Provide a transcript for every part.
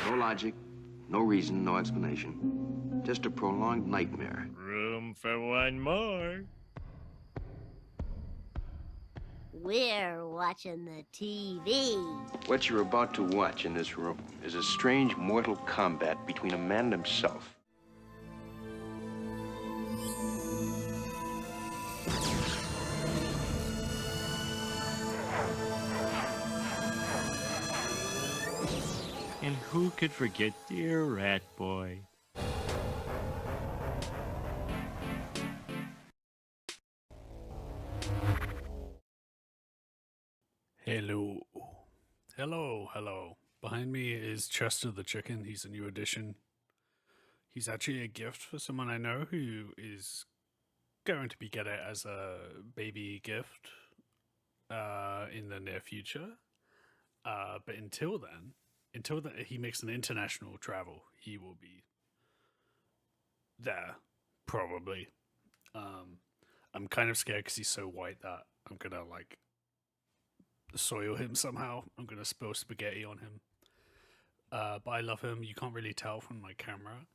No logic, no reason, no explanation. Just a prolonged nightmare. Room for one more. We're watching the TV. What you're about to watch in this room is a strange mortal combat between a man and himself. And who could forget dear Rat Boy? Hello. Hello. Behind me is Chester the Chicken. He's a new addition. He's actually a gift for someone I know who is going to be getting it as a baby gift in the near future. But until then, he makes an international travel, he will be there, probably. I'm kind of scared because he's so white that I'm gonna soil him somehow. I'm gonna spill spaghetti on him. But I love him. You can't really tell from my camera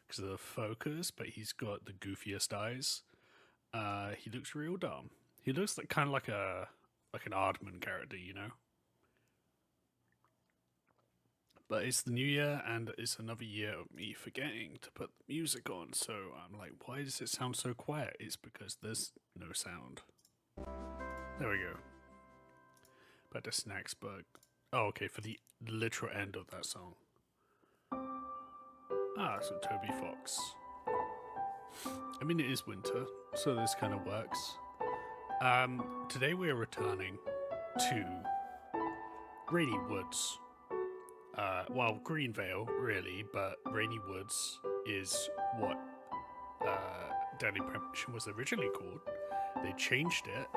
because of the focus, but he's got the goofiest eyes. He looks real dumb. He looks kind of like an Aardman character, you know. But it's the new year, and it's another year of me forgetting to put the music on. So I'm like, why does it sound so quiet? It's because there's no sound. There we go. But the snacks bug. Oh, okay, for the literal end of that song. So Toby Fox. I mean, it is winter, so this kind of works. Today we're returning to Rainy Woods. Well, Greenvale, really, but Rainy Woods is what Deadly Premonition was originally called. They changed it.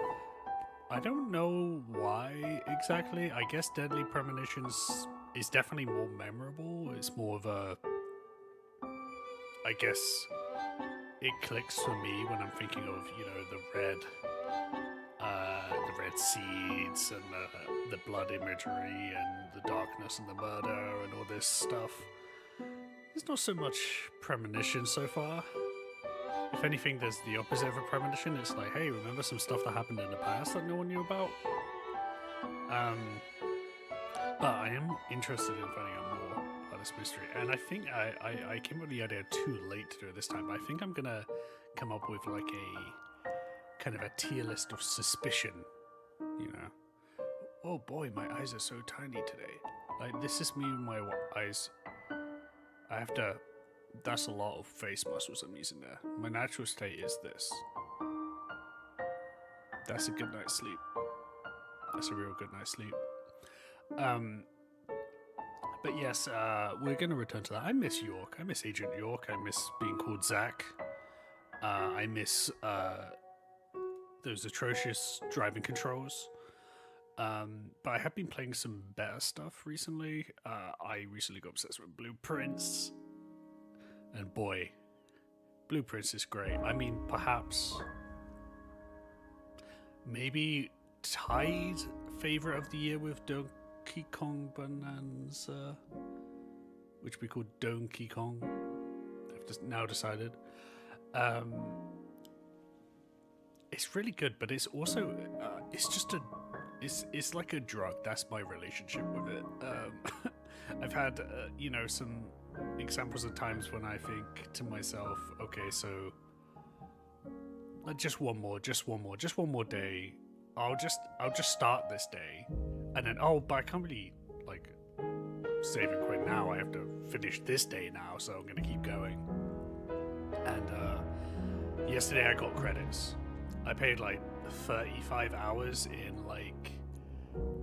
I don't know why exactly. I guess Deadly Premonitions is definitely more memorable. It's more of a... I guess it clicks for me when I'm thinking of, you know, the red seeds and the blood imagery and the darkness and the murder and all this stuff. There's not so much premonition so far. If anything, there's the opposite of a premonition. It's like, hey, remember some stuff that happened in the past that no one knew about? But I am interested in finding out more about this mystery. And I think I came up with the idea too late to do it this time. But I think I'm going to come up with like a kind of a tier list of suspicion, you know. Oh boy, my eyes are so tiny today. Like, this is me with my eyes. I have to... That's a lot of face muscles I'm using there. My natural state is this. That's a good night's sleep. That's a real good night's sleep. But yes, we're going to return to that. I miss York. I miss Agent York. I miss being called Zach. I miss those atrocious driving controls. But I have been playing some better stuff recently. I recently got obsessed with Blueprints. And boy, Blueprints is great. I mean, perhaps, maybe tied favorite of the year with Donkey Kong Bonanza, which we call Donkey Kong. I've just now decided. It's really good, but it's also, it's just it's like a drug. That's my relationship with it. I've had, you know, some examples of times when I think to myself, okay, so just one more day. I'll just start this day, and then but I can't really like save and quit now. I have to finish this day now, so I'm gonna keep going. And yesterday I got credits. I paid like 35 hours in like,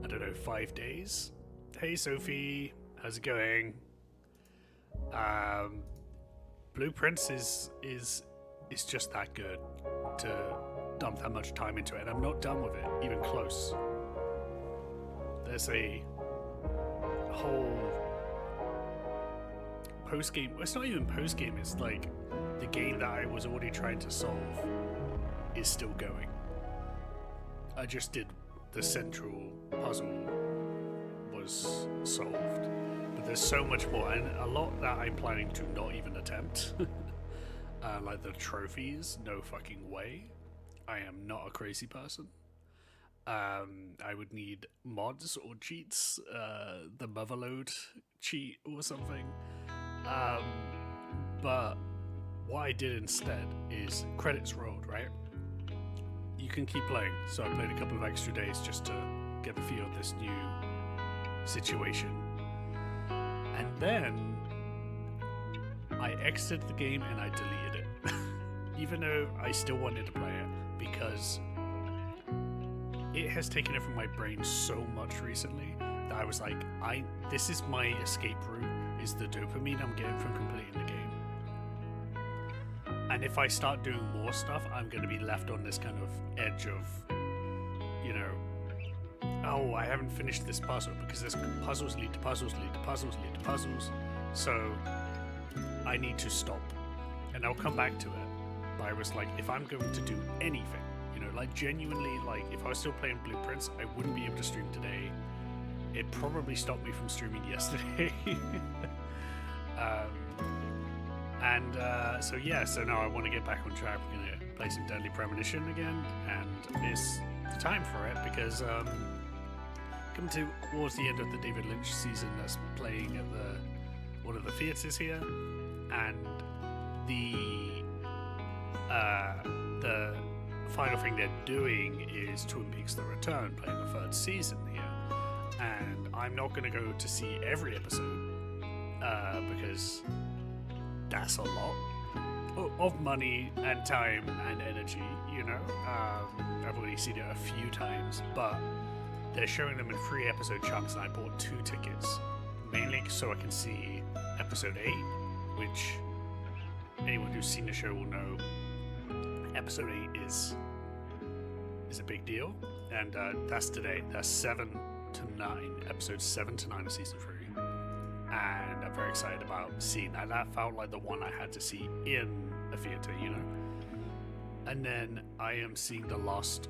I don't know, 5 days. Hey Sophie, how's it going? Blueprints is just that good to dump that much time into it, and I'm not done with it, even close. There's a whole post-game, it's not even post-game, it's like the game that I was already trying to solve is still going. I just did the central puzzle was solved. But there's so much more, and a lot that I'm planning to not even attempt. Like the trophies, no fucking way. I am not a crazy person. I would need mods or cheats, the motherload cheat or something. But what I did instead is credits rolled, right? You can keep playing, so I played a couple of extra days just to get the feel of this new situation. And then I exited the game and I deleted it. Even though I still wanted to play it, because it has taken it from my brain so much recently that I was like, this is my escape route, is the dopamine I'm getting from completing the game. And if I start doing more stuff, I'm going to be left on this kind of edge of, you know, oh, I haven't finished this puzzle, because this puzzles lead to puzzles lead to puzzles lead to puzzles. So I need to stop, and I'll come back to it. But I was like, if I'm going to do anything, you know, like genuinely, like if I was still playing Blueprints, I wouldn't be able to stream today. It probably stopped me from streaming yesterday. So yeah, so now I want to get back on track. We're going to play some Deadly Premonition again, and it's the time for it, because coming towards the end of the David Lynch season that's playing at one of the theatres here, and the final thing they're doing is Twin Peaks: The Return, playing the third season here, and I'm not going to go to see every episode because that's a lot of money and time and energy, you know. I've already seen it a few times, but they're showing them in 3 episode chunks, and I bought 2 tickets, mainly so I can see episode 8, which anyone who's seen the show will know episode 8 is a big deal, and that's today. That's 7 to 9, episodes 7 to 9 of season 3, and I'm very excited about seeing that. That felt like the one I had to see in a theater, you know. And then I am seeing the last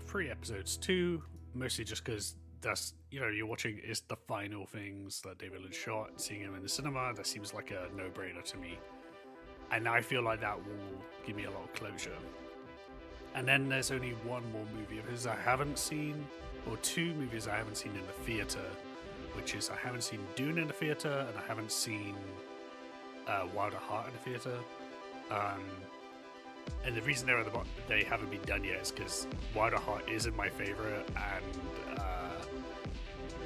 3 episodes too, mostly just because that's, you know, you're watching is the final things that David Lynch shot. Seeing him in the cinema, that seems like a no-brainer to me, and I feel like that will give me a lot of closure. And then there's only one more movie of his I haven't seen, or 2 movies I haven't seen in the theater, which is I haven't seen Dune in the theater, and I haven't seen Wilder Heart in the theater. And the reason they haven't been done yet is because Wilder Heart isn't my favorite,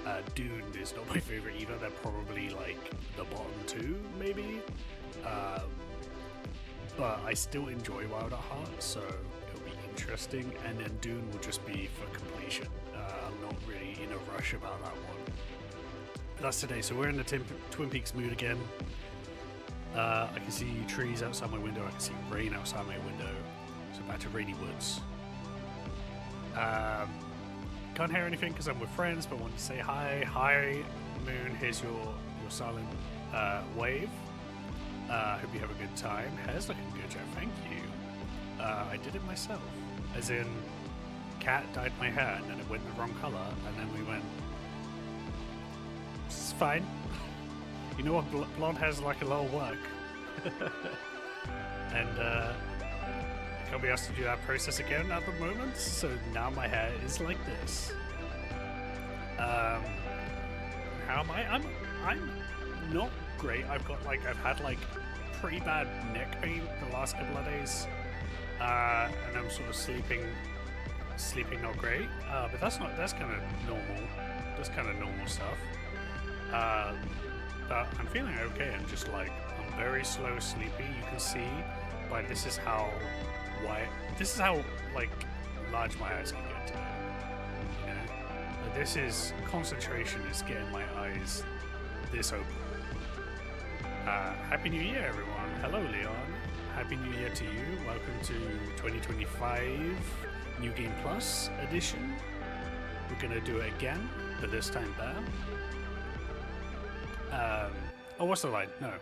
and Dune is not my favorite either. They're probably like the bottom 2, maybe. But I still enjoy Wilder Heart, so it'll be interesting. And then Dune will just be for completion. I'm not really in a rush about that one. But that's today. So we're in the Twin Peaks mood again. I can see trees outside my window. I can see rain outside my window. So back to Rainy Woods. Can't hear anything because I'm with friends, but wanted to say hi. Hi, Moon. Here's your silent wave. Hope you have a good time. Hair's looking good, Jeff. Thank you. I did it myself. As in, Cat dyed my hair, and then it went the wrong color, and then we went, it's fine. You know what? Blonde hair's like a lot of work. And can't be asked to do that process again at the moment, so now my hair is like this. How am I? I'm not great. I've had like pretty bad neck pain the last couple of days, and I'm sort of sleeping not great. But that's kind of normal. That's kind of normal stuff. But I'm feeling okay. I'm just like, I'm very slow sleepy. You can see, but this is how like large my eyes can get today. You know, but this is concentration is getting my eyes this open. Happy New Year, everyone. Hello, Leon. Happy New Year to you. Welcome to 2025 New Game Plus edition. We're gonna do it again, but this time better. Oh, what's the line? No.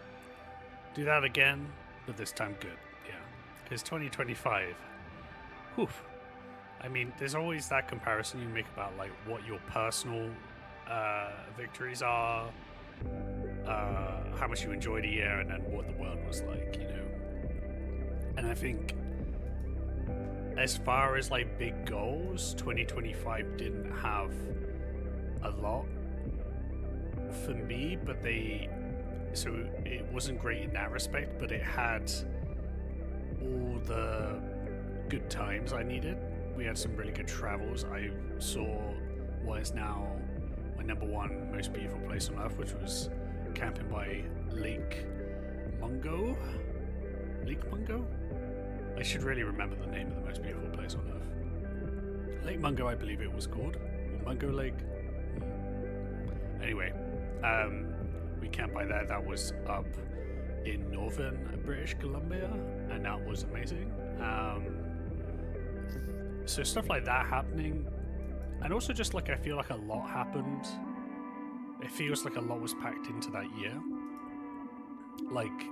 Do that again, but this time good. Yeah. Because 2025. Whew. I mean, there's always that comparison you make about like what your personal victories are, how much you enjoyed a year, and then what the world was like, you know. And I think as far as like big goals, 2025 didn't have a lot for me, but so it wasn't great in that respect, but it had all the good times I needed. We had some really good travels. I saw what is now my #1 most beautiful place on earth, which was camping by Lake Mungo. Lake Mungo? I should really remember the name of the most beautiful place on earth. Lake Mungo, I believe it was called. Or Mungo Lake. Anyway, we camped by there. That was up in northern British Columbia, and that was amazing. So stuff like that happening, and also just like I feel like a lot happened. It feels like a lot was packed into that year. Like,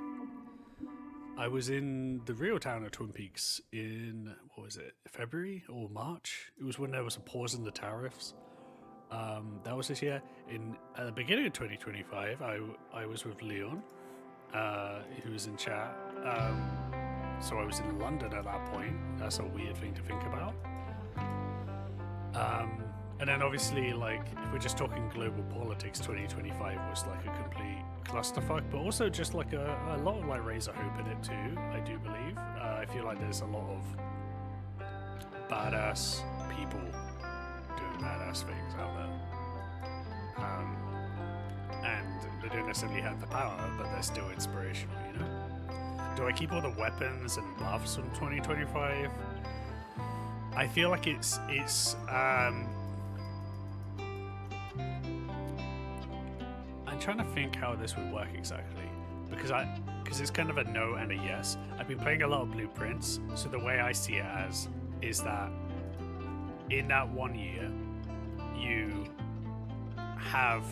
I was in the real town of Twin Peaks in, what was it, February or March? It was when there was a pause in the tariffs. That was this year. At the beginning of 2025, I was with Leon, who was in chat. So I was in London at that point. That's a weird thing to think about. And then obviously, like, if we're just talking global politics, 2025 was like a complete clusterfuck, but also just like a lot of like raise a hope in it too, I do believe. I feel like there's a lot of badass people doing badass things out there. And they don't necessarily have the power, but they're still inspirational, you know? Do I keep all the weapons and buffs from 2025? I feel like it's I'm trying to think how this would work exactly, because it's kind of a no and a yes. I've been playing a lot of blueprints, so the way I see it as is that in that 1 year you have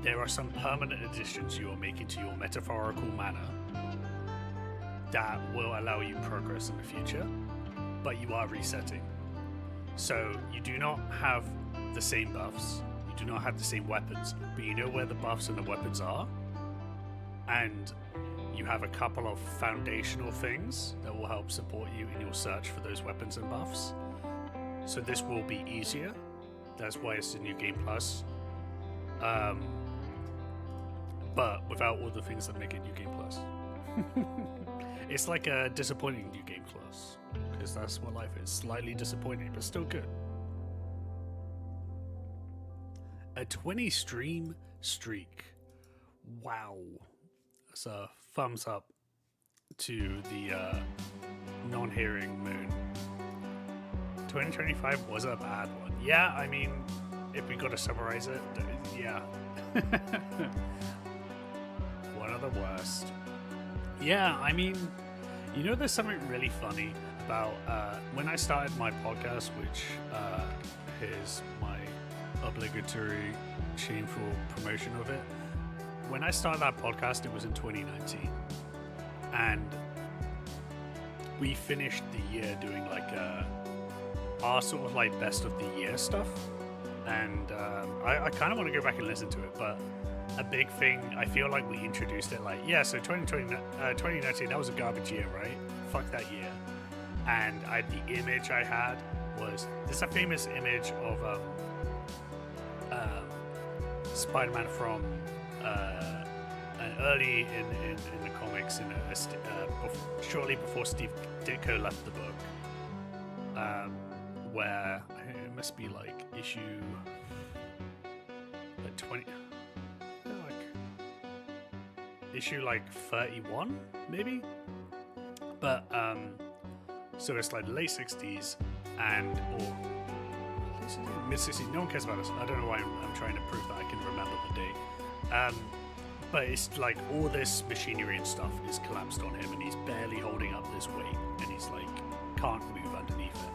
there are some permanent additions you are making to your metaphorical mana that will allow you progress in the future, but you are resetting. So you do not have the same buffs, you do not have the same weapons, but you know where the buffs and the weapons are, and you have a couple of foundational things that will help support you in your search for those weapons and buffs. So this will be easier. That's why it's a new game plus. But without all the things that make it new game plus. It's like a disappointing new game plus, because that's what life is. Slightly disappointing, but still good. A 20 stream streak. Wow. That's a thumbs up to the non-hearing moon. 2025 was a bad one. Yeah, I mean, if we got to summarize it, yeah. One of the worst. Yeah, I mean, you know, there's something really funny about when I started my podcast, which is my obligatory, shameful promotion of it. When I started that podcast, it was in 2019, and we finished the year doing like our sort of like best of the year stuff, and I kind of want to go back and listen to it, but a big thing, I feel like we introduced it like, yeah, so 2019, that was a garbage year, right? Fuck that year. And the image I had was, there's a famous image of Spider-Man from an early in the comics, shortly before Steve Ditko left the book, where it must be like issue like 20, issue like 31 maybe, but so it's like late 60s or mid 60s. No one cares about us. I don't know why I'm trying to prove that I can remember the date, but it's like all this machinery and stuff is collapsed on him, and he's barely holding up this weight, and he's like can't move underneath it.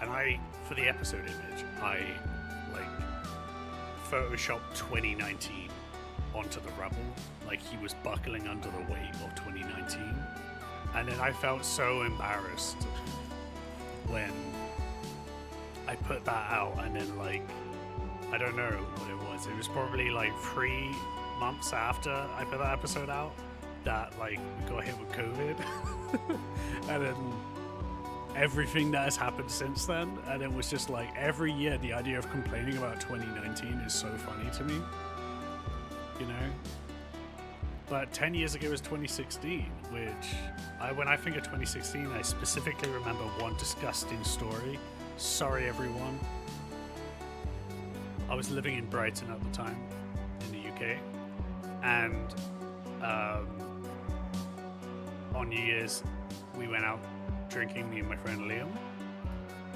And for the episode image, I like photoshopped 2019 onto the rubble, like he was buckling under the weight of 2019, And then I felt so embarrassed when I put that out, and then like, I don't know what it was. It was probably like 3 months after I put that episode out that like we got hit with COVID. And then everything that has happened since then, and it was just like every year the idea of complaining about 2019 is so funny to me, you know. But 10 years ago was 2016, which when I think of 2016, I specifically remember one disgusting story. Sorry, everyone. I was living in Brighton at the time, in the UK, and on New Year's, we went out drinking, me and my friend Liam,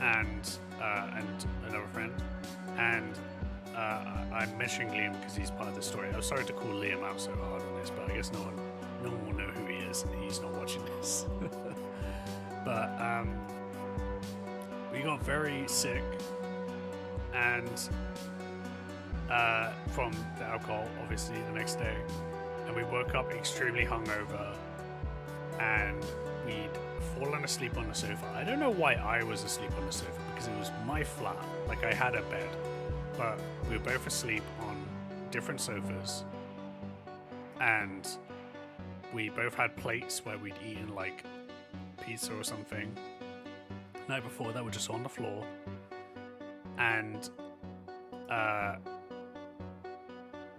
and another friend, and I'm mentioning Liam because he's part of the story. I'm sorry to call Liam out so hard on this, but I guess no one will know who he is, and he's not watching this. But we got very sick, and from the alcohol, obviously, the next day, and we woke up extremely hungover, and we'd fallen asleep on the sofa. I don't know why I was asleep on the sofa, because it was my flat. Like, I had a bed, but we were both asleep on different sofas, and we both had plates where we'd eaten like pizza or something. The night before, that were just on the floor, and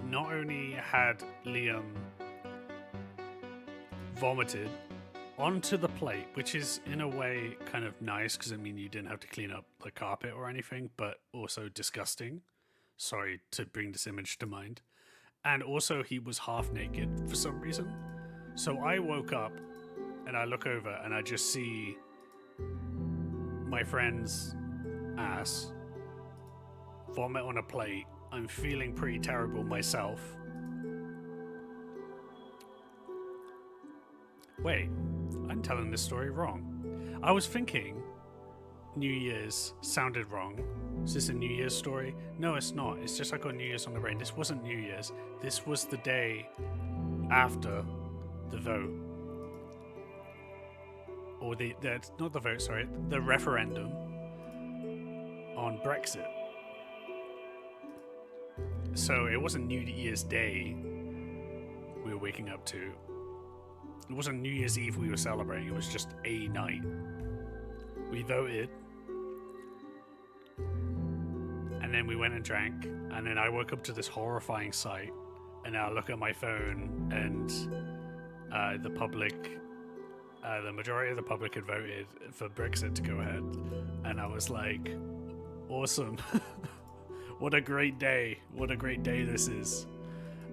not only had Liam vomited onto the plate, which is in a way kind of nice because it means you didn't have to clean up the carpet or anything, but also disgusting. Sorry to bring this image to mind. And also he was half naked for some reason. So I woke up and I look over and I just see my friend's ass, vomit on a plate. I'm feeling pretty terrible myself. Wait, I'm telling this story wrong. I was thinking New Year's sounded wrong. Is this a New Year's story? No, it's not. It's just I got New Year's on the brain. This wasn't New Year's. This was the day after the vote. Or not the vote, sorry, the referendum on Brexit. So it wasn't New Year's Day we were waking up to. It wasn't New Year's Eve we were celebrating. It was just a night. We voted. And then we went and drank. And then I woke up to this horrifying sight. And I look at my phone and the majority of the public had voted for Brexit to go ahead. And I was like, awesome. What a great day. What a great day this is.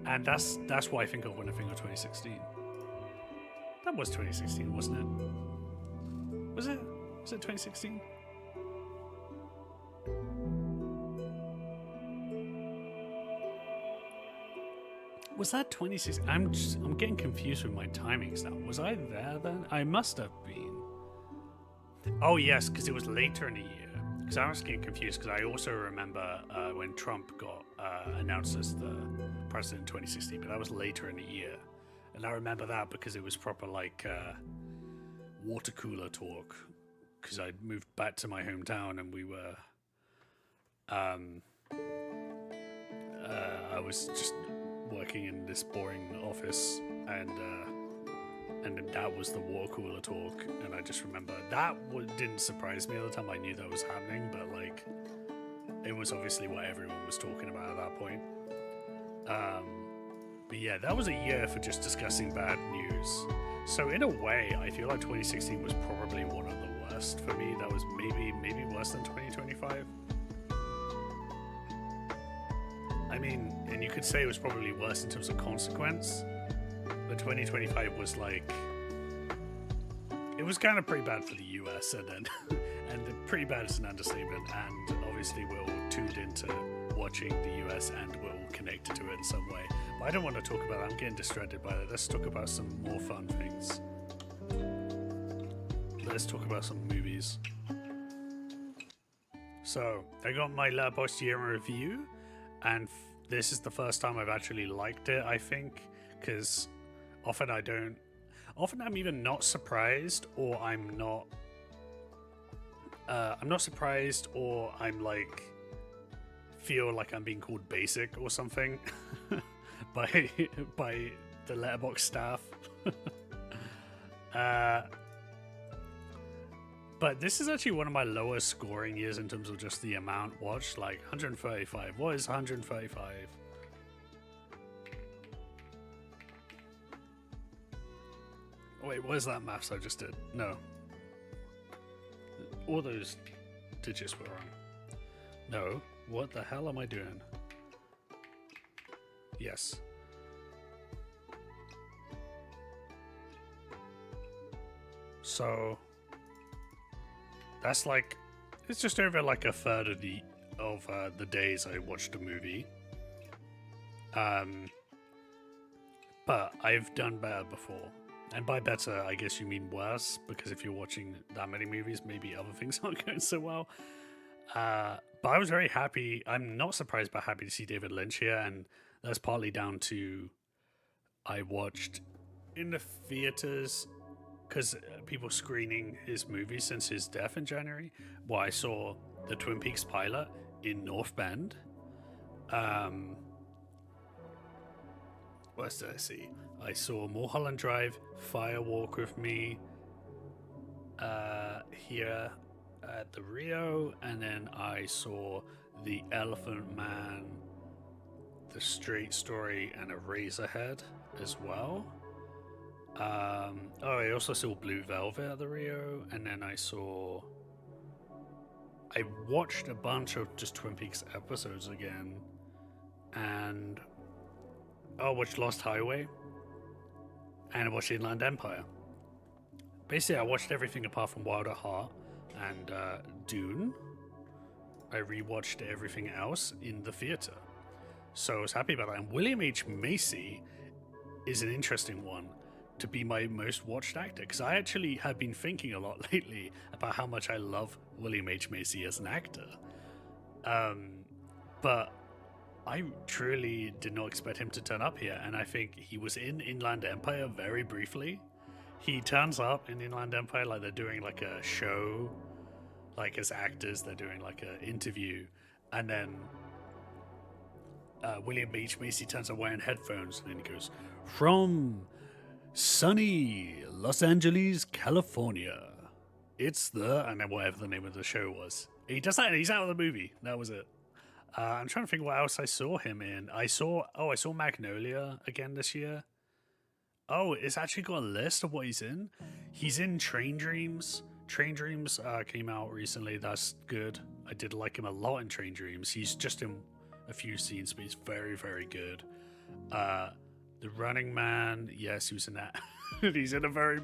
And that's what I think of when I think of 2016. That was 2016, wasn't it? Was it? Was it 2016? Was that 2016? I'm getting confused with my timings now. Was I there then? I must have been. Oh yes, because it was later in the year. Because I was getting confused because I also remember when Trump got announced as the president in 2016, but that was later in the year. And I remember that because it was proper like water cooler talk. Because I'd moved back to my hometown and we were, I was just working in this boring office, and that was the water cooler talk. And I just remember that didn't surprise me at the time. I knew that was happening, but like, it was obviously what everyone was talking about at that point. But yeah, that was a year for just discussing bad news. So in a way, I feel like 2016 was probably one of the worst for me. That was maybe worse than 2025. I mean, and you could say it was probably worse in terms of consequence, but 2025 was like, it was kind of pretty bad for the US, and then and pretty bad is an understatement. And obviously we're all tuned into watching the US and we're all connected to it in some way. But I don't want to talk about that. I'm getting distracted by that. Let's talk about some more fun things. Let's talk about some movies. So I got my Letterboxd year in review, and this is the first time I've actually liked it, I think, because often I don't. Often I'm either not surprised or I'm not surprised or I'm like feel like I'm being called basic or something by the Letterboxd staff. But this is actually one of my lowest scoring years in terms of just the amount watched, like 135. What is 135? Wait, what is that maths I just did? No. All those digits were wrong. No. What the hell am I doing? Yes. So that's like, it's just over like a third of the days I watched a movie. But I've done better before. And by better, I guess you mean worse, because if you're watching that many movies, maybe other things aren't going so well. But I was very happy. I'm not surprised, but happy to see David Lynch here, and that's partly down to I watched in the theaters because people screening his movie since his death in January. Well, I saw the Twin Peaks pilot in North Bend. What else did I see? I saw Mulholland Drive, Fire Walk with Me here at the Rio, and then I saw The Elephant Man, The Straight Story, and Eraserhead as well. I also saw Blue Velvet at the Rio, and then I watched a bunch of just Twin Peaks episodes again, and I watched Lost Highway, and I watched Inland Empire. Basically, I watched everything apart from Wild at Heart and Dune. I rewatched everything else in the theater. So I was happy about that. And William H. Macy is an interesting one to be my most watched actor, because I actually have been thinking a lot lately about how much I love William H. Macy as an actor. But I truly did not expect him to turn up here, and I think he was in Inland Empire very briefly. He turns up in Inland Empire like they're doing like a show, like as actors, they're doing like an interview, and then William H. Macy turns up wearing headphones, and then he goes, "From sunny Los Angeles, California, it's the," and then whatever the name of the show was. He does that and he's out of the movie. That was it. I'm trying to think what else I saw him in. I saw Magnolia again this year. Oh, it's actually got a list of what he's in. He's in Train Dreams. Train Dreams came out recently. That's good. I did like him a lot in Train Dreams. He's just in a few scenes, but he's very, very good. The Running Man, yes, he was in that. He's in a very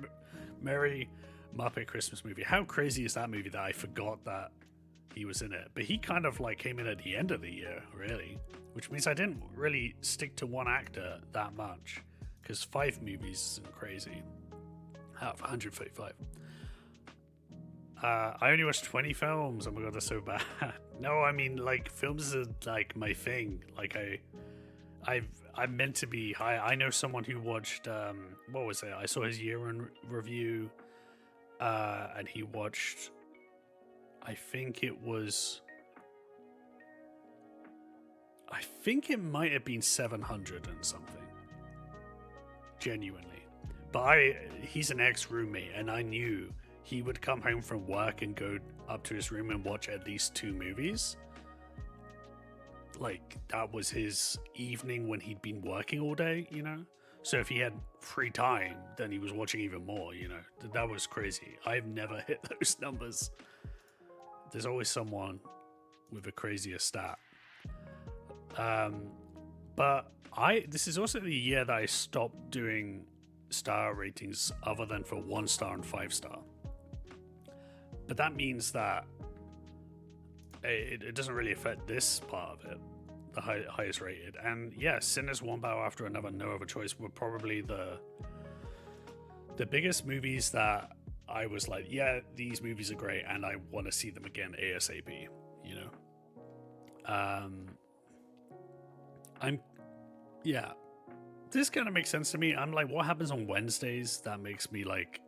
Merry Muppet Christmas movie. How crazy is that movie that I forgot that he was in it? But he kind of like came in at the end of the year, really, which means I didn't really stick to one actor that much, because 5 movies isn't crazy out of 135. I only watched 20 films. Oh my god, that's so bad. No, I mean, like, films are like my thing. Like I'm meant to be high. I know someone who watched what was it? I saw his year in review, and he watched, I think it might have been 700 and something. Genuinely. But he's an ex-roommate, and I knew he would come home from work and go up to his room and watch at least 2 movies. Like, that was his evening when he'd been working all day, you know? So if he had free time, then he was watching even more, you know? That was crazy. I've never hit those numbers. There's always someone with a crazier stat. But this is also the year that I stopped doing star ratings other than for 1 star and 5 star. But that means that it doesn't really affect this part of it, the highest rated. And yeah, Sinners, One Battle After Another, No Other Choice were probably the biggest movies that I was like, yeah, these movies are great and I want to see them again ASAP, you know? this kind of makes sense to me. I'm like, what happens on Wednesdays that makes me like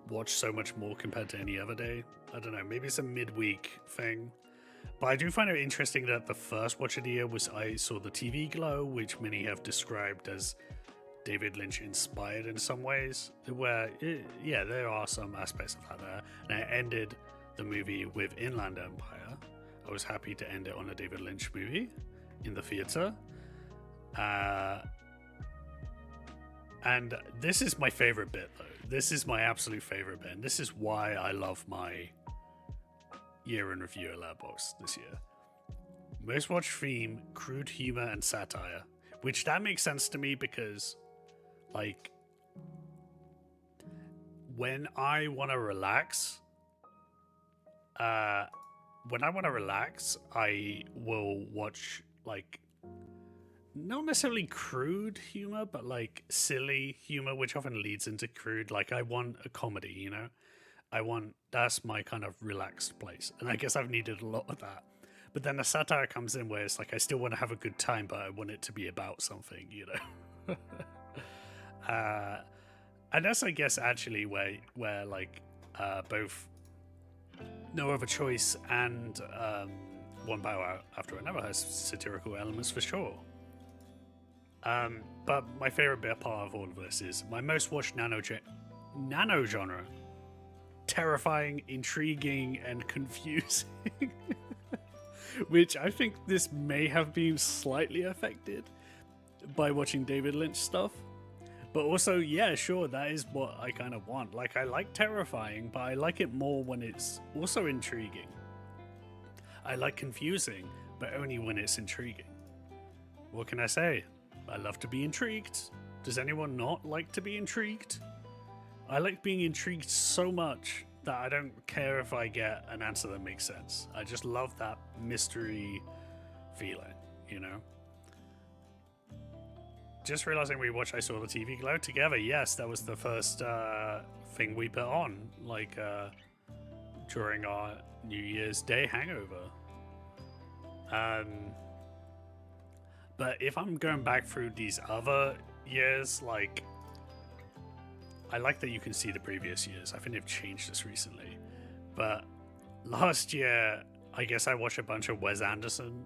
watch so much more compared to any other day? I don't know. Maybe it's a midweek thing. But I do find it interesting that the first watch of the year was I saw the TV Glow, which many have described as David Lynch inspired in some ways. Where, yeah, there are some aspects of that there. And I ended the movie with Inland Empire. I was happy to end it on a David Lynch movie in the theater. And this is my favorite bit, though. This is my absolute favorite bit. And this is why I love my year in review at Letterboxd this year. Most watched theme, crude humor and satire. Which that makes sense to me because, like, when I want to relax, I will watch, like, not necessarily crude humor, but like silly humor, which often leads into crude. Like, I want a comedy, you know? That's my kind of relaxed place. And I guess I've needed a lot of that. But then the satire comes in where it's like, I still want to have a good time, but I want it to be about something, you know? And that's, I guess, actually where like, both No Other Choice and One Bow After Another has satirical elements for sure. But my favorite bit part of all of this is my most watched nano genre. Terrifying, intriguing, and confusing. Which I think this may have been slightly affected by watching David Lynch stuff. But also, yeah, sure, that is what I kind of want. Like, I like terrifying, but I like it more when it's also intriguing. I like confusing, but only when it's intriguing. What can I say? I love to be intrigued. Does anyone not like to be intrigued? I like being intrigued so much that I don't care if I get an answer that makes sense. I just love that mystery feeling, you know? Just realizing I saw the TV Glow together. Yes, that was the first thing we put on, like, during our New Year's Day hangover. But if I'm going back through these other years, like, I like that you can see the previous years. I think they've changed this recently. But last year, I guess I watched a bunch of Wes Anderson.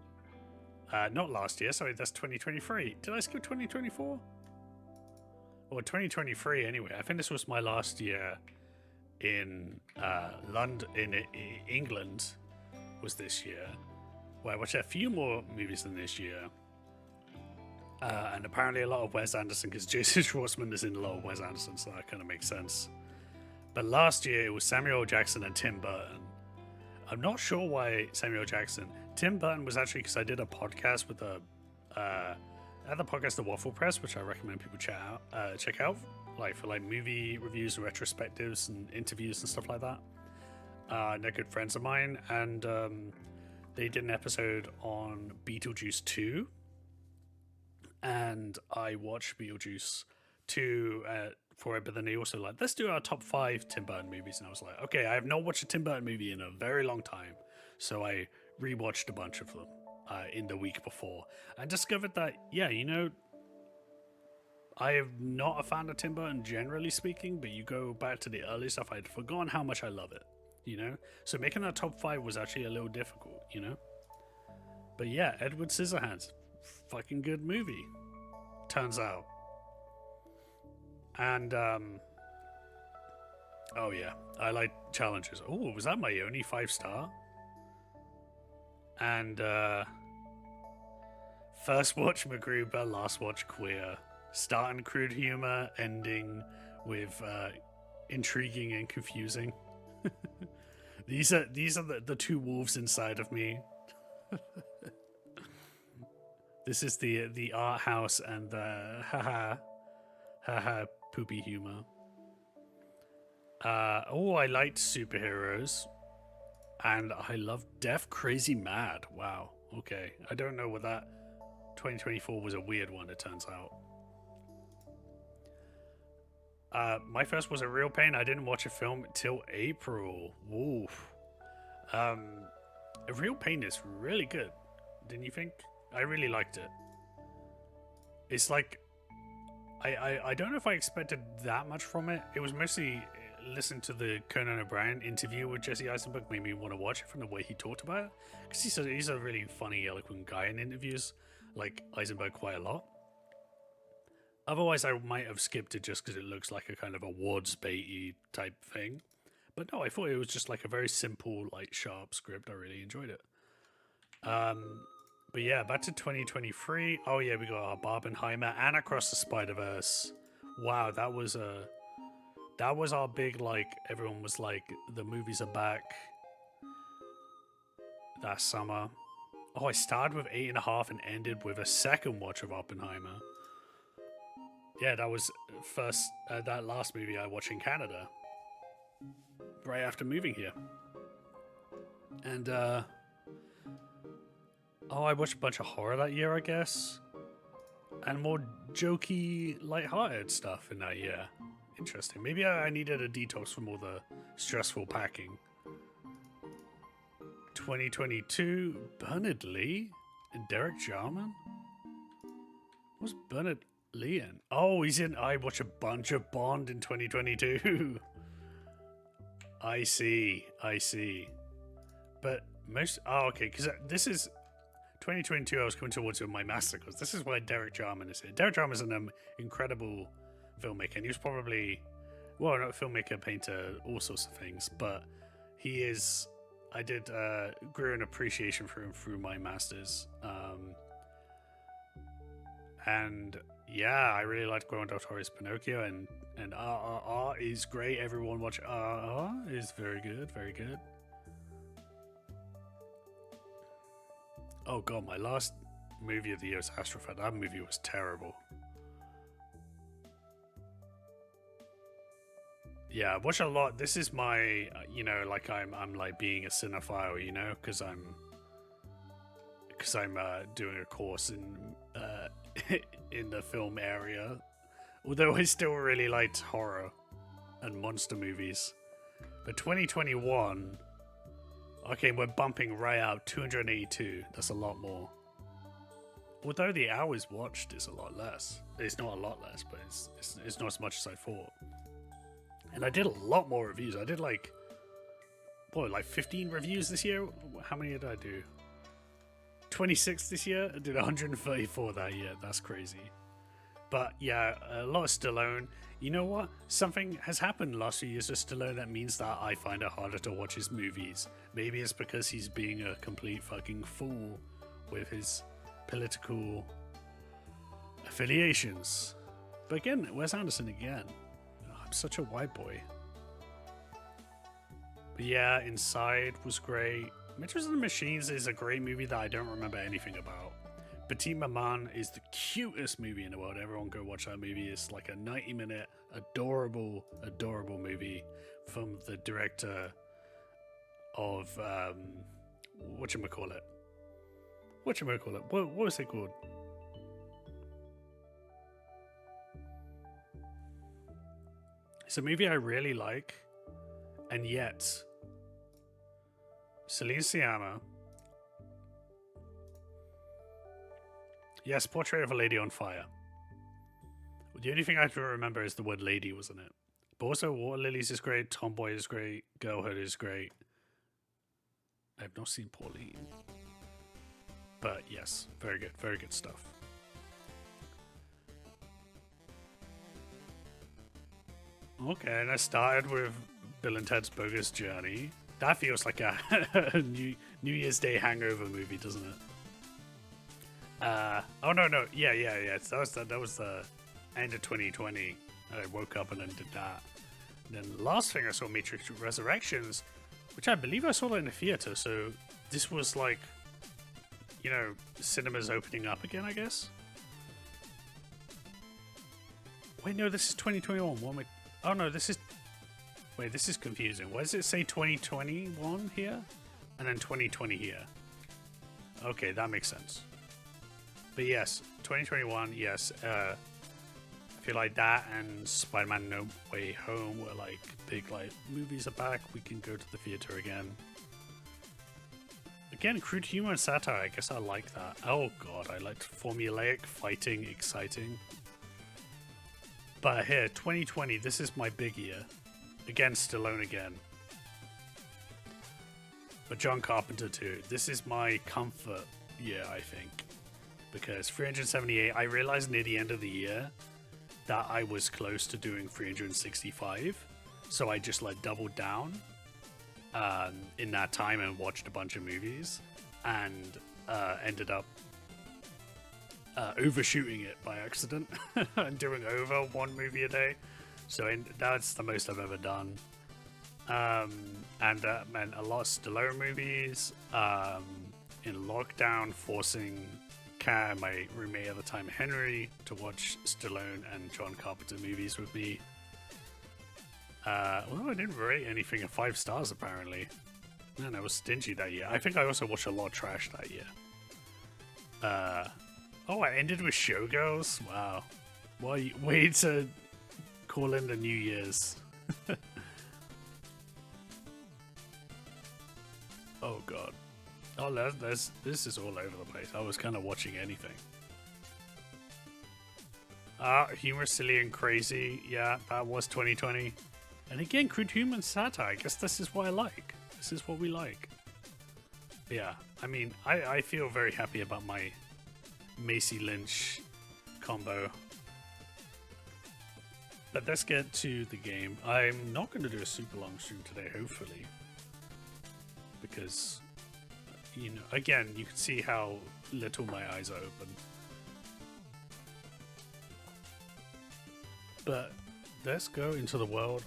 Not last year, sorry, that's 2023. Did I skip 2024? Or 2023 anyway. I think this was my last year in London, in England, was this year. Where I watched a few more movies than this year. And apparently a lot of Wes Anderson, because Jason Schwartzman is in a lot of Wes Anderson, so that kind of makes sense. But last year it was Samuel L. Jackson and Tim Burton. I'm not sure why Samuel L. Jackson. Tim Burton was actually because I did a podcast with the podcast The Waffle Press, which I recommend people check out, like for like movie reviews and retrospectives and interviews and stuff like that. They're good friends of mine, and they did an episode on Beetlejuice 2. And I watched Beetlejuice 2 for it, but then they also like, let's do our top 5 Tim Burton movies. And I was like, okay, I have not watched a Tim Burton movie in a very long time. So I rewatched a bunch of them in the week before and discovered that, yeah, you know, I am not a fan of Tim Burton, generally speaking, but you go back to the early stuff, I'd forgotten how much I love it, you know? So making that top 5 was actually a little difficult, you know? But yeah, Edward Scissorhands. Fucking good movie, turns out. And oh yeah, I like challenges. Oh, was that my only 5-star? And first watch MacGruber, last watch Queer, starting crude humor, ending with intriguing and confusing. these are the two wolves inside of me. This is the art house and the haha poopy humor. I liked superheroes, and I love Deaf Crazy Mad. Wow. Okay, I don't know what that 2024 was a weird one. It turns out. My first was A Real Pain. I didn't watch a film till April. Woof. A Real Pain is really good. Didn't you think? I really liked it. It's like I don't know if I expected that much from it. It was mostly listen to the Conan O'Brien interview with Jesse Eisenberg made me want to watch it from the way he talked about it, because he's a really funny, eloquent guy in interviews, like Eisenberg quite a lot. Otherwise, I might have skipped it just because it looks like a kind of awards baity type thing. But no, I thought it was just like a very simple, like sharp script. I really enjoyed it. But yeah, back to 2023. Oh yeah, we got our Barbenheimer and Across the Spider-Verse. Wow, that was our big, like, everyone was like, the movies are back that summer. Oh, I started with 8.5 and ended with a second watch of Oppenheimer. Yeah, that was that last movie I watched in Canada, right after moving here. And, I watched a bunch of horror that year, I guess. And more jokey, lighthearted stuff in that year. Interesting. Maybe I needed a detox from all the stressful packing. 2022, Bernard Lee and Derek Jarman? What's Bernard Lee in? Oh, he's in I Watch a Bunch of Bond in 2022. I see. But okay, because this is 2022. I was coming towards my masterclass. This is why Derek Jarman is here. Derek Jarman is an incredible filmmaker, and he was probably, well, not a filmmaker, painter, all sorts of things, but he is, I did grew an appreciation for him through my masters, and yeah, I really liked Guillermo del Toro's Pinocchio, and RRR is great. Everyone watch RRR, is very good. Oh god, my last movie of the year is Astrophant. That movie was terrible. Yeah, I watch a lot. This is my, like I'm like being a cinephile, because I'm doing a course in in the film area. Although I still really liked horror and monster movies. But 2021, okay, we're bumping right out 282. That's a lot more. Although the hours watched is a lot less. It's not a lot less, but it's not as much as I thought. And I did a lot more reviews. I did like 15 reviews this year? How many did I do? 26 this year? I did 134 that year. That's crazy. But yeah, a lot of Stallone. You know what? Something has happened last few years with Stallone that means that I find it harder to watch his movies. Maybe it's because he's being a complete fucking fool with his political affiliations. But again, Wes Anderson again. I'm such a white boy. But yeah, Inside was great. Mitchell's and the Machines is a great movie that I don't remember anything about. Petite Maman is the cutest movie in the world. Everyone go watch that movie. It's like a 90-minute, adorable movie from the director of whatchamacallit. What was it called? It's a movie I really like, and yet Celine Sciamma. Yes, Portrait of a Lady on Fire. The only thing I can remember is the word lady was in it. But also, Water Lilies is great, Tomboy is great, Girlhood is great. I have not seen Pauline. But yes, very good stuff. Okay, and I started with Bill and Ted's Bogus Journey. That feels like a New Year's Day hangover movie, doesn't it? Oh no, yeah. That was the end of 2020. I woke up and then did that. And then the last thing I saw, Matrix Resurrections, which I believe I saw in the theater. So this was like, cinemas opening up again, I guess. Wait, no, this is 2021. What am I? Oh no, this is. Wait, this is confusing. Why does it say 2021 here, and then 2020 here? Okay, that makes sense. But yes, 2021, yes. I feel like that and Spider-Man No Way Home were like big, like, movies are back, we can go to the theater again. again, crude humor and satire. I guess I like that. Oh god, I liked formulaic, fighting, exciting. But here, 2020, this is my big year. Again, Stallone again. But John Carpenter too. This is my comfort year, I think. Because 378, I realized near the end of the year that I was close to doing 365. So I just like doubled down in that time and watched a bunch of movies. And ended up overshooting it by accident and doing over one movie a day. So that's the most I've ever done. And that meant a lot of Stallone movies. In lockdown, forcing Kat, my roommate at the time, Henry, to watch Stallone and John Carpenter movies with me. Well, I didn't rate anything at 5 stars, apparently. Man, I was stingy that year. I think I also watched a lot of trash that year. Oh, I ended with Showgirls? Wow. Well, way to call in the New Year's. Oh, God. Oh, this is all over the place. I was kind of watching anything. Humor, silly, and crazy. Yeah, that was 2020. And again, crude humor and satire. I guess this is what I like. This is what we like. Yeah, I mean, I feel very happy about my Macy Lynch combo. But let's get to the game. I'm not going to do a super long stream today, hopefully. Because, you know, again, you can see how little my eyes are open. But let's go into the world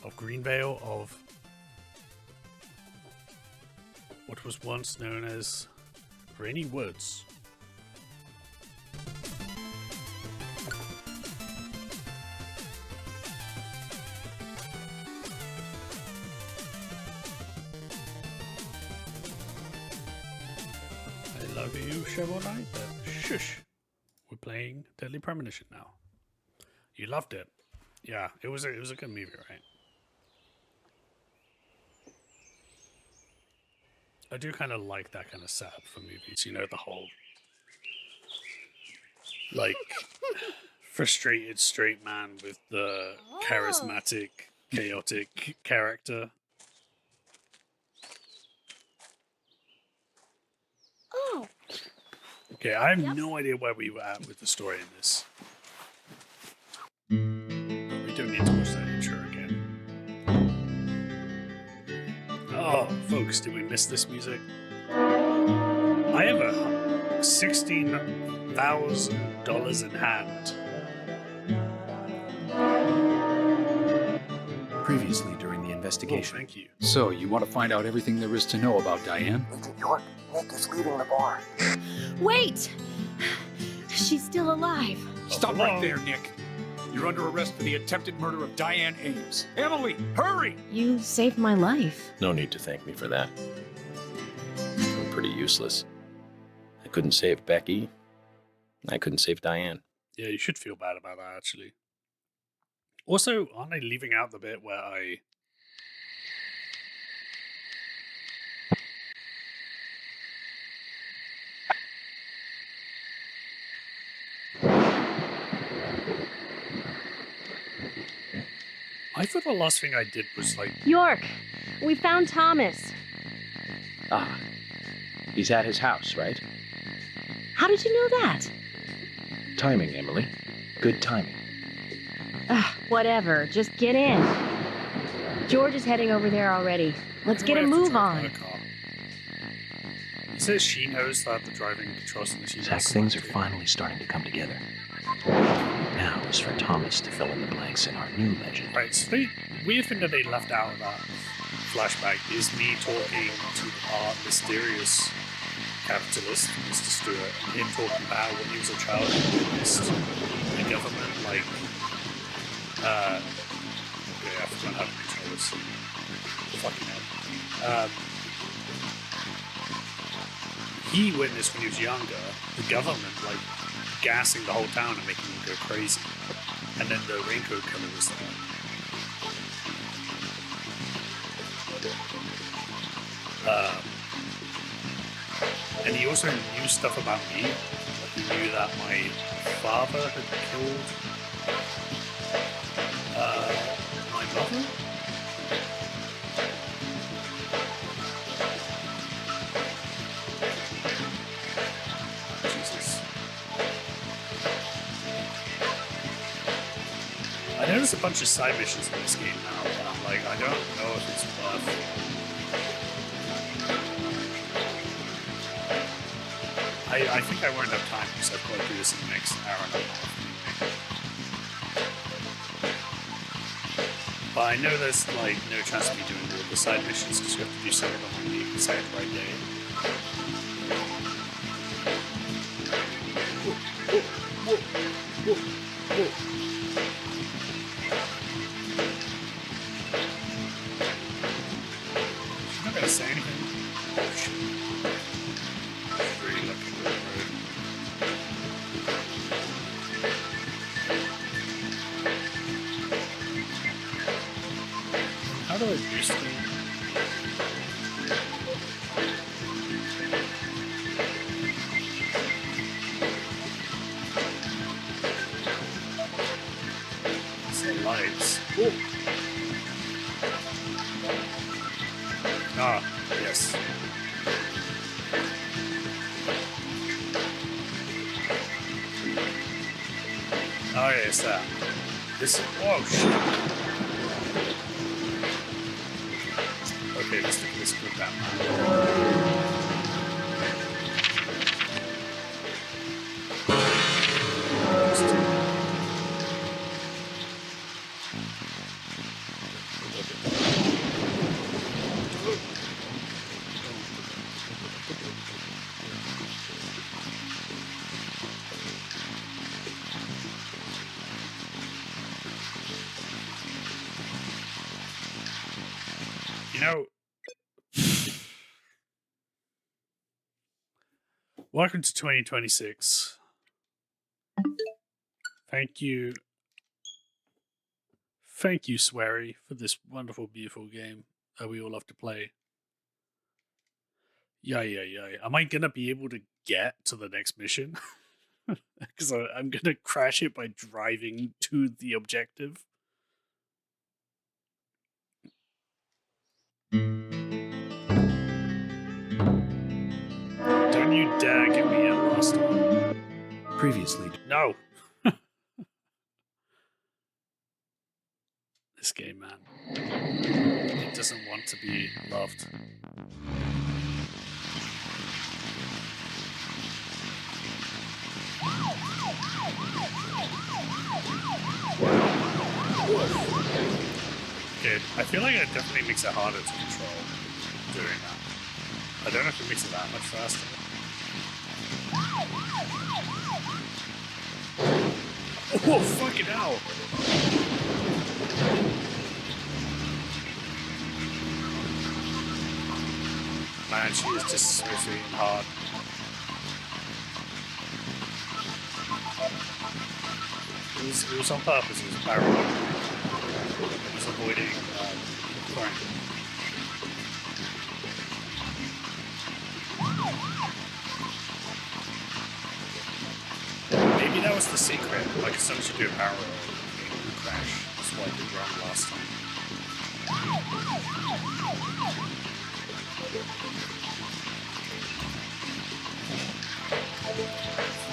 of Greenvale, of what was once known as Rainy Woods. I love you, Shovel Knight, but shush. We're playing Deadly Premonition now. You loved it. Yeah, it was a good movie, right? I do kind of like that kind of setup for movies, you know, the whole, like, frustrated straight man with the charismatic, chaotic character. Oh. Okay, I have no idea where we were at with the story in this. But we don't need to watch that intro again. Oh, folks, did we miss this music? I have $16,000 in hand. Previously during the Oh, investigation. thank you. So, you want to find out everything there is to know about Diane? Agent York, Nick is leaving the bar. Wait! She's still alive. Stop hello? right there, Nick. You're under arrest for the attempted murder of Diane Ames. Emily, hurry! You saved my life. No need to thank me for that. I'm pretty useless. I couldn't save Becky. I couldn't save Diane. Yeah, you should feel bad about that, actually. Also, aren't I leaving out the bit where I... I thought the last thing I did was, like... York, we found Thomas. Ah, he's at his house, right? How did you know that? Timing, Emily. Good timing. Whatever, just get in. George is heading over there already. Let's get a move on. It says she knows that the driving controls and she Zach, things are finally starting to come together. Now is for Thomas to fill in the blanks in our new legend. Right, so the weird thing that they left out of that flashback is me talking to our mysterious capitalist, Mr. Stewart, and him talking about when he was a child and witnessed the government, like, okay, I forgot how to control this. Fucking hell. He witnessed when he was younger the government, like, gassing the whole town and making them go crazy. And then the Raincoat killer was there. And he also knew stuff about me. Like he knew that my father had killed my mother. Jesus. I know there's a bunch of side missions in this game now, but I'm like, I don't know if it's worth. I think I won't have time because I've got to do this in the next hour and a half. But I know there's like no chance of me doing all the side missions because you have to do some of them on the exact right day. She's not gonna say anything. Oh shit. Really looking for the road. How do I do this? Lights. Ooh. Ah, yes. Oh, yes, that. This. Oh, shit. Okay, let's look at this good map. You know, welcome to 2026. Thank you, Swery, for this wonderful, beautiful game that we all love to play. Yeah. Am I gonna be able to get to the next mission? Because I'm gonna crash it by driving to the objective. Don't you dare get me in last one. Previously. No. This game, man. It doesn't want to be loved. Good. I feel like it definitely makes it harder to control doing that. I don't know if it makes it that much faster. Oh, fucking hell! Man, she is just so sweet and hard. It was on purpose, it was a parallel. It was avoiding crime. Maybe that was the secret. Like, as soon as you do a parallel, you crash. That's why I did wrong last time.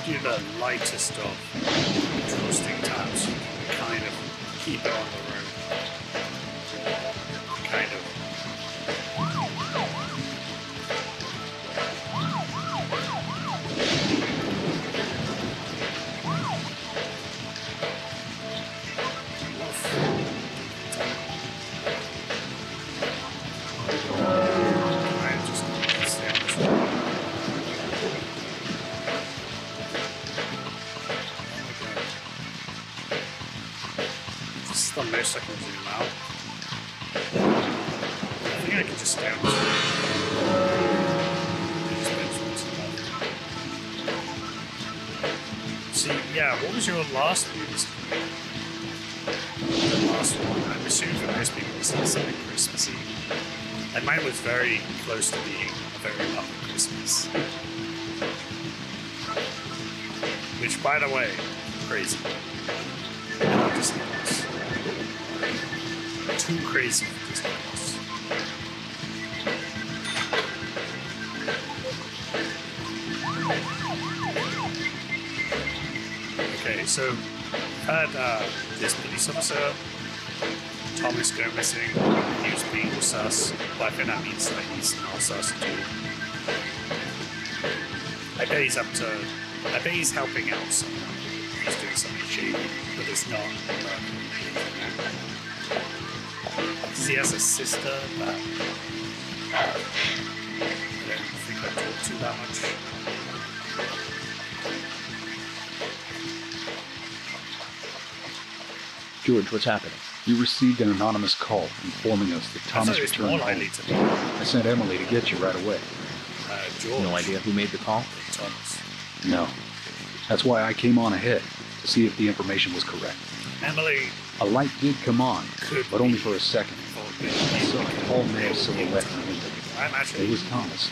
Do the lightest of joystick taps, you can kind of keep it on the road. Kind of. The most I can zoom out. I think I can just stay on this one. See, yeah, what was your last movie? The last one, I'm assuming for most people this is something Christmassy. And mine was very close to being a very lovely Christmas. Which, by the way, crazy. Not Disney Plus. Too crazy for Disney Plus. Okay, so had this police officer, Thomas, go missing. He was being sus, but I think that means that he's not sus at all. I bet he's I bet he's helping out someone. He's doing something shady, but it's not. Because he has a sister that I don't think I talk to that much. George, what's happening? You received an anonymous call informing us that Thomas returned home. I sent Emily to get you right away. George. No idea who made the call? Thomas. No. That's why I came on ahead, to see if the information was correct. Emily. A light did come on, but only for a second. I saw a tall male silhouette in the window. It was Thomas.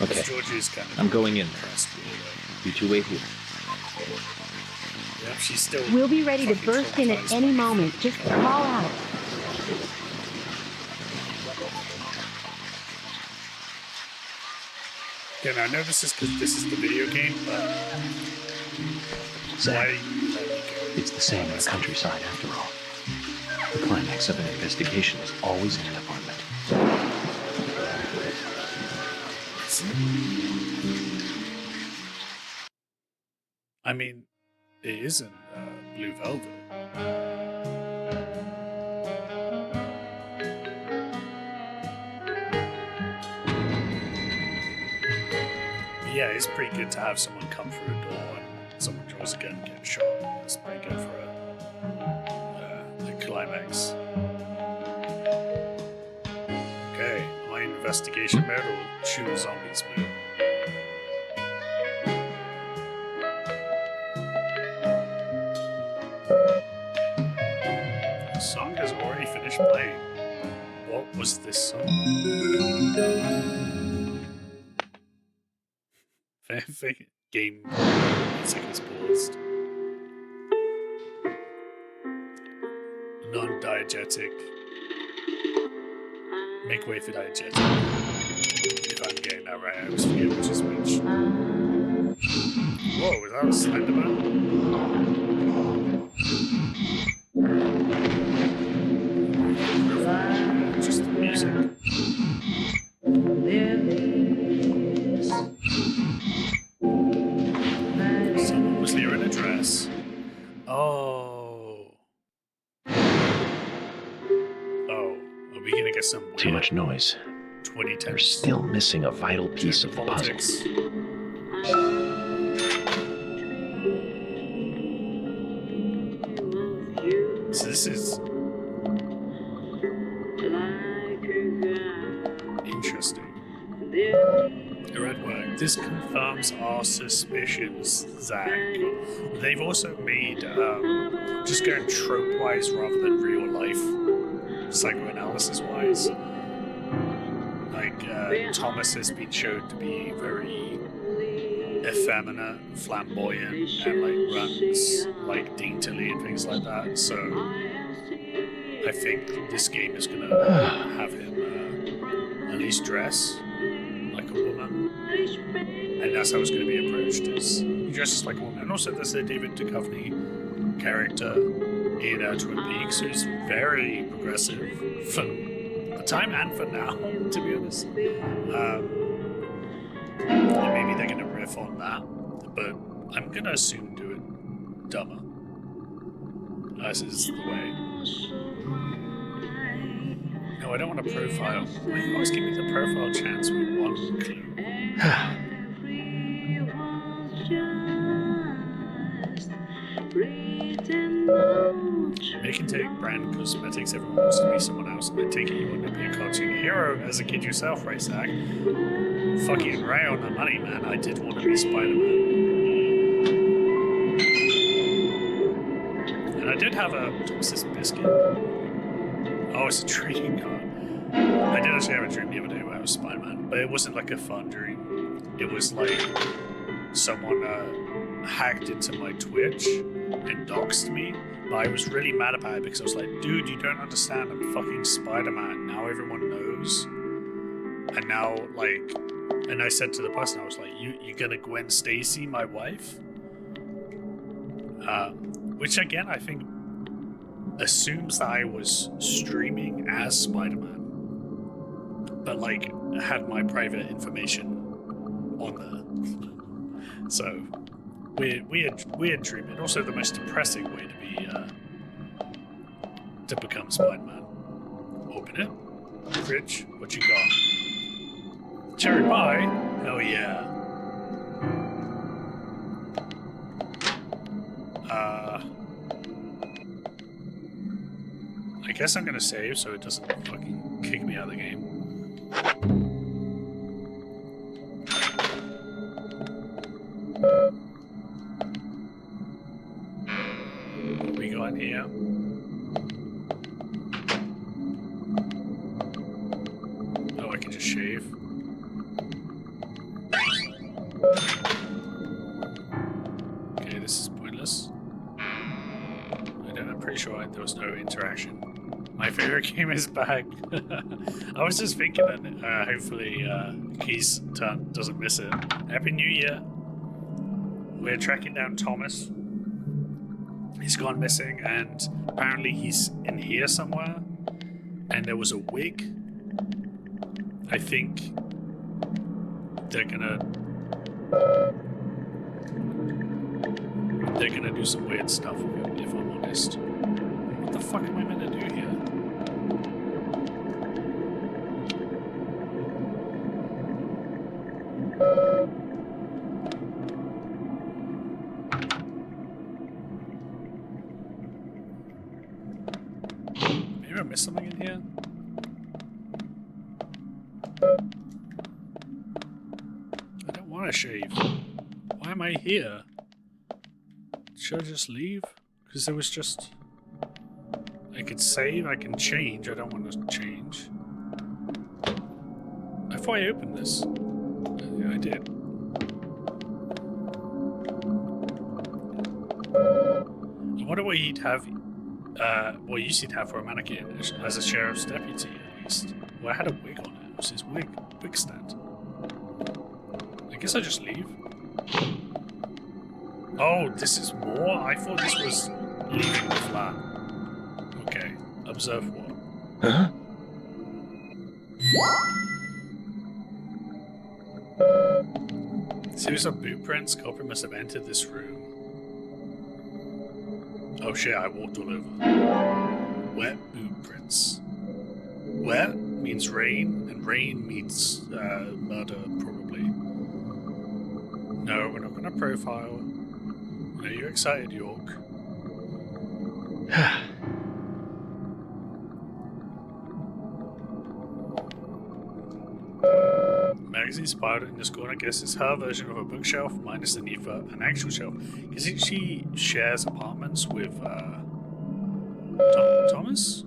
Okay. George kind of I'm going in there. You two wait here. Yep, she's still. We'll be ready to burst in at any moment. Just call out. Yeah, now I know this is because this is the video game, but Zach, it's the same in the countryside after all. The climax of an investigation is always in an apartment. I mean, it isn't Blue Velvet. Yeah, it's pretty good to have someone come through a door and someone draws a gun and gets shot. It's pretty good for the climax. Okay, am I in investigation mode or shoot zombies mode? The song has already finished playing. What was this song? Game music is paused. Non-diegetic. Make way for diegetic. If I'm getting that right, I always forget which is which. Whoa, was that a Slenderman? Just the music. Someone was near an address. Oh. Oh, are we gonna get some weird Too much noise. 2010s? They're still missing a vital piece of the puzzle. Politics. So this is interesting. Red work. This confirms our suspicions, Zach. They've also made just going trope-wise rather than real life, psychoanalysis-wise. Like Thomas has been shown to be very effeminate, flamboyant, and like runs like daintily and things like that. So I think this game is gonna have him at least dress like a woman, and that's how it's going to be approached. Is he dresses like a woman, and also there's the David Duchovny character in Twin Peaks, who's very progressive for the time and for now, to be honest. And maybe they're going to riff on that, but I'm going to assume do it dumber. As is the way. No, I don't want a profile. Why do you always give me the profile chance with one clue? They can take brand cosmetics, everyone wants to be someone else, and then taking you want to be a cartoon hero as a kid yourself, right, Zach? Fucking right on the money, man. I did want to be Spider-Man. And I did have a... What's this biscuit? Oh, it's a trading card. I did actually have a dream the other day where I was Spider-Man, but it wasn't like a fun dream. It was like someone hacked into my Twitch and doxed me. But I was really mad about it because I was like, dude, you don't understand. I'm fucking Spider-Man. Now everyone knows. And now, like, and I said to the person, I was like, you're gonna Gwen Stacy my wife? Which again, I think assumes that I was streaming as Spider-Man. But, like, had my private information on there. So, weird dream, and also the most depressing way to become Spider-Man. Open it. Fridge. What you got? Cherry pie? Hell yeah. I guess I'm gonna save so it doesn't fucking kick me out of the game. What we got here? Oh, I can just shave. Okay, this is pointless. I'm pretty sure there was no interaction. My favorite game is back. I was just thinking that hopefully Keys doesn't miss it. Happy New Year. We're tracking down Thomas. He's gone missing, and apparently he's in here somewhere. And there was a wig. I think they're gonna do some weird stuff with him, if I'm honest. What the fuck am I meant to do here? Maybe I missed something in here? I don't want to shave. Why am I here? Should I just leave? Because there was just... I could save, I can change. I don't want to change. I thought I opened this. Yeah, I did. I wonder what he'd have... what use he'd have for a mannequin as a sheriff's deputy, at least. Well, I had a wig on it. It was his wig stand. I guess I just leave. Oh, this is more? I thought this was leaving the flat. Okay. Observe what? Huh? Series of boot prints. Culprit must have entered this room. Oh shit, I walked all over. Wet boot prints. Wet means rain, and rain means murder, probably. No, we're not gonna profile. Are you excited, York? Magazine spotted in this corner. I guess it's her version of a bookshelf, minus the need for an actual shelf. Because she shares apartments with Thomas?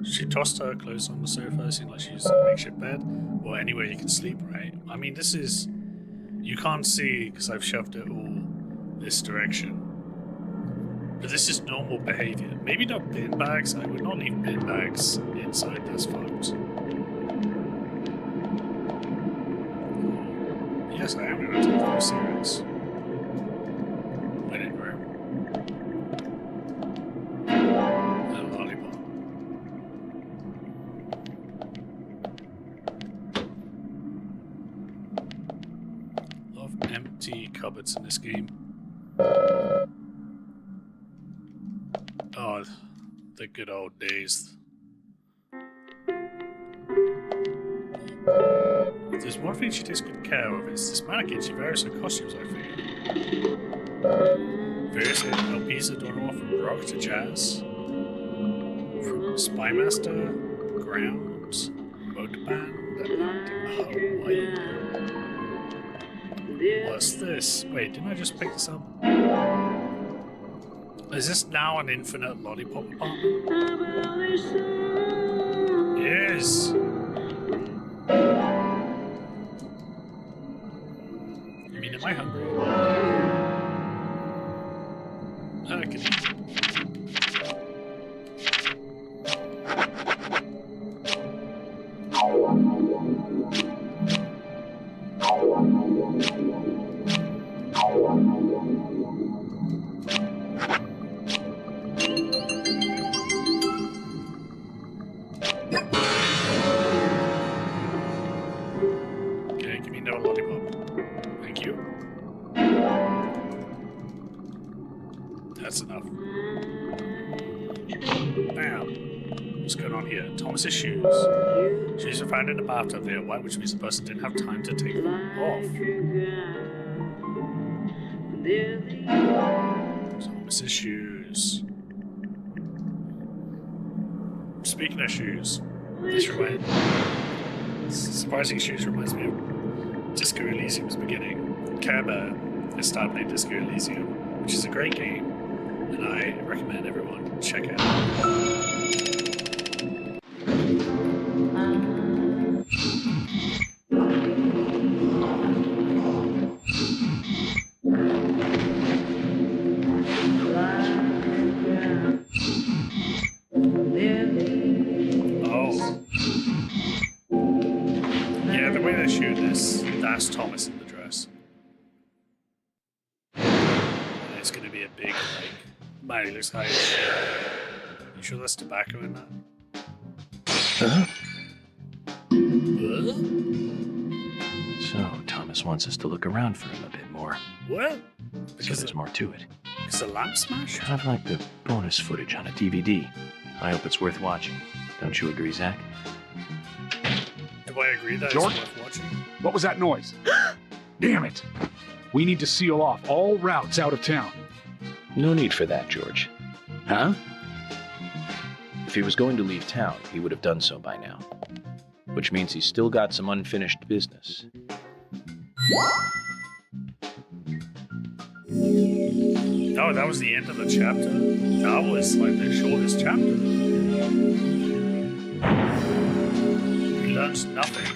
She tossed her clothes on the sofa, seemed like she used a makeshift bed. Well, anywhere you can sleep, right? I mean, this is... You can't see because I've shoved it all this direction. But this is normal behavior. Maybe not bin bags. I would not leave bin bags inside. That's fucked. Yes, I am going to take those cigarettes. Waiting room. A lollipop. A lot of empty cupboards in this game. Oh, the good old days. If there's one thing she takes good care of, it's this mannequin. She varies her costumes, I think. Various LPs that don't from rock to jazz. From Spymaster, Grounds, Motorband, Hawaii. What's this? Wait, didn't I just pick this up? Is this now an infinite lollipop apartment? Yes! I mean, am I hungry? That's enough. Bam. What's going on here? Thomas's shoes. Shoes were found in the bathtub there. Why? Which means the person didn't have time to take them off. Thomas's shoes. Speaking of shoes, surprising shoes reminds me of Disco Elysium's beginning. Care Bear has started playing Disco Elysium, which is a great game, and I recommend everyone check it out. That's Thomas in the dress. And it's gonna be a big, man, he looks high as shit. You sure that's tobacco in that? Huh? So, Thomas wants us to look around for him a bit more. What? Because there's more to it. Because the lamp smashed? Kind of like the bonus footage on a DVD. I hope it's worth watching. Don't you agree, Zach? Do I agree that George? it's worth watching? What was that noise? Damn it! We need to seal off all routes out of town. No need for that, George. Huh? If he was going to leave town, he would have done so by now. Which means he's still got some unfinished business. Oh, that was the end of the chapter? That was like the shortest chapter. We learned nothing.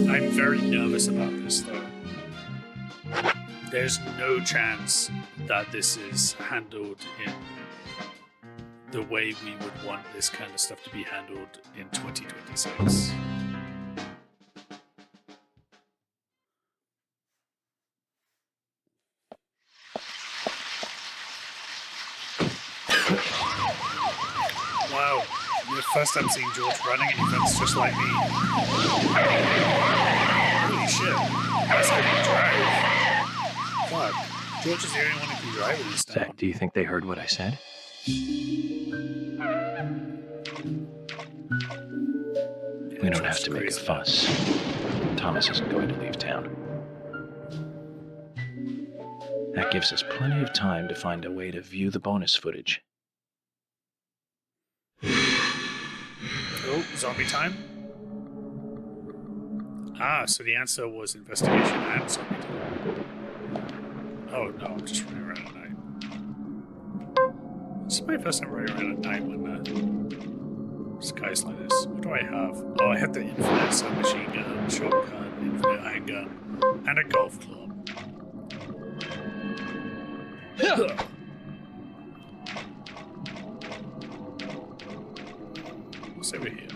I'm very nervous about this, though. There's no chance that this is handled in the way we would want this kind of stuff to be handled in 2026. Wow, the first time seeing George running and he runs just like me. Holy shit, that's how you drive. Fuck, George is the only one who can drive in this town. Zach, do you think they heard what I said? We don't have to make a fuss. Thomas isn't going to leave town. That gives us plenty of time to find a way to view the bonus footage. Oh, zombie time? Ah, so the answer was investigation and zombie time. Oh no, I'm just running around at night. This is my first time running around at night when the sky's like this. What do I have? Oh, I have the infinite submachine gun, shotgun, infinite handgun, and a golf club. What's over here?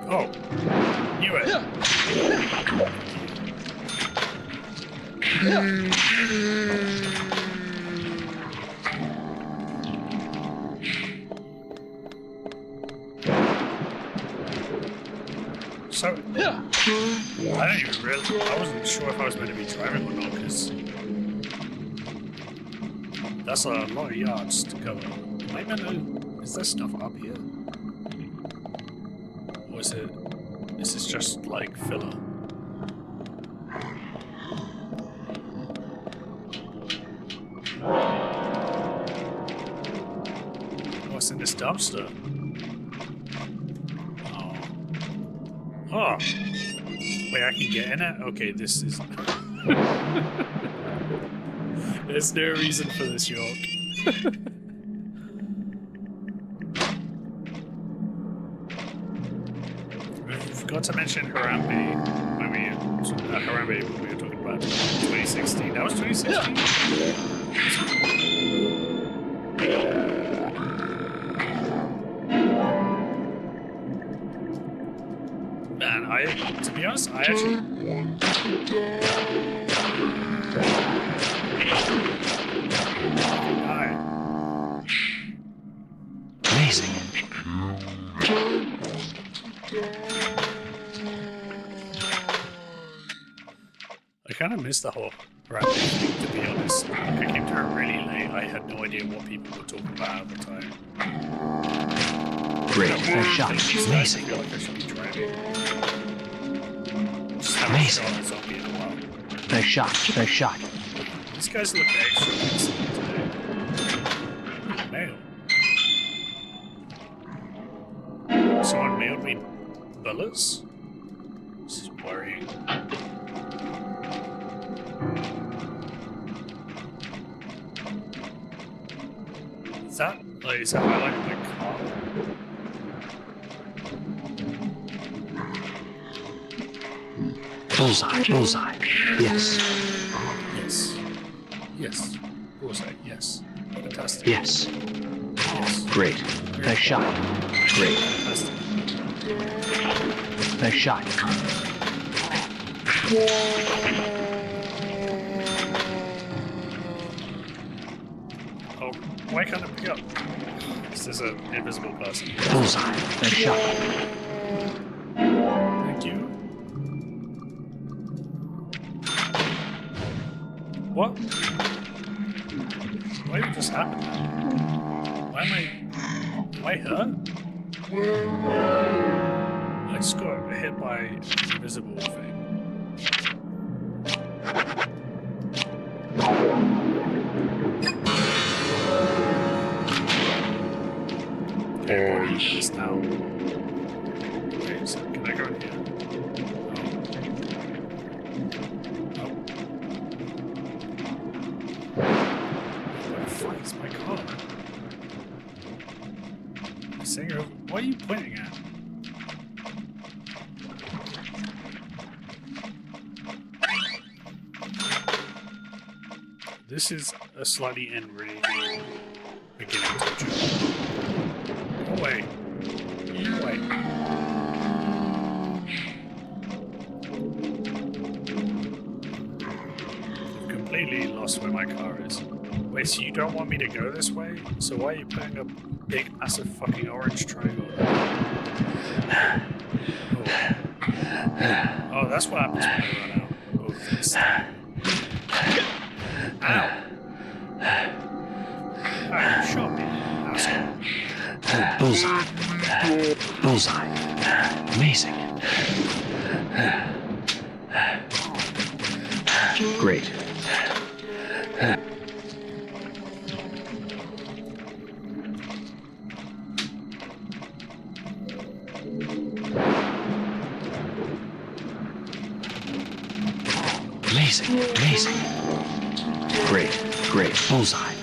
Oh, knew it. So, I don't even really, I wasn't sure if I was meant to be driving or not, because that's a lot of yards to cover. Am I meant to, is there stuff up here? Or is this just like filler? What's in this dumpster? Oh. Wait, I can get in it? Okay, this is... There's no reason for this, York. We forgot to mention Harambe when we were talking about 2016. That was 2016? Man, to be honest, I actually... Amazing. kind of missed the whole rap thing, to be honest. I came to it really late. I had no idea what people were talking about at the time. Great. Nice shot. I Amazing. feel like I should be driving. Just haven't Amazing. shot a zombie in a while. Nice shot. Nice shot. These guys look extra decent today. Mail. Someone mailed me bullets? This is worrying. Is that highlighting my car? Bullseye. Bullseye. Yes. Yes. Yes. Bullseye, yes. Fantastic. Yes. Yes. Great. Nice shot. Great. Fantastic. Nice shot. Oh, why can't it pick up? This is an invisible person. Bullseye. Nice shot. Thank you. What? Why did this happen? Why am I hurt? I just got hit by an invisible thing. Okay, I'm gonna use this now. Wait, so can I go in here? Oh. Where the fuck is my car? Singer, what are you pointing at? This is a slightly enraging beginning to a joke. Go away. Go away. I've completely lost where my car is. Wait, so you don't want me to go this way? So why are you putting a big, massive fucking orange triangle there? Oh, that's what happens when I run out of this thing. Ow! Ah, you shot me, asshole. Bullseye. Bullseye. Amazing. Great. Amazing. Amazing. Great. Great. Bullseye.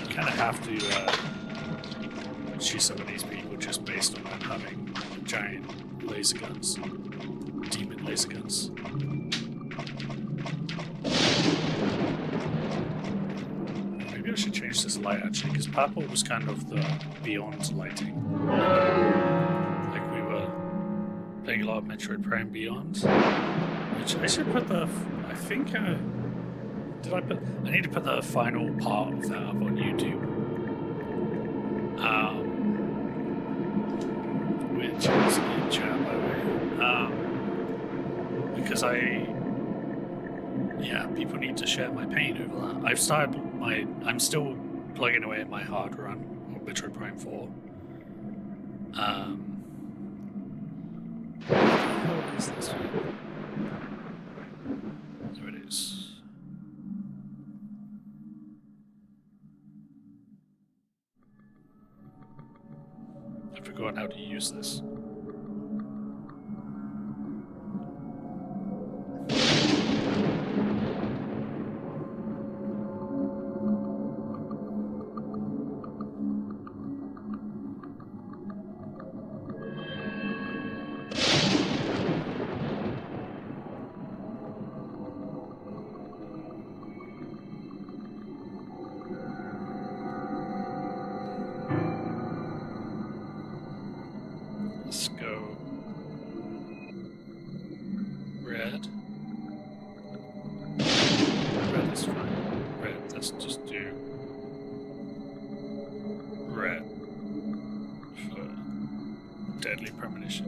Kind of have to shoot some of these people just based on them having giant laser guns, demon laser guns. Maybe I should change this light actually, because purple was kind of the beyond lighting. Like we were playing a lot of Metroid Prime Beyond, which I should put the. I think. Did I put? I need to put the final part of that up on YouTube. Which is in chat, by the way. Because people need to share my pain over that. I'm still plugging away at my hard run of Metroid Prime 4. What the hell is this one? There it is. I've forgotten how to use this. Let's go red. Red is fine. Red, let's just do red for Deadly Premonition.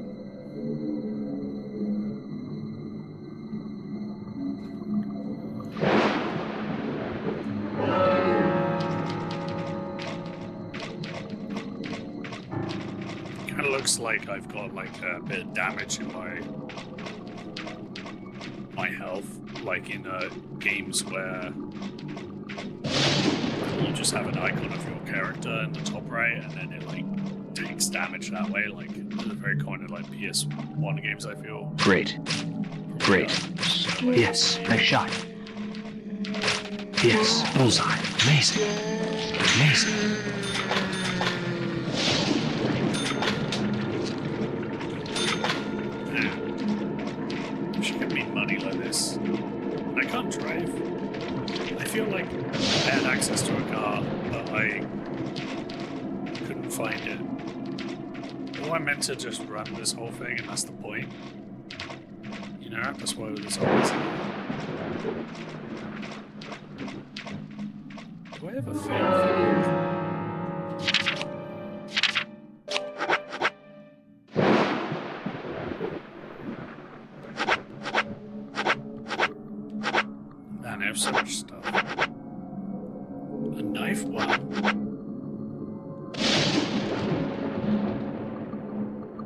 kind of looks like I've got like a bit of damage in my health, like in games where you just have an icon of your character in the top right, and then it like takes damage that way. Like the very kind of like PS1 games, I feel. Great. Great. Yes, nice shot. Yes, bullseye. Amazing. Amazing. I should get me money like this. I can't drive. I feel like I had access to a car, but I couldn't find it. Well, I meant to just run this whole thing, and that's the point. You know, that's why this whole is. Do I have a thing? Man, I have so much stuff. A knife? What?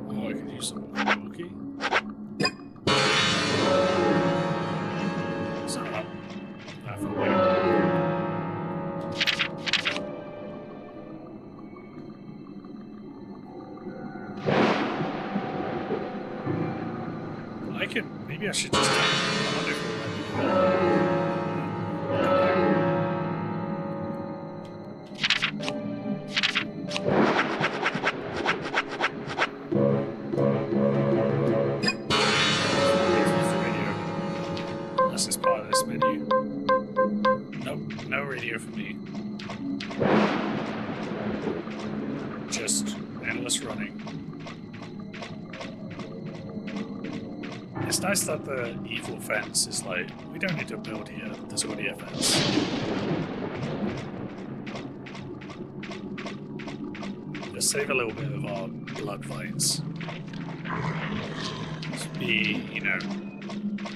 Oh, I could use some cookie. It's not up. I have to wait. Maybe I should just I wonder if it'll let me do that. This is part of this menu. Nope, no radio for me. Just endless running. It's nice that the evil fence is like, we don't need to build here, there's already a fence. Let's save a little bit of our blood vines. Let's be, you know,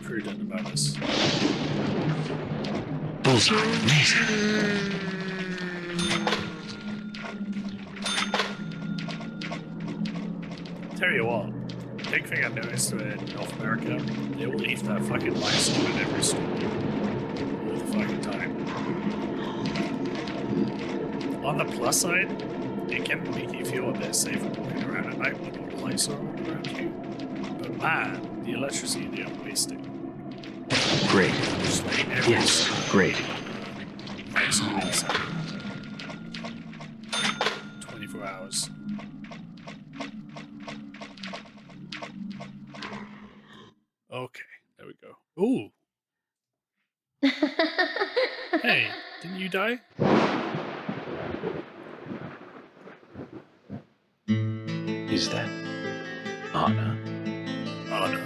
prudent about this. Bullseye. Amazing. Tell you what. Big thing I noticed in North America, they will leave that fucking lights on in every store. All the fucking time. On the plus side, it can make you feel a bit safer walking around at night when all the lights are on around you. But man, the electricity they are wasting. Great. Like Yes, great. Lights on inside. 24 hours. Okay, there we go. Ooh. Hey, didn't you die? Is that Anna? Anna.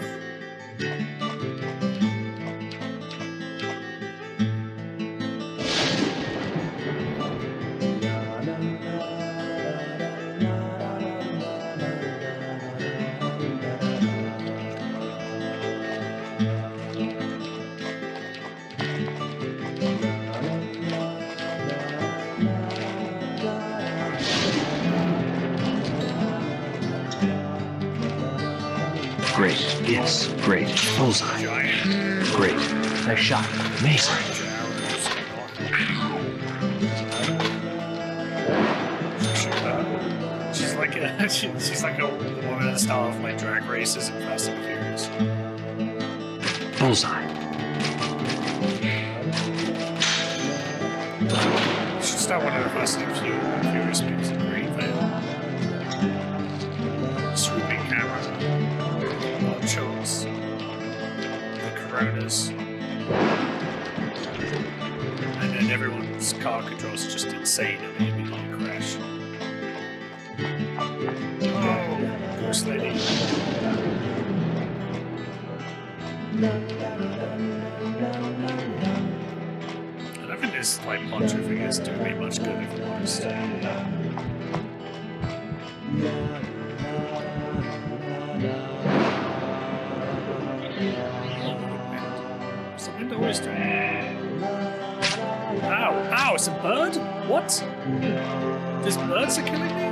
Great. Yes, great. Bullseye. Great. Nice shot. Amazing. She's like a she's like a woman in the style of like drag races and Fast and Furious. Bullseye. Should start one of the Fast and Furious movies in Greenvale. Swooping camera, blood shots, the Coronas, and then everyone's car controls are just insane and they immediately crash. Oh, ghost lady. I don't think this like poncho thing is doing me much good, if I'm honest. What's the wind always doing? Ow! Ow! It's a bird? What? These birds are killing me?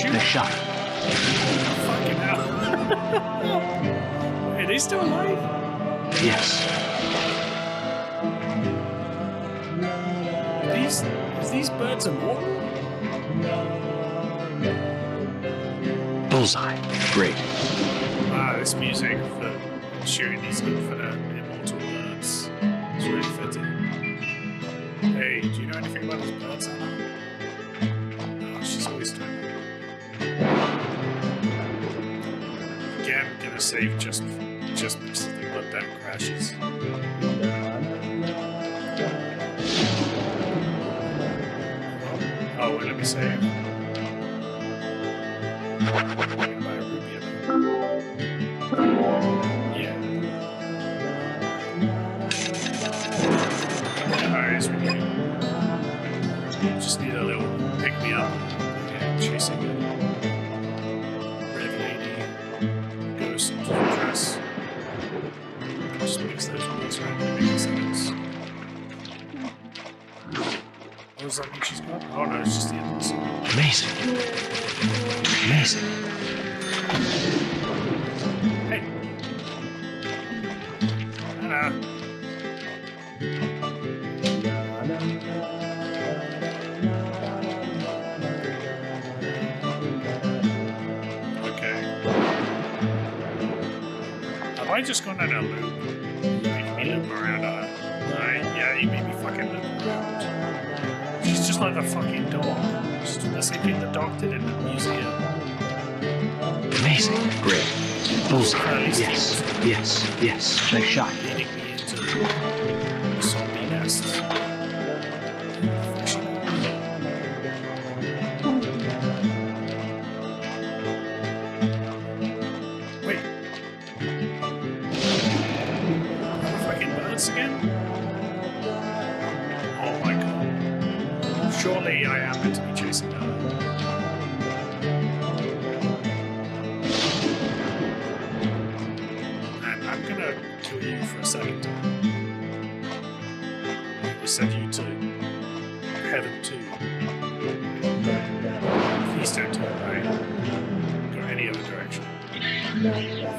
shoot. Nice shot. Fucking hell. Wait, are they still alive? Yes. These birds immortal? Bullseye. Great. Ah, this music for shooting these infinite immortal birds is really fitting. Hey, do you know anything about these birds, Anna? Oh, she's always doing it. Again, gonna save just because the blood crashes. Oh, wait, let me save. Yeah. Alright, so we just need a little pick me up. Yeah, chasing a red lady, ghost dress. Just mix those words around to make sense. What does that mean she's got? Oh no, it's just the end of the song. Amazing. Amazing. Hey! Anna! Okay. Have I just gone in a loop? You made me loop around her. Right? Yeah, you made me fucking loop around. She's just like the fucking dog. She's doing the same thing the dog did in the museum. Amazing. Great. Bullseye. Yes. Yes. Yes. Nice shot. Leading me into the zombie nest. Wait. Fucking birds again? Oh my god. Surely I am meant to be chasing her. And I'm gonna kill you for a second. We send you to heaven too. Please don't turn right. Go any other direction.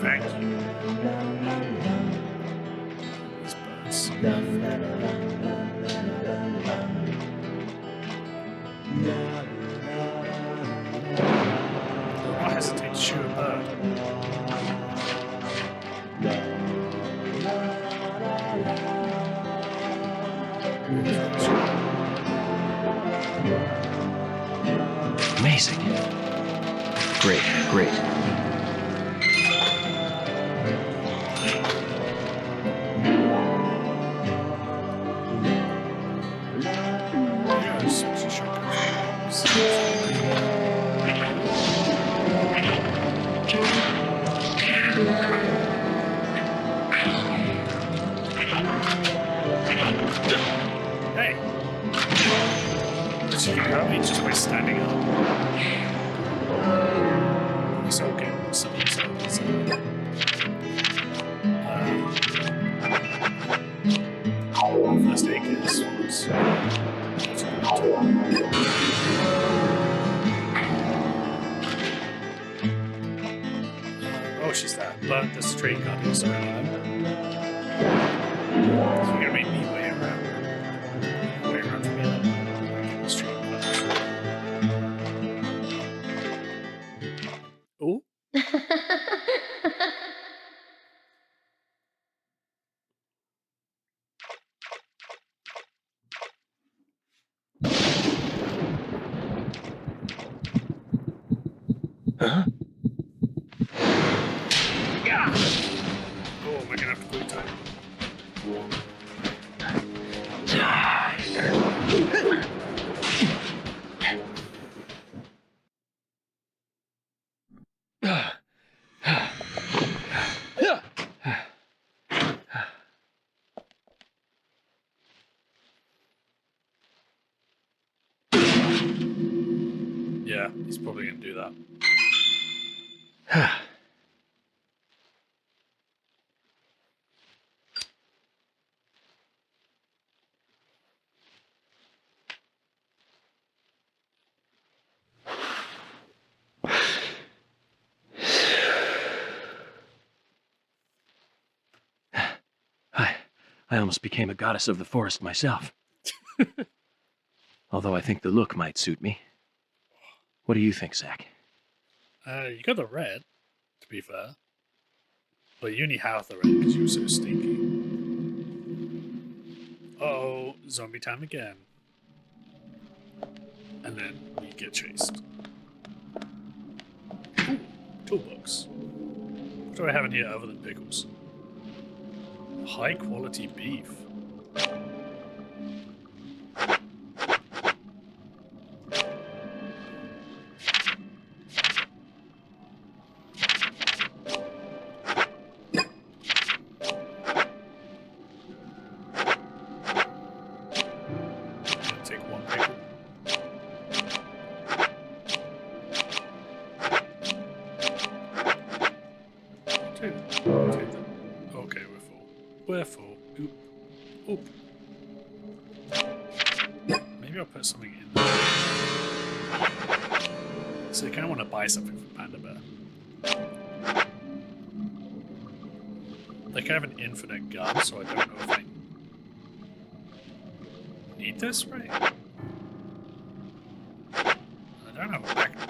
Thank you. These birds. I hesitate to shoot a bird. Amazing. Great. Yeah, it's a shotgun. Hey! She can help me just by standing up. It's okay. Something's first aid kits. Oh, she's that. But the stray gun is already. So you're gonna make me way around. Way around from the other straight gun. Oh? Huh? Oh, we're gonna have to quick time. Yeah, he's probably gonna do that. I almost became a goddess of the forest myself. Although I think the look might suit me. What do you think, Zach? You got the red, to be fair. But you only have the red because you were so stinky. Uh-oh, zombie time again. And then we get chased. Ooh, toolbox. What do I have in here other than pickles? High quality beef. Take one pickle. Two. Take them. Okay, we're full. We're full. Oop. Oop. Maybe I'll put something in there. So I kind of want to buy something from Panda Bear. Like I have an infinite gun, so I don't know if I need this, right? I don't have a magnum.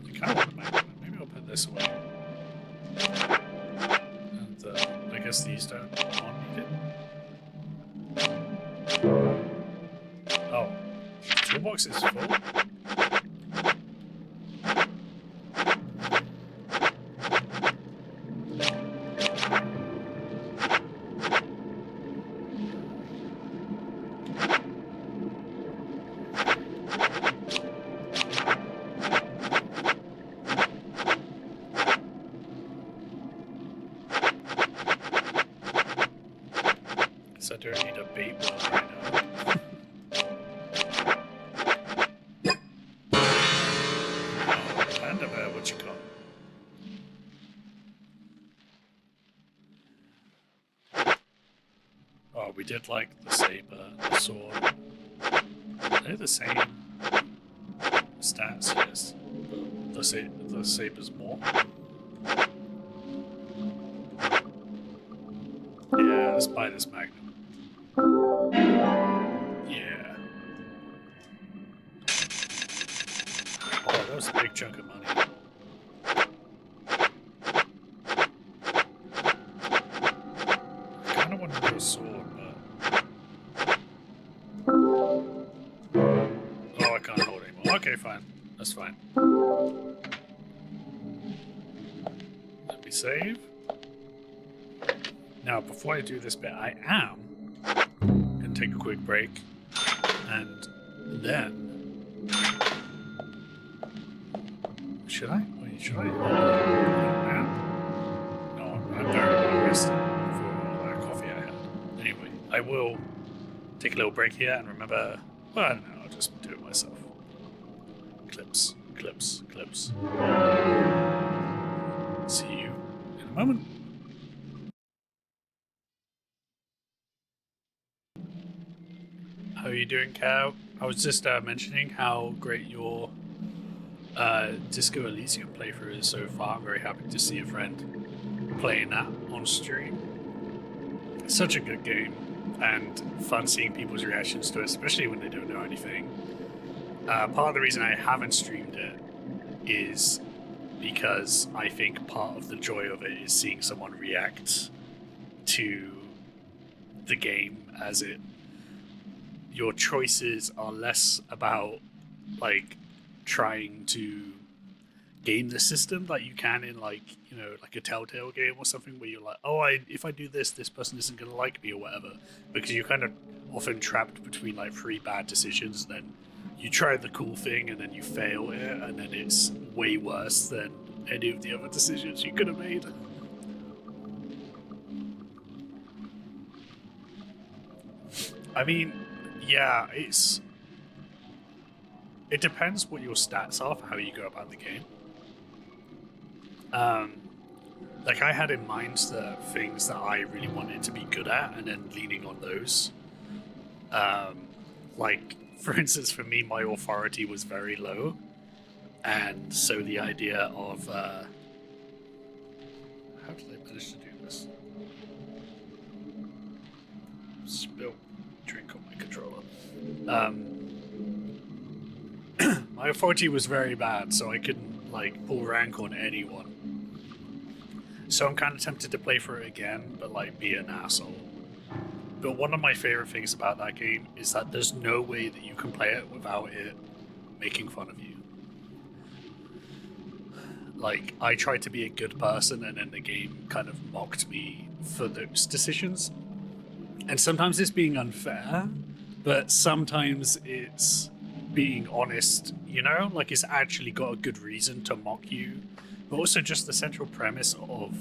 I kind of want a magnum. Maybe I'll put this away. And I guess these don't need it. Oh, the toolbox is full. I don't need a bait one right now. Oh, Panda Bear, what you got? Oh, we did like the saber, the sword. They're the same stats, yes. But the saber's more. Yeah, let's buy this magnum. Yeah. Oh, that was a big chunk of money. I kind of want to do a sword, but... Oh, I can't hold anymore. Okay, fine. That's fine. Let me save. Now, before I do this bit, I am going to take a quick break, and then... Should I? Wait, should I? No, I'm very rested for all that coffee I had. Anyway, I will take a little break here and remember... Well, I don't know, I'll just do it myself. Clips, clips, clips. See you in a moment. How are you doing, Cow? I was just mentioning how great your Disco Elysium playthrough is so far. I'm very happy to see a friend playing that on stream. It's such a good game, and fun seeing people's reactions to it, especially when they don't know anything. Part of the reason I haven't streamed it is because I think part of the joy of it is seeing someone react to the game as it... Your choices are less about, like, trying to game the system like you can in, like, you know, like a Telltale game or something where you're like, oh, if I do this, this person isn't going to like me or whatever. Because you're kind of often trapped between, like, 3 bad decisions, then you try the cool thing and then you fail it, and then it's way worse than any of the other decisions you could have made. I mean, yeah, it depends what your stats are for how you go about the game. Like, I had in mind the things that I really wanted to be good at and then leaning on those. Like, for instance, for me, my authority was very low. And so the idea of how did I manage to do this? Spill drink on my controller. My authority was very bad, so I couldn't like pull rank on anyone. So I'm kind of tempted to play for it again, but like be an asshole. But one of my favorite things about that game is that there's no way that you can play it without it making fun of you. Like, I tried to be a good person, and then the game kind of mocked me for those decisions. And sometimes it's being unfair, but sometimes it's being honest, you know? Like, it's actually got a good reason to mock you. But also just the central premise of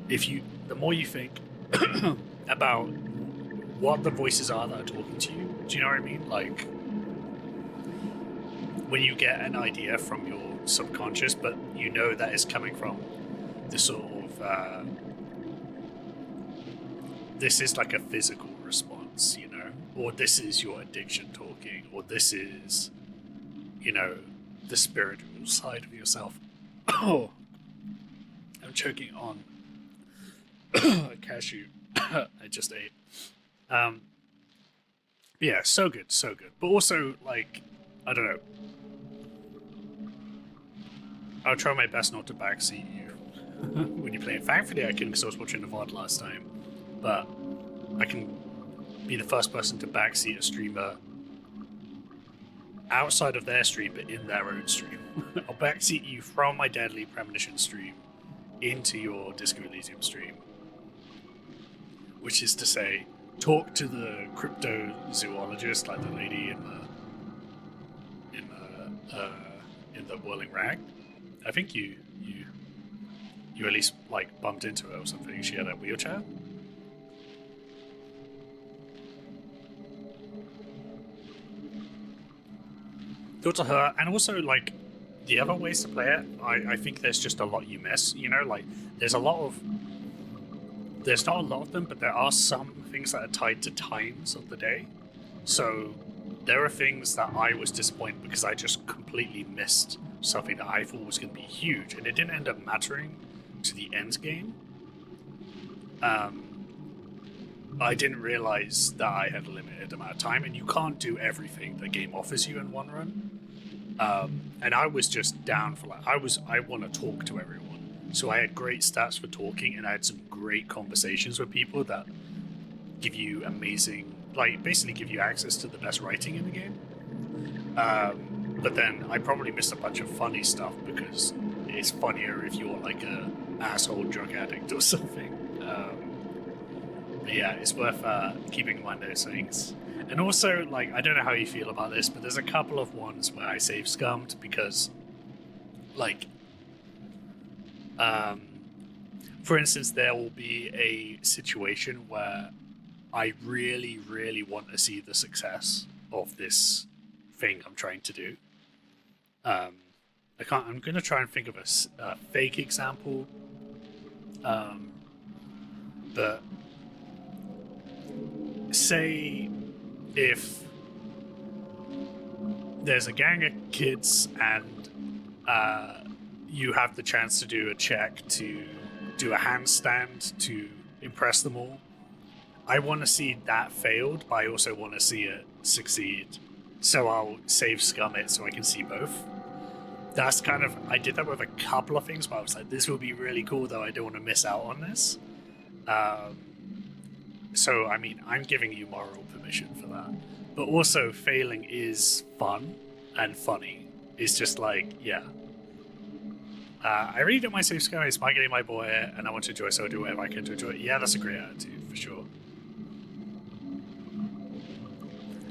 the more you think about what the voices are that are talking to you, do you know what I mean? Like, when you get an idea from your subconscious, but you know that it's coming from the sort of this is like a physical response, you know, or this is your addiction talking, or this is, you know, the spiritual side of yourself. Oh, I'm choking on a cashew I just ate. Yeah, so good. But also, like, I don't know. I'll try my best not to backseat you when you're playing. Thankfully, I can, because I was watching the VOD last time. But I can be the first person to backseat a streamer outside of their stream, but in their own stream. I'll backseat you from my Deadly Premonition stream into your Disco Elysium stream. Which is to say, talk to the cryptozoologist, like the lady in the whirling rag. I think you at least like bumped into her or something. She had a wheelchair. Go to her, and also like the other ways to play it. I think there's just a lot you miss. You know, like there's not a lot of them, but there are some things that are tied to times of the day. So there are things that I was disappointed because I just completely missed something that I thought was going to be huge, and it didn't end up mattering to the end game. I didn't realize that I had a limited amount of time, and you can't do everything the game offers you in one run. And I was just down for like, I want to talk to everyone. So I had great stats for talking, and I had some great conversations with people that give you amazing, like basically give you access to the best writing in the game. But then I probably missed a bunch of funny stuff because it's funnier if you're like a asshole drug addict or something. But yeah, it's worth keeping in mind those things. And also, like, I don't know how you feel about this, but there's a couple of ones where I save scummed because, like, for instance, there will be a situation where I really, really want to see the success of this thing I'm trying to do. I'm going to try and think of a fake example. But say if there's a gang of kids and you have the chance to do a check to do a handstand to impress them all, I want to see that failed, but I also want to see it succeed. So I'll save scum it so I can see both. That's kind of, I did that with a couple of things, but I was like, this will be really cool, though I don't want to miss out on this. So, I mean, I'm giving you moral permission for that. But also, failing is fun and funny. It's just like, yeah. I really don't mind save scum. It's my game, my boy, and I want to enjoy, so I'll do whatever I can to enjoy it. Yeah, that's a great attitude, for sure.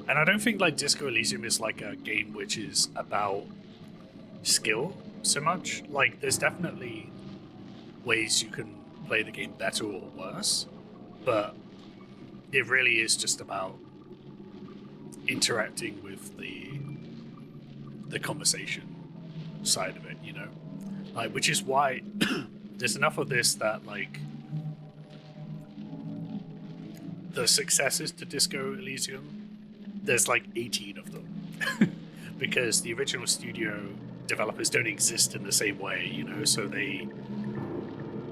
And I don't think like Disco Elysium is like a game which is about skill so much. Like there's definitely ways you can play the game better or worse, but it really is just about interacting with the conversation side of it, you know? Like, which is why there's enough of this that like the successes to Disco Elysium, there's like 18 of them because the original studio developers don't exist in the same way, you know,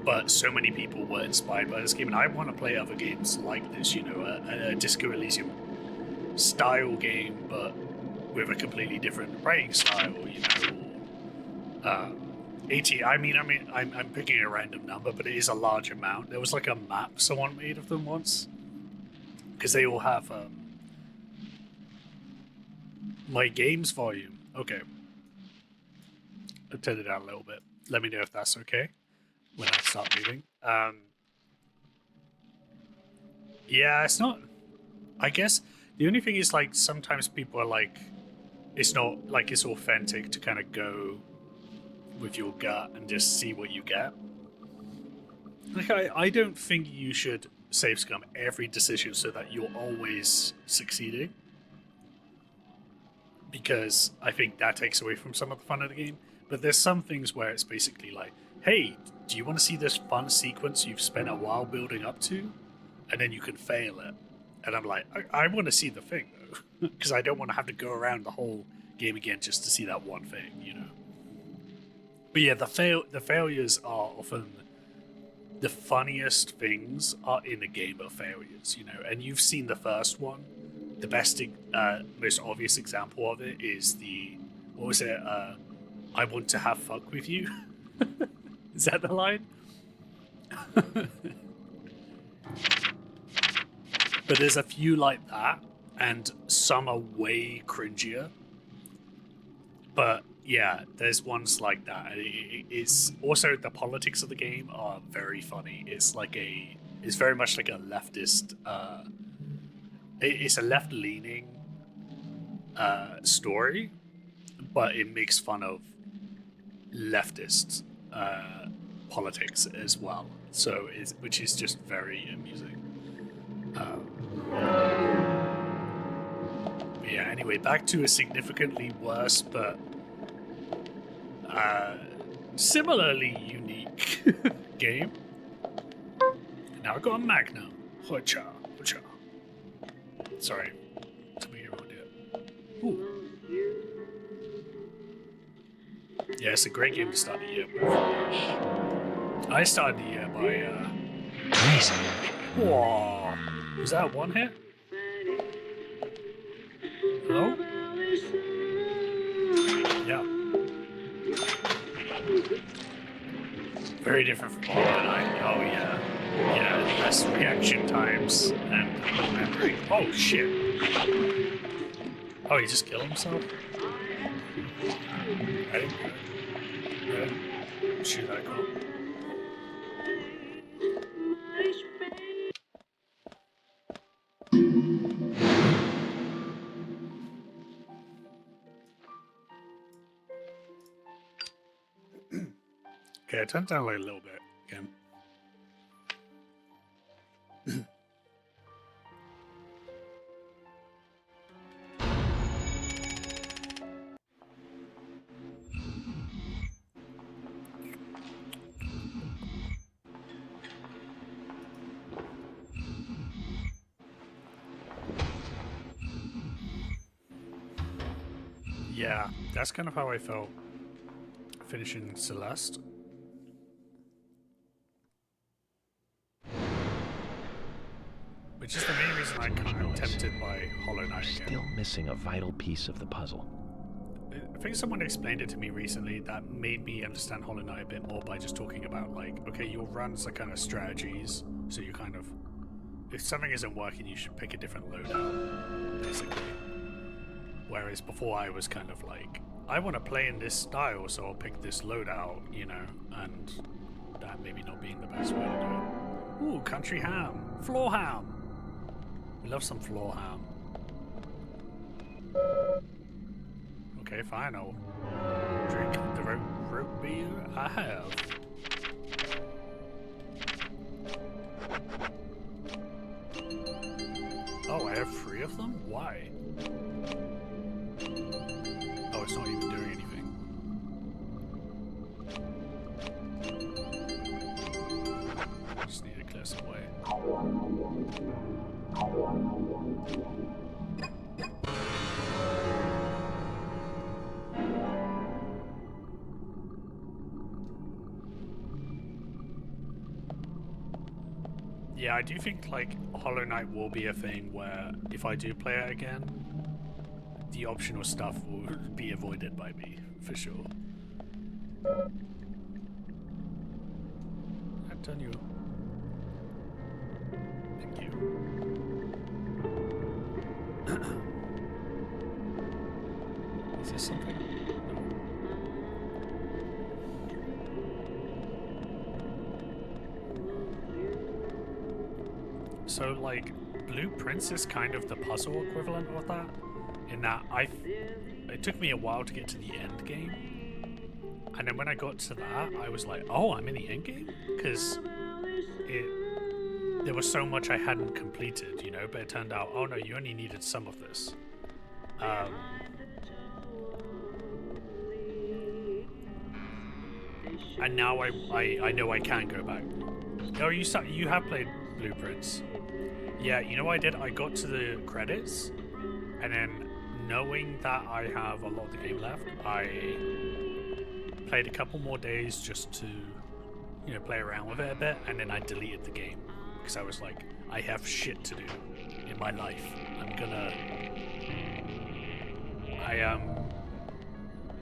but so many people were inspired by this game, and I want to play other games like this, you know, a Disco Elysium style game, but with a completely different writing style, you know. 80, I'm picking a random number, but it is a large amount. There was like a map someone made of them once, because they all have my games volume. Okay, I'll turn it down a little bit. Let me know if that's okay when I start moving. Yeah, it's not. I guess the only thing is, like, sometimes people are like, it's not like it's authentic to kind of go with your gut and just see what you get. Like, I don't think you should save scum every decision so that you're always succeeding, because I think that takes away from some of the fun of the game. But there's some things where it's basically like, hey, do you want to see this fun sequence you've spent a while building up to? And then you can fail it. And I'm like, I want to see the thing, though, because I don't want to have to go around the whole game again just to see that one thing, you know? But yeah, the failures are often the funniest things are in the game of failures, you know? And you've seen the first one. The best, most obvious example of it is what was it? I want to have fuck with you. Is that the line? But there's a few like that, and some are way cringier. But yeah, there's ones like that. It's also, the politics of the game are very funny. It's very much like a leftist. It's a left-leaning story, but it makes fun of leftist politics as well. So, which is just very amusing. Yeah. Anyway, back to a significantly worse, but similarly unique game. Now I've got a Magnum. Hocha, hocha. Sorry. Tell me you want to do it. Ooh. Yeah, it's a great game to start the year with. I started the year by whoa. Was that one hit? Hello? Yeah. Very different from Hollow Knight. Oh yeah. Yeah, less reaction times and remembering. Oh shit. Oh, he just killed himself? I didn't shoot that call. Okay, turn it down like a little bit again. Yeah, that's kind of how I felt finishing Celeste. Which is the main reason I'm tempted by Hollow Knight again. Still missing a vital piece of the puzzle. I think someone explained it to me recently that made me understand Hollow Knight a bit more by just talking about, like, okay, your runs are kind of strategies, so you kind of, if something isn't working, you should pick a different loadout, basically. Whereas before I was kind of like, I want to play in this style, so I'll pick this loadout, you know, and that maybe not being the best way to do it. Ooh, country ham, floor ham. We love some floor ham. Okay, fine, I'll drink the root beer I have. Oh, I have 3 of them? Why? Oh, it's not even doing anything. Just need to clear some way. Yeah, I do think like Hollow Knight will be a thing where if I do play it again, the optional stuff will be avoided by me for sure. I've done you. Thank you. Is this something? So, like, Blueprints is kind of the puzzle equivalent of that, in that it took me a while to get to the end game, and then when I got to that, I was like, oh, I'm in the end game? Because there was so much I hadn't completed, you know, but it turned out, oh no, you only needed some of this. And now I know I can go back. Oh, you have played Blueprints. Yeah, you know what I did? I got to the credits, and then knowing that I have a lot of the game left, I played a couple more days just to, you know, play around with it a bit, and then I deleted the game because I was like, I have shit to do in my life.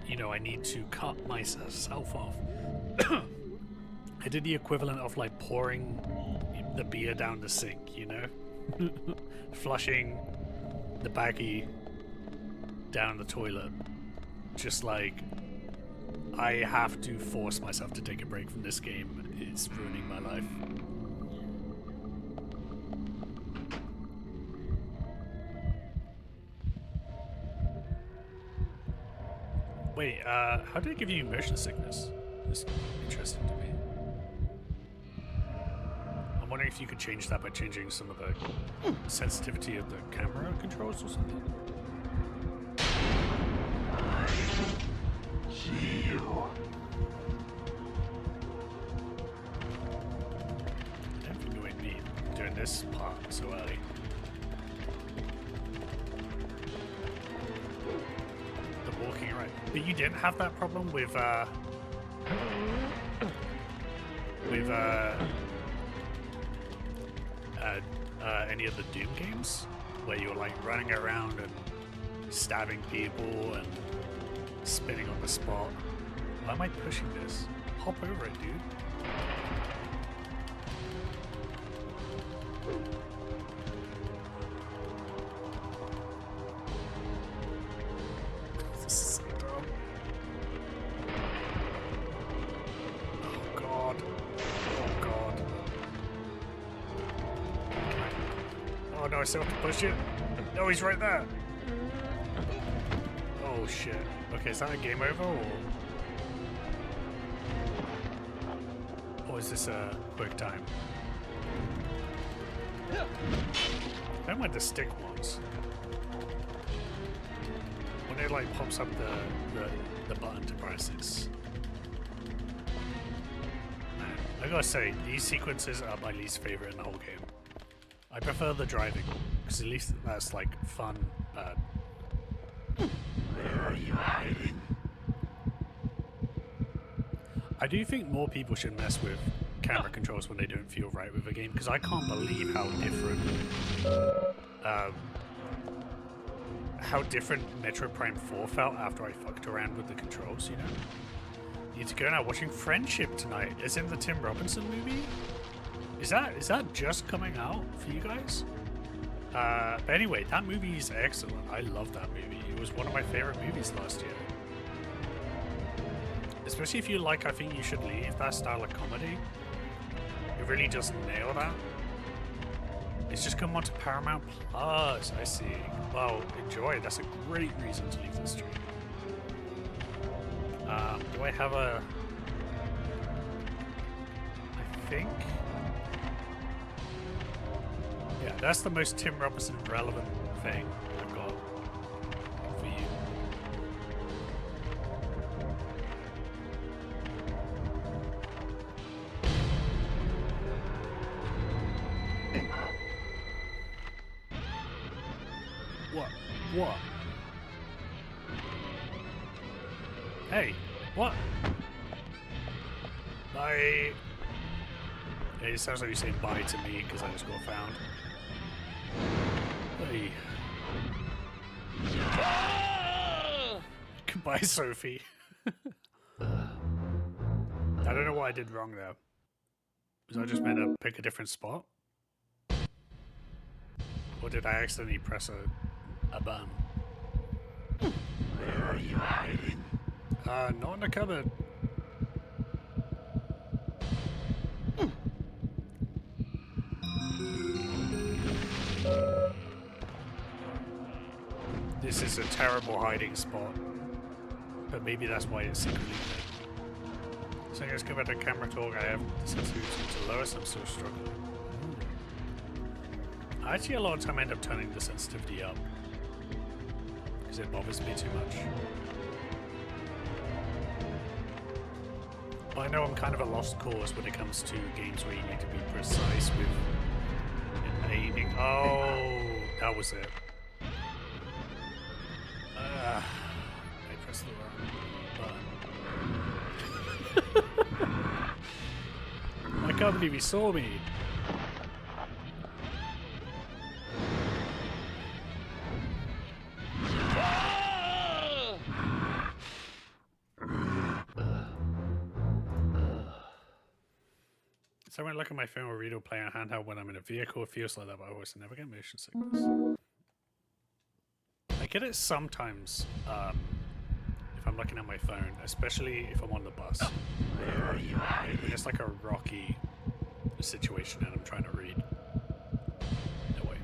You know, I need to cut myself off. I did the equivalent of like pouring the beer down the sink, you know? Flushing the baggie down the toilet. Just like, I have to force myself to take a break from this game. It's ruining my life. Wait, how did it give you motion sickness? That's interesting to me. I'm wondering if you could change that by changing some of the sensitivity of the camera controls or something. See you. I don't think you would be doing this part so early. The walking around. But you didn't have that problem with any of the Doom games, where you're like running around and stabbing people and spinning on the spot. Why am I pushing this? Hop over it, dude. This is so dumb. Oh god. Oh god. Oh no, I still have to push it? No, he's right there. Oh shit. Okay, is that a game over or is this a quick time? I don't like the stick ones. When it like pops up the button to press, it's... Man, I gotta say, these sequences are my least favorite in the whole game. I prefer the driving, because at least that's like fun, bad. Where are you hiding? I do think more people should mess with camera controls when they don't feel right with a game, because I can't believe how different Metroid Prime 4 felt after I fucked around with the controls, you know? Need to go now. Watching Friendship tonight. Is in the Tim Robinson movie? Is that just coming out for you guys? But anyway, that movie is excellent. I love that movie. It was one of my favorite movies last year. Especially if you like I Think You Should Leave, that style of comedy. It really does nail that. It's just come onto Paramount Plus, I see. Well, enjoy. That's a great reason to leave the stream. Do I have a... I think... Yeah, that's the most Tim Robinson relevant thing I've got for you. What? Hey, what? It sounds like you're saying bye to me because I just got found. Hey. Goodbye, Sophie. I don't know what I did wrong there. Was I just meant to pick a different spot? Or did I accidentally press a button? Where are you hiding? Not in the cupboard. This is a terrible hiding spot. But maybe that's why it's secretly there. So let's go back to camera talk. I have the sensitivity to lowest. I'm still struggling. Actually, a lot of time I end up turning the sensitivity up. Because it bothers me too much. But I know I'm kind of a lost cause when it comes to games where you need to be precise with aiming. Oh, that was it. I pressed the wrong button. I can't believe he saw me. So when I look at my phone or read or play on handheld when I'm in a vehicle, it feels like that, but I always never get motion sickness. I get it sometimes if I'm looking at my phone, especially if I'm on the bus. Where are you hiding? When it's like a rocky situation and I'm trying to read. No way.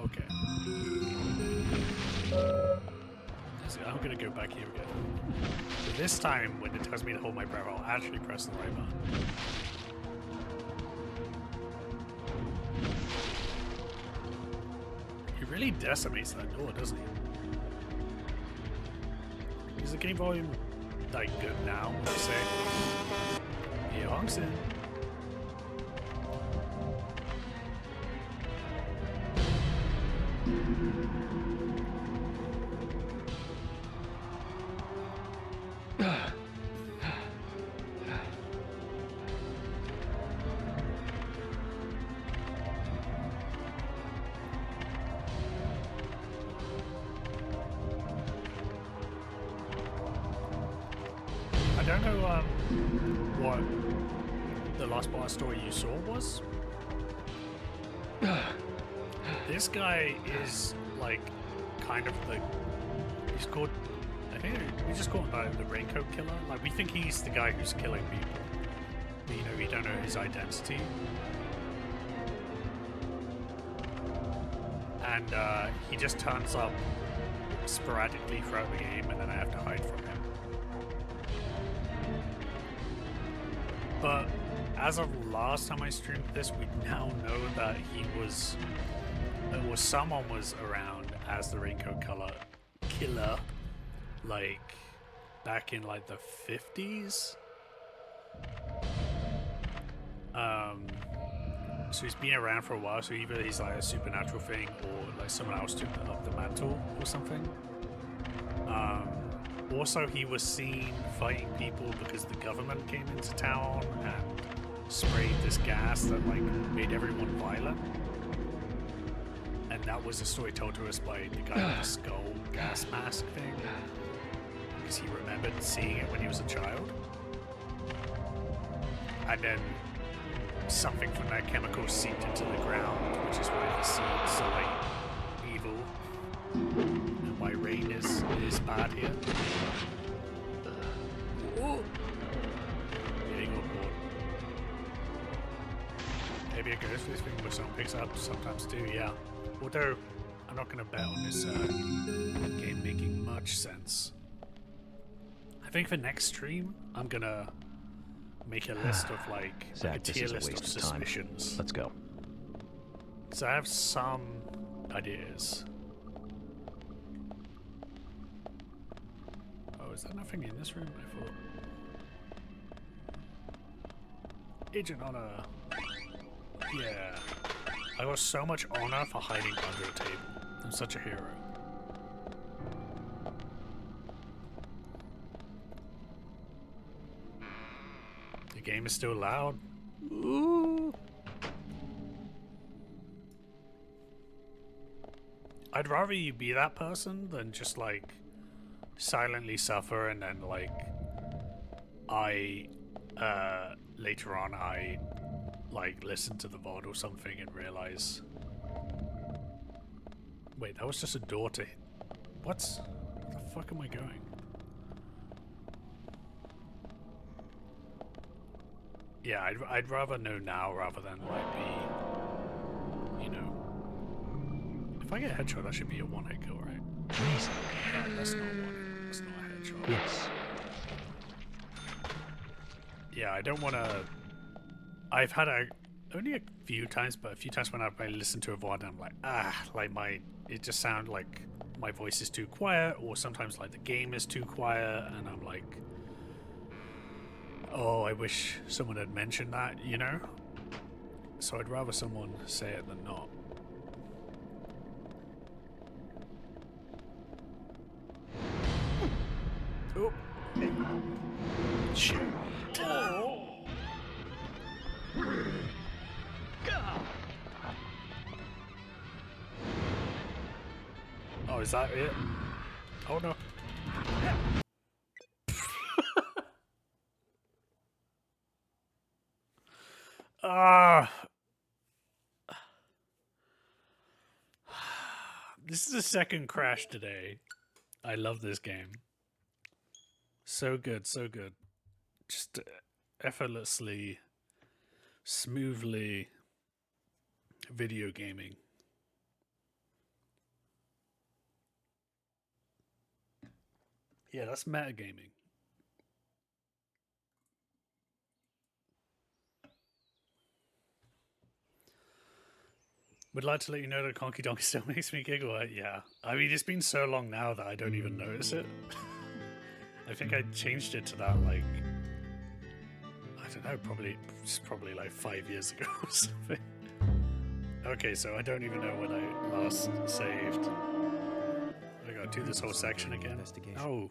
Okay. I'm gonna go back here again. But this time, when it tells me to hold my breath, I'll actually press the right button. He really decimates that door, doesn't he? Is the game volume like good now? Would you say? He honks in. I don't know what the last part of the story you saw was. This guy is like kind of the he's called I think we just call him the Raincoat Killer. Like we think he's the guy who's killing people. But, you know, we don't know his identity. And he just turns up sporadically throughout the game and then I have to hide from him. But as of last time I streamed this, we now know that someone was around as the Raincoat Killer, like back in like the 50s. So he's been around for a while. So either he's like a supernatural thing, or like someone else took up the mantle or something. Also, he was seen fighting people because the government came into town and sprayed this gas that like made everyone violent. And that was a story told to us by the guy with the skull gas mask thing, because he remembered seeing it when he was a child. And then something from that chemical seeped into the ground, which is why the seeds are like evil. And why rain is bad here. Getting on board. Maybe it goes for this thing where someone picks up, sometimes too, yeah. Although, I'm not going to bet on this game making much sense. I think for next stream, I'm going to make a list of like a tier list of suspicions. Let's go. So I have some ideas. Oh, is there nothing in this room? I thought. Agent Honor. Yeah. I got so much honor for hiding under a table. I'm such a hero. The game is still loud. Ooh. I'd rather you be that person than just like silently suffer and then like later on I like listen to the VOD or something and realize, wait, that was just a door to hit. What the fuck am I going? Yeah, I'd rather know now rather than like be, you know. If I get a headshot, that should be a one-hit kill, right? Amazing. Yeah, that's not one. That's not a headshot. Yes. Yeah, I don't want to. I've had only a few times, but a few times when I listen to a VOD, I'm like, it just sounds like my voice is too quiet, or sometimes like the game is too quiet, and I'm like, oh, I wish someone had mentioned that, you know? So I'd rather someone say it than not. Oh. Shit. Oh, is that it? Oh no. This is the second crash today. I love this game. So good, so good. Just effortlessly, smoothly video gaming. Yeah, that's metagaming. Would like to let you know that Conky Donkey still makes me giggle. Yeah. I mean, it's been so long now that I don't even notice it. I think I changed it to that, like, I don't know, it's probably like 5 years ago or something. Okay, so I don't even know when I last saved. I gotta do this whole section again. Oh.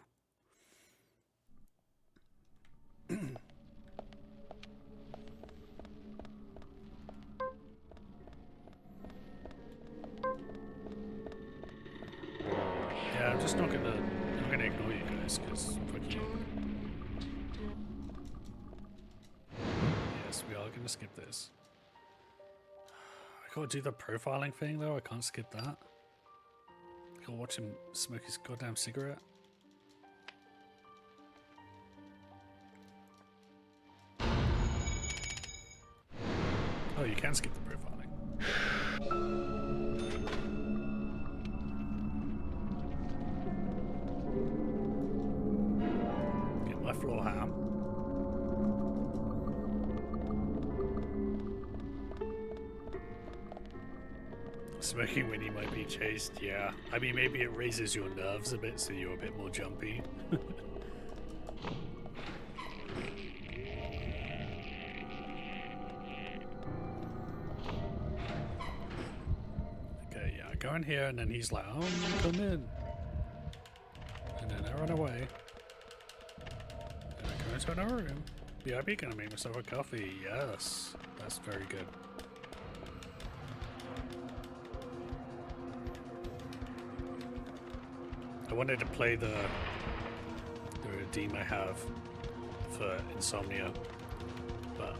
Yeah, I'm just not gonna ignore you guys, because fuck you. Yes, we are gonna skip this. I gotta do the profiling thing though, I can't skip that. I gotta watch him smoke his goddamn cigarette. Oh, you can skip the profiling. Get my floor ham. Smoking when you might be chased, yeah. I mean, maybe it raises your nerves a bit so you're a bit more jumpy. Okay, yeah, I go in here and then he's like, oh, come in. And then I run away. And I go into another room. VIP, gonna make myself a coffee. Yes, that's very good. I wanted to play the redeem I have for insomnia, but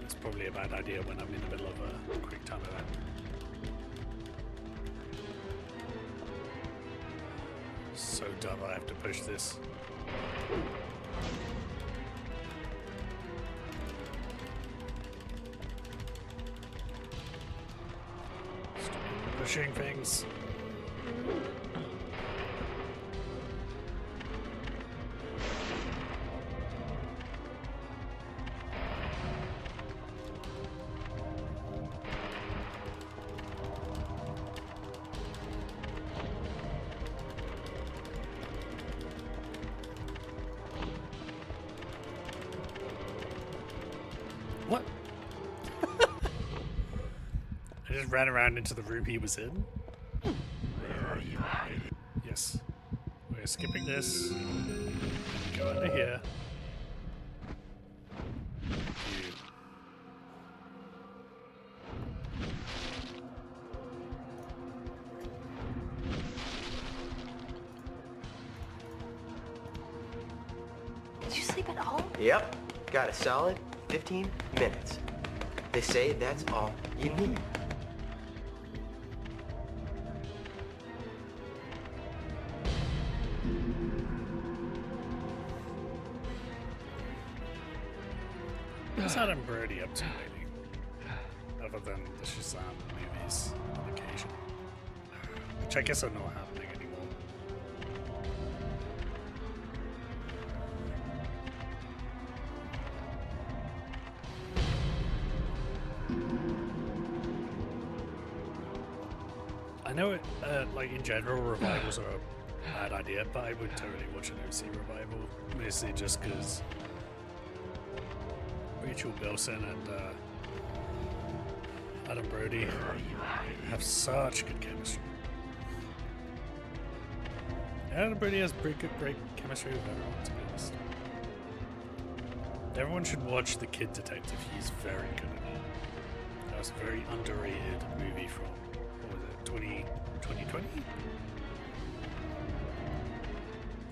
it's probably a bad idea when I'm in the middle of a quick time event. So dumb I have to push this. Stop pushing things. What? I just ran around into the room he was in. Where are you hiding? Yes. We're skipping this. Go under here. You sleep at home? Yep. Got a solid 15 minutes. They say that's all you need. What's Adam Brody up to lately? Other than the Shazam movies on occasion. Which I guess are not happening anymore. I know it, like in general, revivals are a bad idea, but I would totally watch an OC revival. Mostly just because Rachel Bilson and Adam Brody have such good chemistry. Adam Brody has great chemistry with everyone, to be honest. Everyone should watch The Kid Detective. He's very good at it. That was a very underrated movie from, what was it, 2020?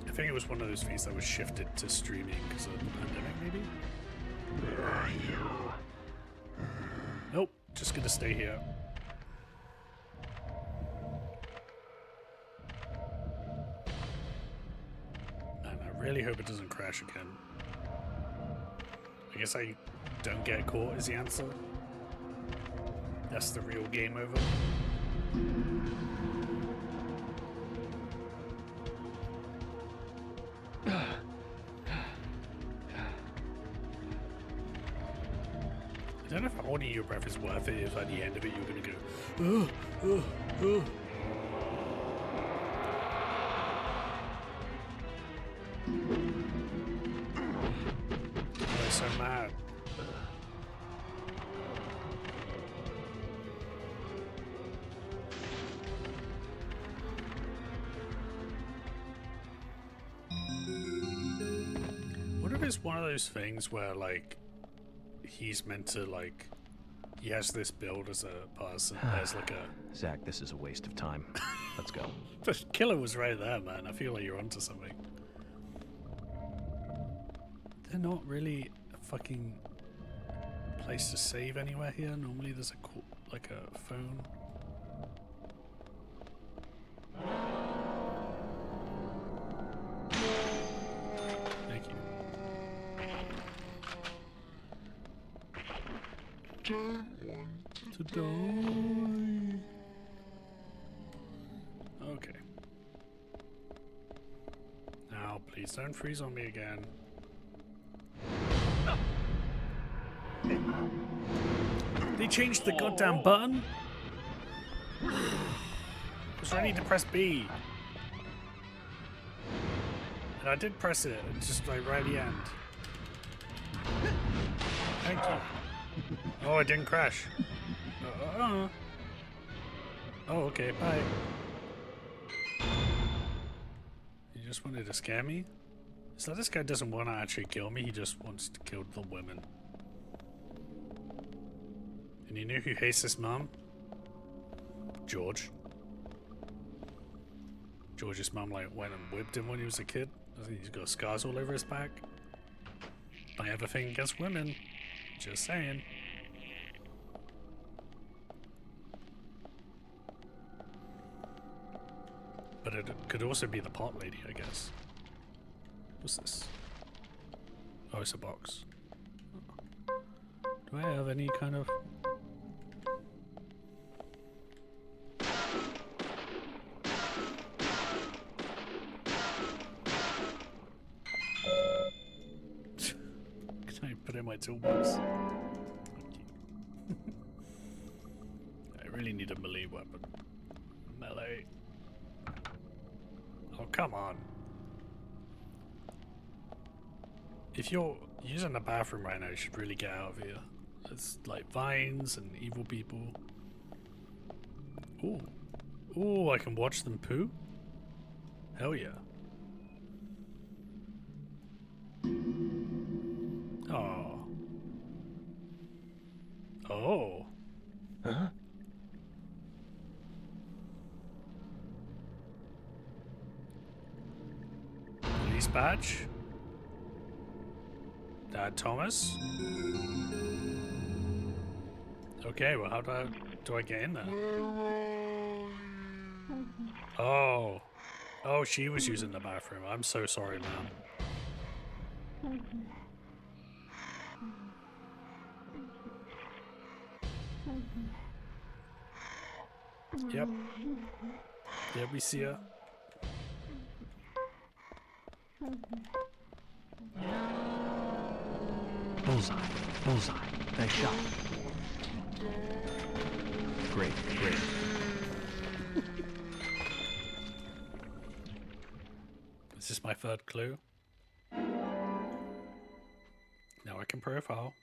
I think it was one of those things that was shifted to streaming because of the pandemic, maybe? Where are you? Nope, just gonna stay here. Man, I really hope it doesn't crash again. I guess I don't get caught is the answer. That's the real game over. I don't know if holding your breath is worth it if at the end of it you're gonna go, I'm so mad. What if it's one of those things where, like, he's meant to, like, he has this build as a person, as like a... Zach, this is a waste of time. Let's go. The killer was right there, man. I feel like you're onto something. They're not really a fucking place to save anywhere here. Normally there's a, like a phone. Thank you. To die. Okay. Now, please don't freeze on me again. They changed the goddamn button? I was ready to press B. And I did press it, just like right at the end. Thank you. Oh, it didn't crash. Oh, okay, bye. You just wanted to scare me? So this guy doesn't want to actually kill me, he just wants to kill the women. And you know who hates his mom? George. George's mom like went and whipped him when he was a kid. I think he's got scars all over his back. I have a thing against women. Just saying. But it could also be the pot lady, I guess. What's this? Oh, it's a box. Do I have any kind of... Can I put in my toolbox? Thank you. I really need a melee weapon. Melee. Oh, come on. If you're using the bathroom right now, you should really get out of here. It's like vines and evil people. Ooh. Ooh, I can watch them poo? Hell yeah. Oh. Oh. Huh? Police badge? Thomas? Okay, well, how do I get in there? Oh. Oh, she was using the bathroom. I'm so sorry, ma'am. Yep. Yep, we see her. Bullseye. Bullseye. Nice shot. Great, great. Is this my third clue? Now I can profile.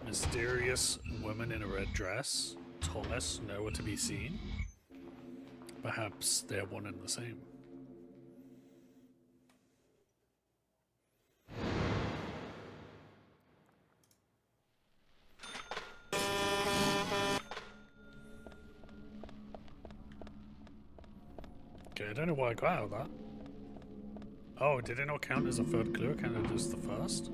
Mysterious woman in a red dress. Thomas, nowhere to be seen. Perhaps they're one and the same. Okay, I don't know why I got out of that. Oh, did it not count as a third clue? It counted as the first?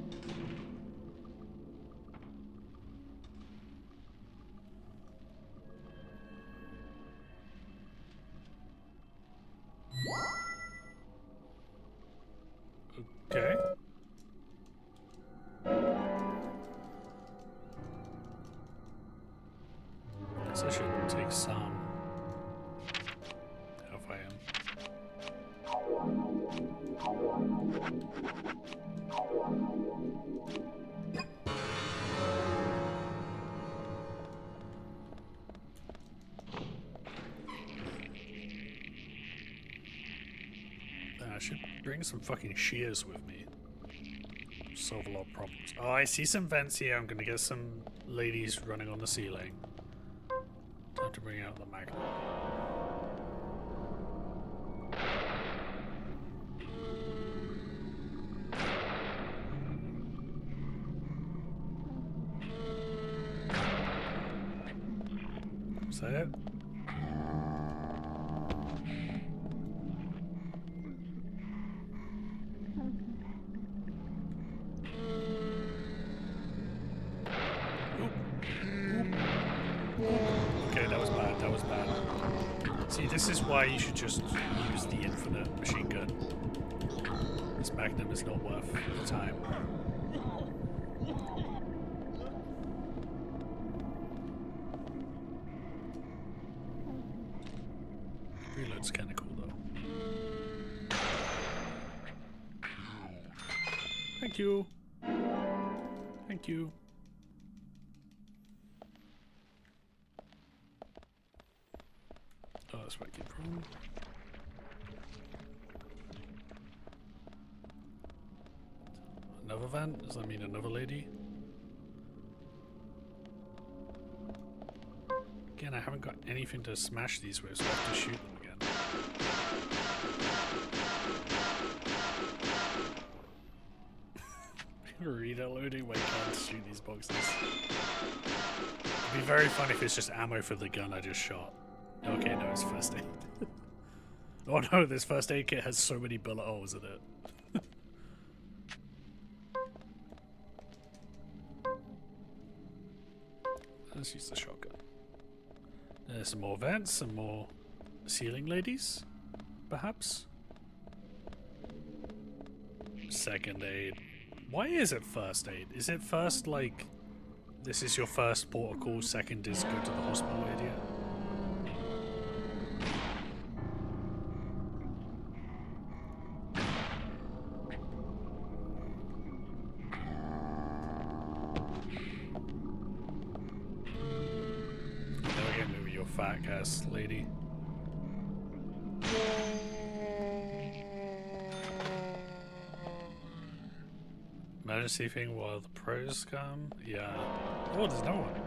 Okay. Guess I should take some. If I am. I should bring some fucking shears with me. Solve a lot of problems. Oh, I see some vents here. I'm gonna get some ladies running on the ceiling. Time to bring out the magnet. Is that it? Okay, that was bad, that was bad. See, this is why you should just use the infinite machine gun. This magnum is not worth the time. Reload's kinda cool though. Thank you. Thank you. Oh, that's where I came from. Another van? Does that mean another lady? Again, I haven't got anything to smash these with, so I have to shoot them again. Reloading when I can't shoot these boxes. It'd be very fun if it's just ammo for the gun I just shot. Okay, no, it's first aid. Oh no, this first aid kit has so many bullet holes in it. Let's use the shotgun. There's some more vents, some more ceiling ladies, perhaps. Second aid. Why is it first aid? Is it first like this is your first port of call, second is go to the hospital idiot? Fat ass lady. Emergency thing while the pros come? Yeah. Oh, there's no one.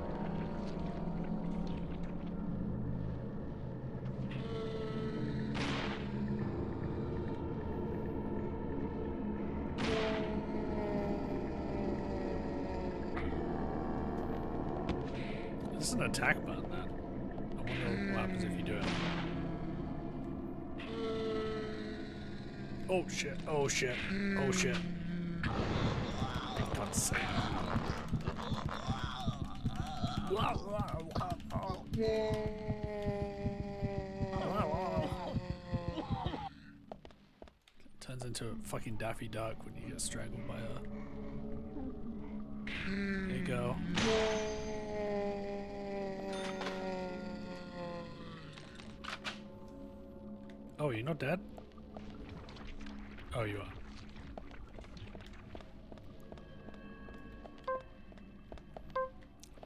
This is an attack button then. I wonder what happens if you do it. Oh shit, oh shit, oh shit. For God's sake. Turns into a fucking Daffy Duck when you get strangled by her. There you go. Oh, you're not dead? Oh, you are.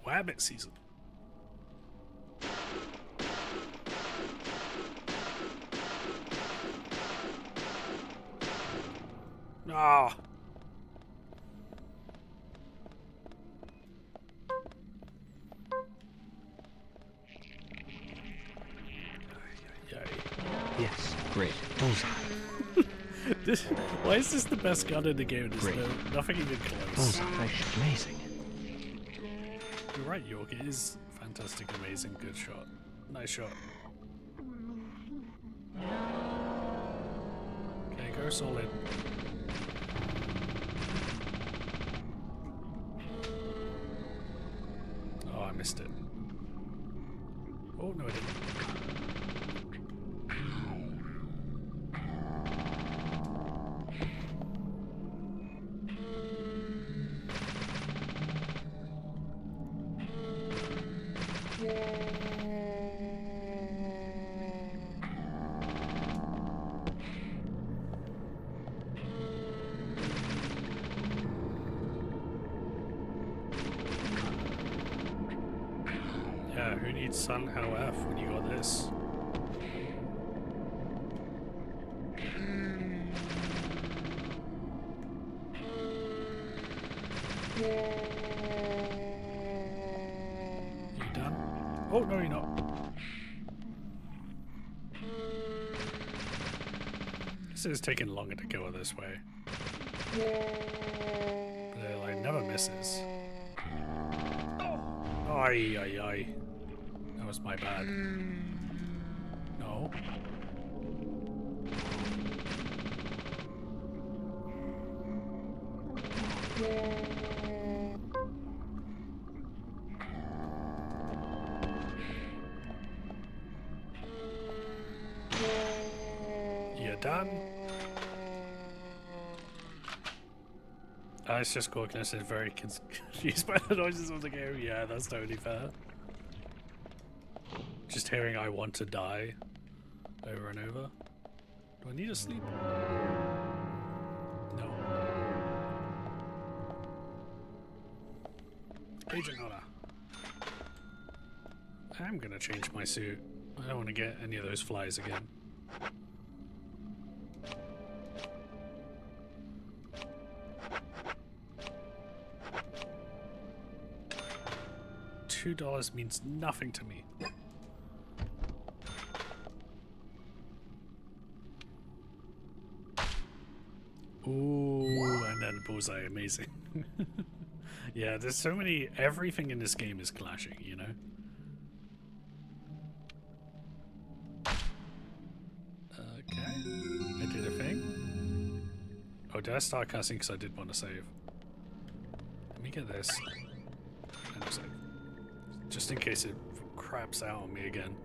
Wabbit season. Ah. Yes, great. Bullseye. Why is this the best gun in the game? There's nothing even close. Bullseye. Amazing. You're right, York. It is fantastic, amazing, good shot. Nice shot. Okay, go solid. Oh, I missed it. Oh, no, I didn't. Yeah, who needs somehow F when you got this? You done? Oh, no, you're not. This is taking longer to go this way. But it like never misses. Ay, ay, ay. That was my bad. No. You're done. It's just Gorkness is very confused by the noises of the game. Yeah, that's totally fair. Just hearing I want to die over and over. Do I need to sleep? No. Agent Honor. I'm gonna change my suit. I don't want to get any of those flies again. $2 means nothing to me. Ooh, and then bullseye, amazing. Yeah, there's so many, everything in this game is clashing, you know? Okay, I did a thing. Oh, did I start cussing because I did want to save? Let me get this. And a sec. Just in case it craps out on me again.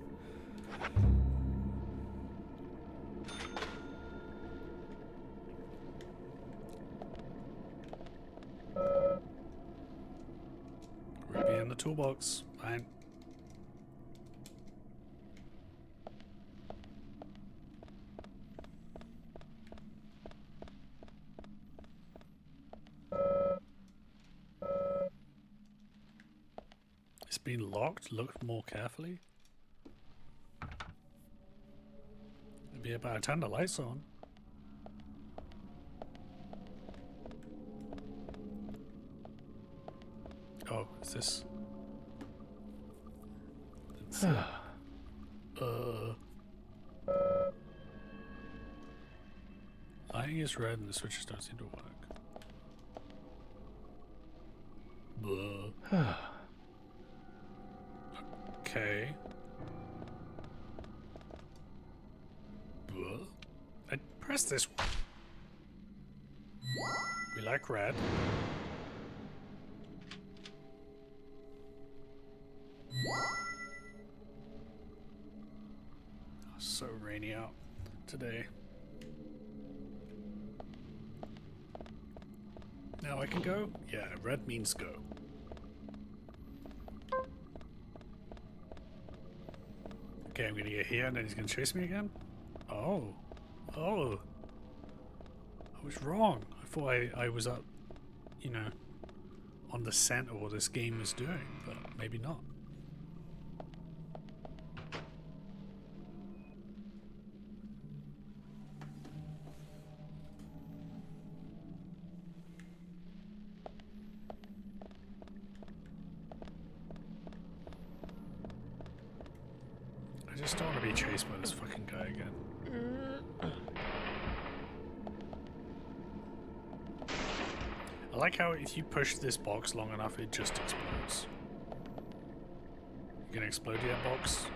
Ruby in the toolbox. Fine. It's been locked. Look more carefully. Maybe about to turn the lights on. Oh, is this? Lighting is red and the switches don't seem to work. Blah. Okay. I pressed this one. We like red. Oh, so rainy out today. Now I can go? Yeah, red means go. Okay, I'm gonna get here and then he's gonna chase me again? Oh. Oh. I was wrong. I thought I was up, you know, on the scent of what this game was doing, but maybe not. I just don't want to be chased by this fucking guy again. I like how if you push this box long enough, it just explodes. You gonna explode that box?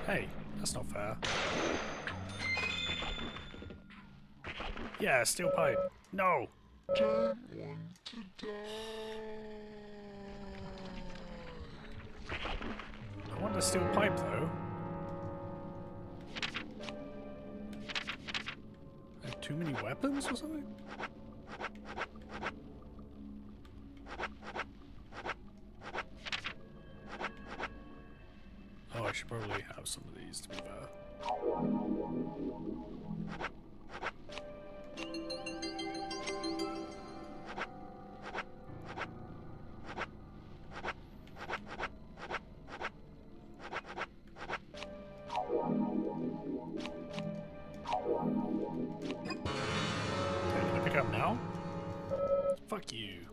Hey, that's not fair. Yeah, steel pipe. No! Don't want to die. I want a steel pipe though. I have too many weapons or something? Oh, I should probably have some of these to be fair. Now? Fuck you.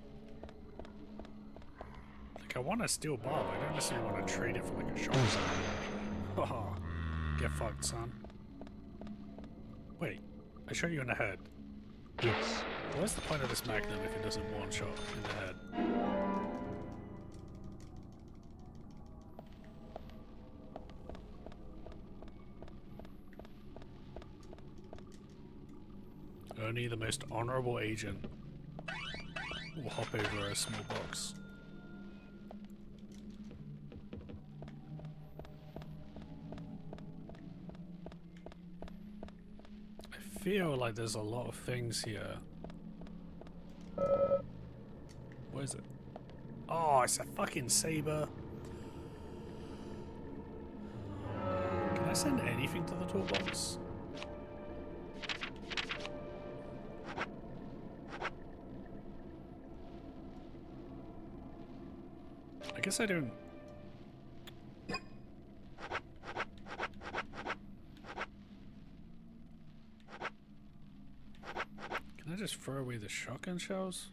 Like, I want a steel bob. I don't necessarily want to trade it for like a shotgun. Oh, get fucked, son. Wait, I shot you in the head. Yes. What's the point of this magnum if it doesn't one shot in the head? Only the most honorable agent will hop over a small box. I feel like there's a lot of things here. What is it? Oh, it's a fucking saber. Can I send anything to the toolbox? I guess I don't. Can I just throw away the shotgun shells?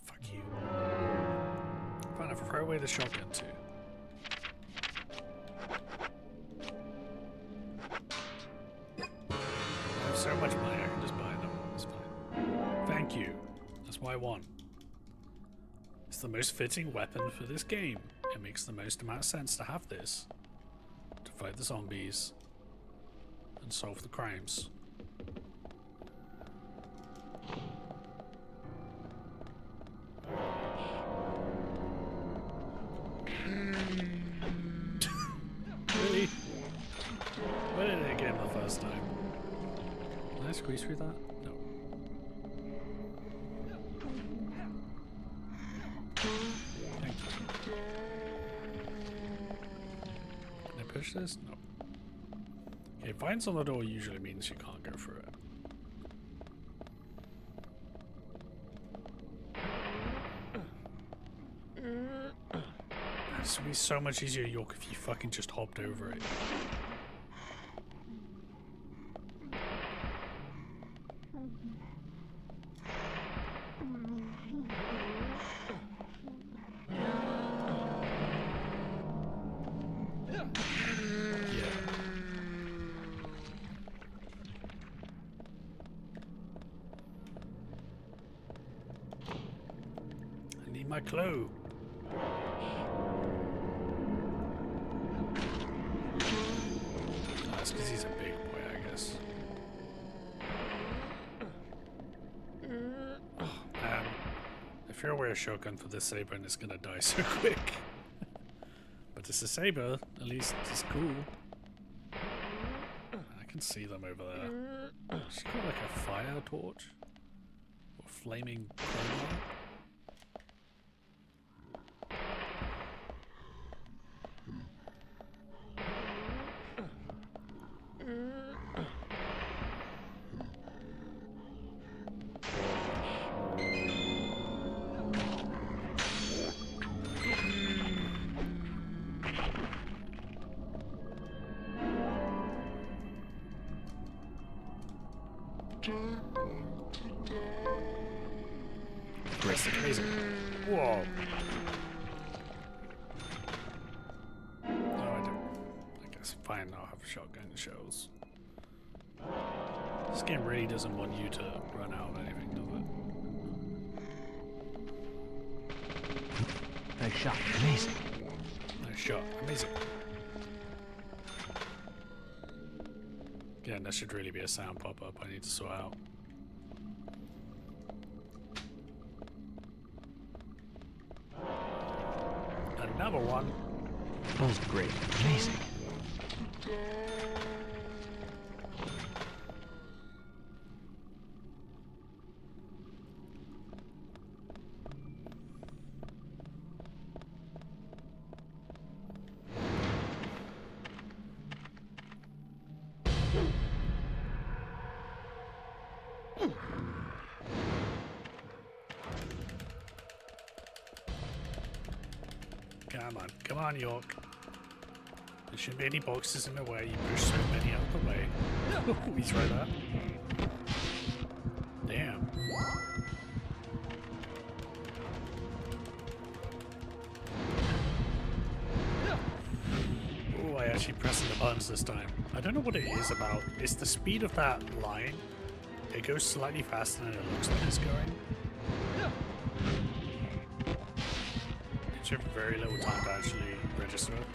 Fuck you. Fine, I'll throw away the shotgun too. I have so much money I can just buy them. It's fine. Thank you. That's what I want. It's the most fitting weapon for this game. It makes the most amount of sense to have this. To fight the zombies. And solve the crimes. Really? Why did I get him the first time? Can I squeeze through that? No. Thank you. Can I push this? No. Okay, vines on the door usually means you can't go through it. This would be so much easier, York, if you fucking just hopped over it. my clue. That's because he's a big boy, I guess. Oh, man. If you're aware a shotgun for this saber and it's gonna die so quick. But it's a saber, at least it's cool. I can see them over there. She's got like a fire torch? Or flaming crowbar? That's amazing. Whoa. No, I don't. I guess fine, I'll have shotgun shells. This game really doesn't want you to run out of anything, does it? Nice shot. Amazing. Nice shot. Amazing. Again, that should really be a sound pop-up I need to sort out. Another one. That was great. Amazing. Come on, York. There shouldn't be any boxes in the way. You push so many out of the way. Oh, he's right there. Damn. Oh, I actually pressing the buttons this time. I don't know what it is about. It's the speed of that line. It goes slightly faster than it looks like it's going. It took very little time to actually register it.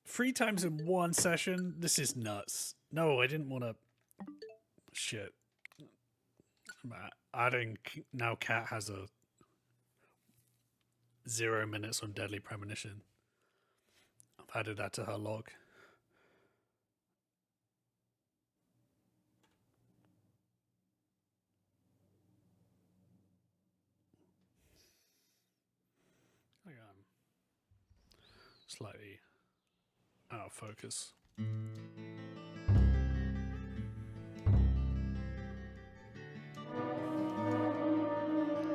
Three times in one session? This is nuts. No, I didn't want to... Shit. I'm adding... Now Kat has a... 0 minutes on Deadly Premonition. I've added that to her log. I am slightly out of focus.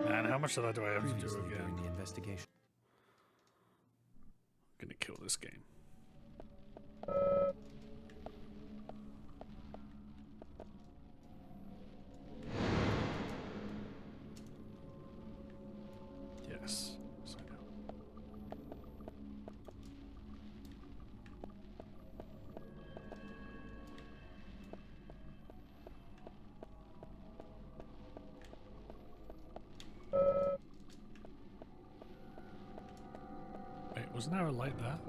And how much of that do I have to do again? The investigation. I'm gonna kill this game. Yes. So now. Wait, wasn't there a light there?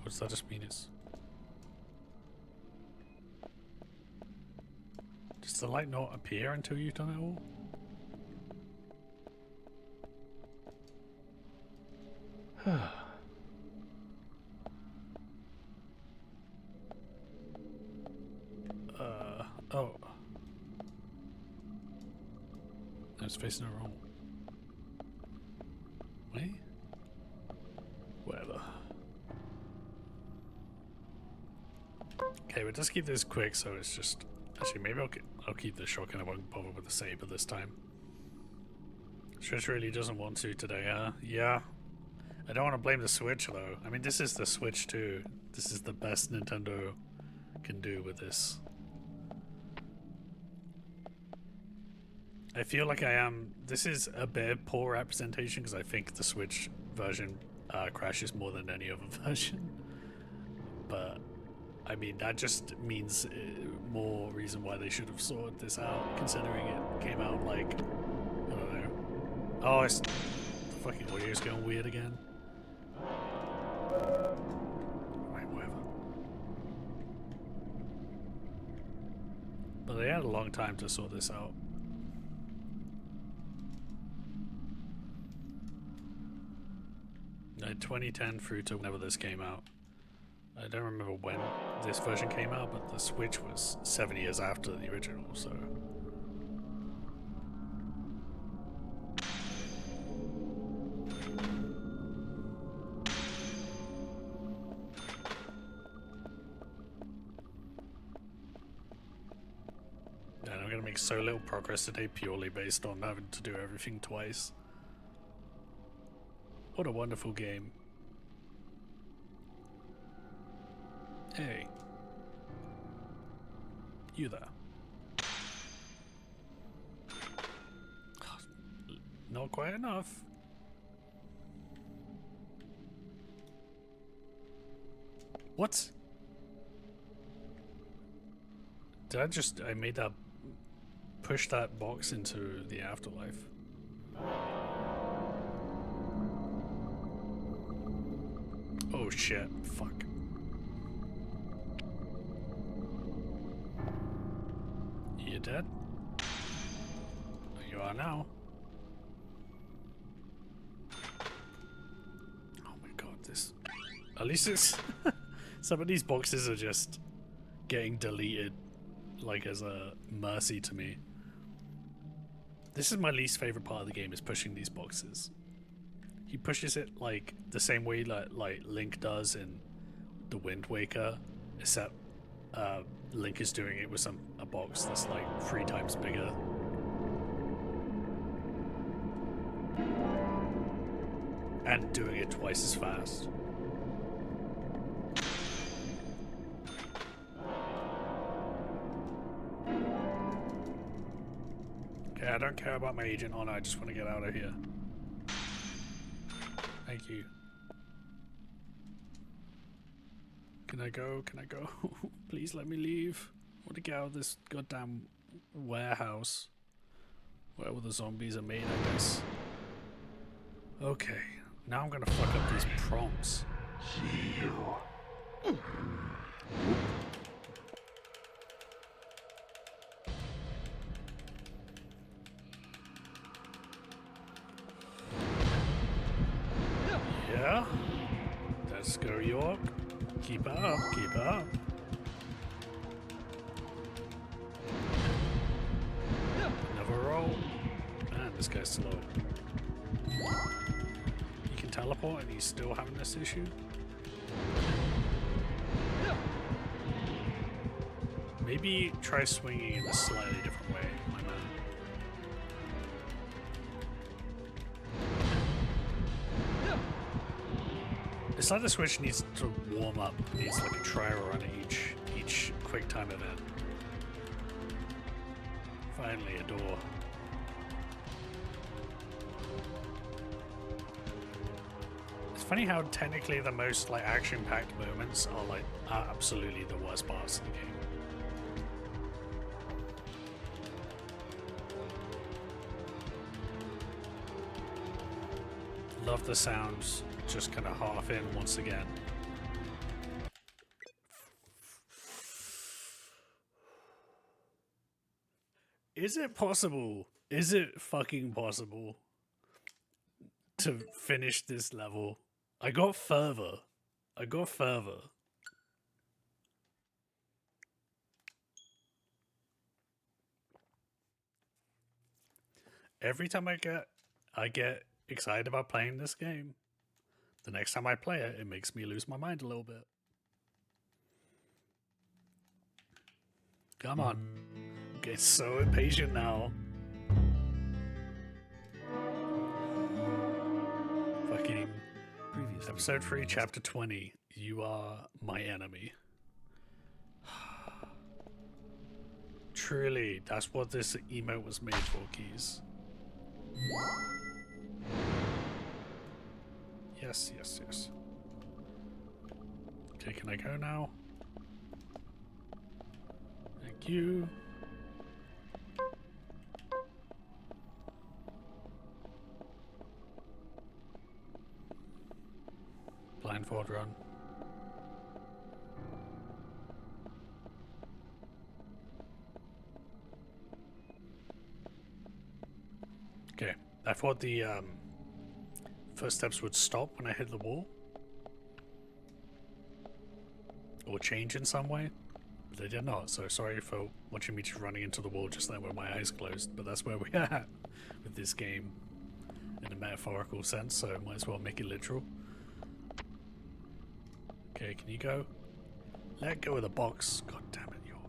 Or does that just mean it's... Does the light not appear until you've done it all? Oh. I was facing it wrong. Wait? Whatever. Okay, we'll just keep this quick so it's just... Actually, maybe I'll keep the shotgun. I won't bother with the saber this time. Switch really doesn't want to today, yeah. I don't want to blame the Switch, though. I mean, this is the Switch, too. This is the best Nintendo can do with this. I feel like I am... This is a bit poor representation, because I think the Switch version crashes more than any other version. But I mean, that just means more reason why they should have sorted this out, considering it came out like, I don't know. Oh, it's the fucking audio's going weird again. Right, whatever. But they had a long time to sort this out. No, 2010 through to whenever this came out. I don't remember when this version came out, but the Switch was 7 years after the original, so... And I'm gonna make so little progress today purely based on having to do everything twice. What a wonderful game. Hey. You there. Not quite enough. What? Did I made that, push that box into the afterlife. Oh shit, fuck. You dead? You are now. Oh my god, this... At least it's... Some of these boxes are just getting deleted, like as a mercy to me. This is my least favorite part of the game, is pushing these boxes. He pushes it like the same way like Link does in the Wind Waker, except Link is doing it with a box that's like 3 times bigger. And doing it twice as fast. Okay, I don't care about my agent honor, I just want to get out of here. Thank you. Can I go? Can I go? Please let me leave. I want to get out of this goddamn warehouse. Where all the zombies are made, I guess. Okay, now I'm gonna fuck up these prompts. See you. Yeah? Let's go, York. Keep up, keep up. Another roll. Man, this guy's slow. He can teleport and he's still having this issue? Maybe try swinging in a slightly different way, my man. It's like the Switch needs to warm up. It needs like a trial run at each quick time event. Finally, a door. It's funny how technically the most like action-packed moments are absolutely the worst parts of the game. Love the sounds, just kind of half in once again. Is it possible? Is it fucking possible to finish this level? I got further. I got further. Every time I get excited about playing this game. The next time I play it, it makes me lose my mind a little bit. Come on. I'm getting so impatient now. Fucking episode 3, chapter 20. You are my enemy. Truly, that's what this emote was made for, Keys. Yes, yes, yes. Okay, can I go now? you. Blindfold run. Okay, I thought the first steps would stop when I hit the wall. Or change in some way. But they did not, so sorry for watching me just running into the wall just then with my eyes closed, but that's where we are with this game in a metaphorical sense, so might as well make it literal. Okay, can you go? Let go of the box. God damn it, York.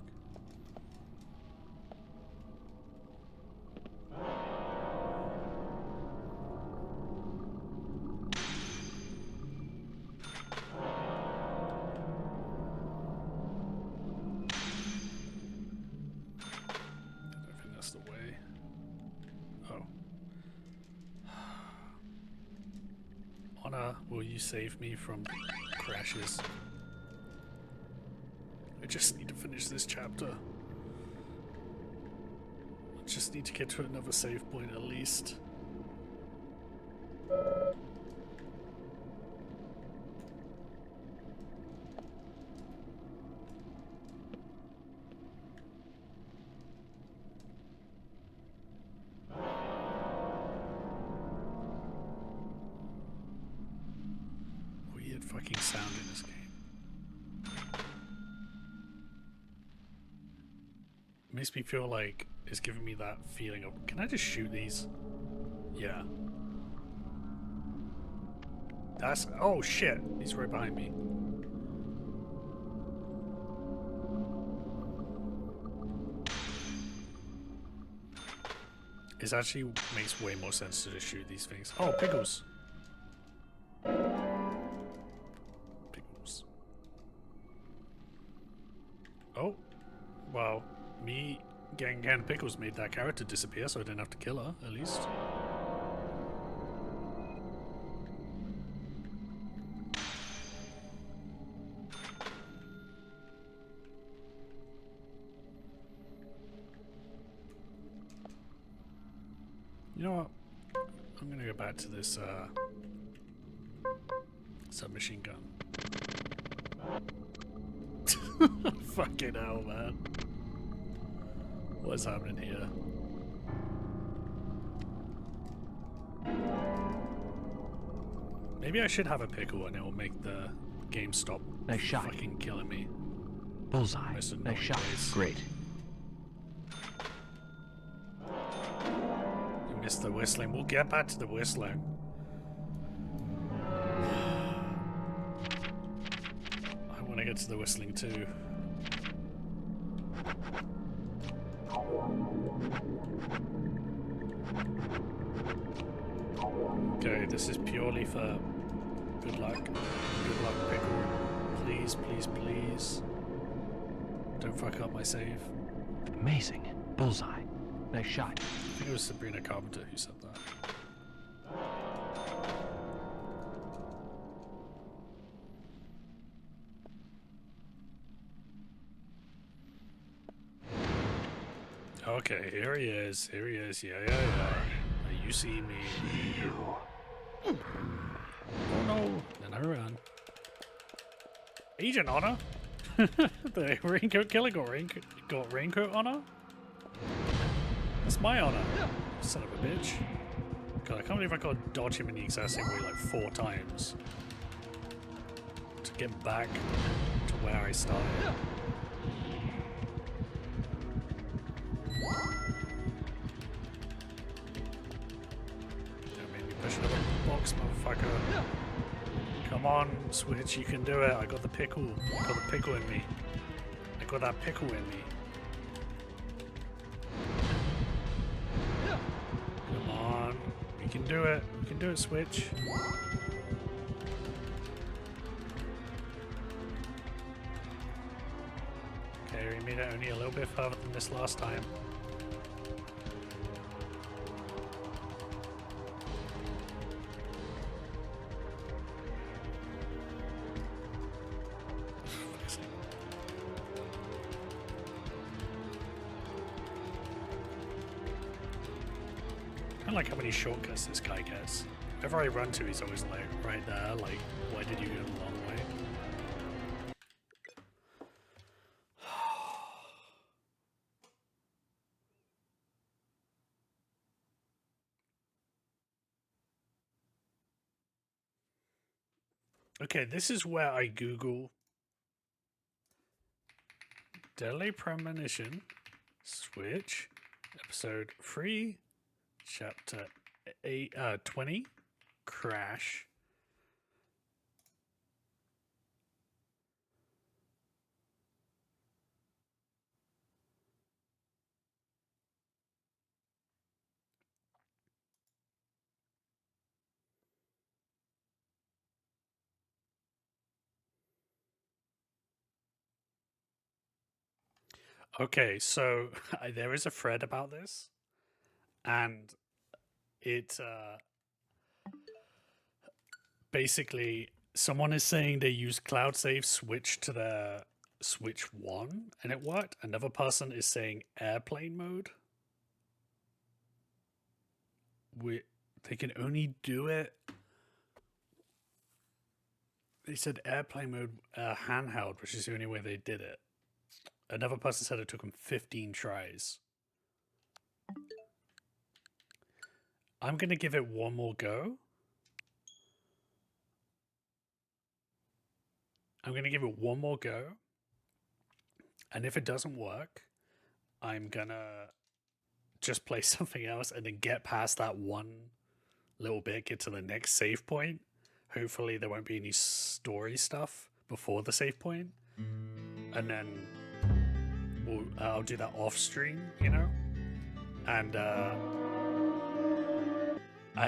I don't think that's the way. Oh. Honor, will you save me from crashes? I just need to finish this chapter. I just need to get to another save point at least. Weird fucking sound in this game. Makes me feel like it's giving me that feeling of, can I just shoot these? Yeah. That's, oh shit, he's right behind me. It actually makes way more sense to just shoot these things. Oh, pickles. Pickles. Oh, wow. Me getting canned pickles made that character disappear, so I didn't have to kill her, at least. You know what? I'm gonna go back to this submachine gun. Fucking hell, man. What's happening here? Maybe I should have a pickle and it will make the game stop Nice shot. fucking killing me. Bullseye. Most annoying Nice shot. ways. Great. You missed the whistling. We'll get back to the whistling. I want to get to the whistling too. Okay, this is purely for good luck. Good luck, pickle. Please, please, please. Don't fuck up my save. Amazing. Bullseye. Nice shot. I think it was Sabrina Carpenter who said that. Okay, here he is. Here he is. Yeah. You see me. Oh no. Then I run. Agent Honor? The Raincoat Killer got Raincoat Honor? That's my honor. Son of a bitch. God, I can't believe I got to dodge him in the exact same way like 4 times. To get back to where I started. Don't make me push another box, motherfucker. Come on, Switch, you can do it. I got the pickle. I got the pickle in me. I got that pickle in me. Come on. We can do it. We can do it, Switch. Okay, we made it only a little bit further than this last time. like how many shortcuts this guy gets. Wherever I run to, he's always like, right there, like, why did you go the long way? Okay, this is where I Google Deadly Premonition, Switch, episode 3, chapter 20, Crash. Okay, so there is a thread about this, and it basically someone is saying they used cloud save switch to their Switch 1 and it worked. Another person is saying airplane mode. They can only do it. They said airplane mode handheld, which is the only way they did it. Another person said it took them 15 tries. I'm going to give it one more go. I'm going to give it one more go. And if it doesn't work, I'm going to just play something else and then get past that one little bit, get to the next save point. Hopefully there won't be any story stuff before the save point. And then I'll do that off stream, you know? And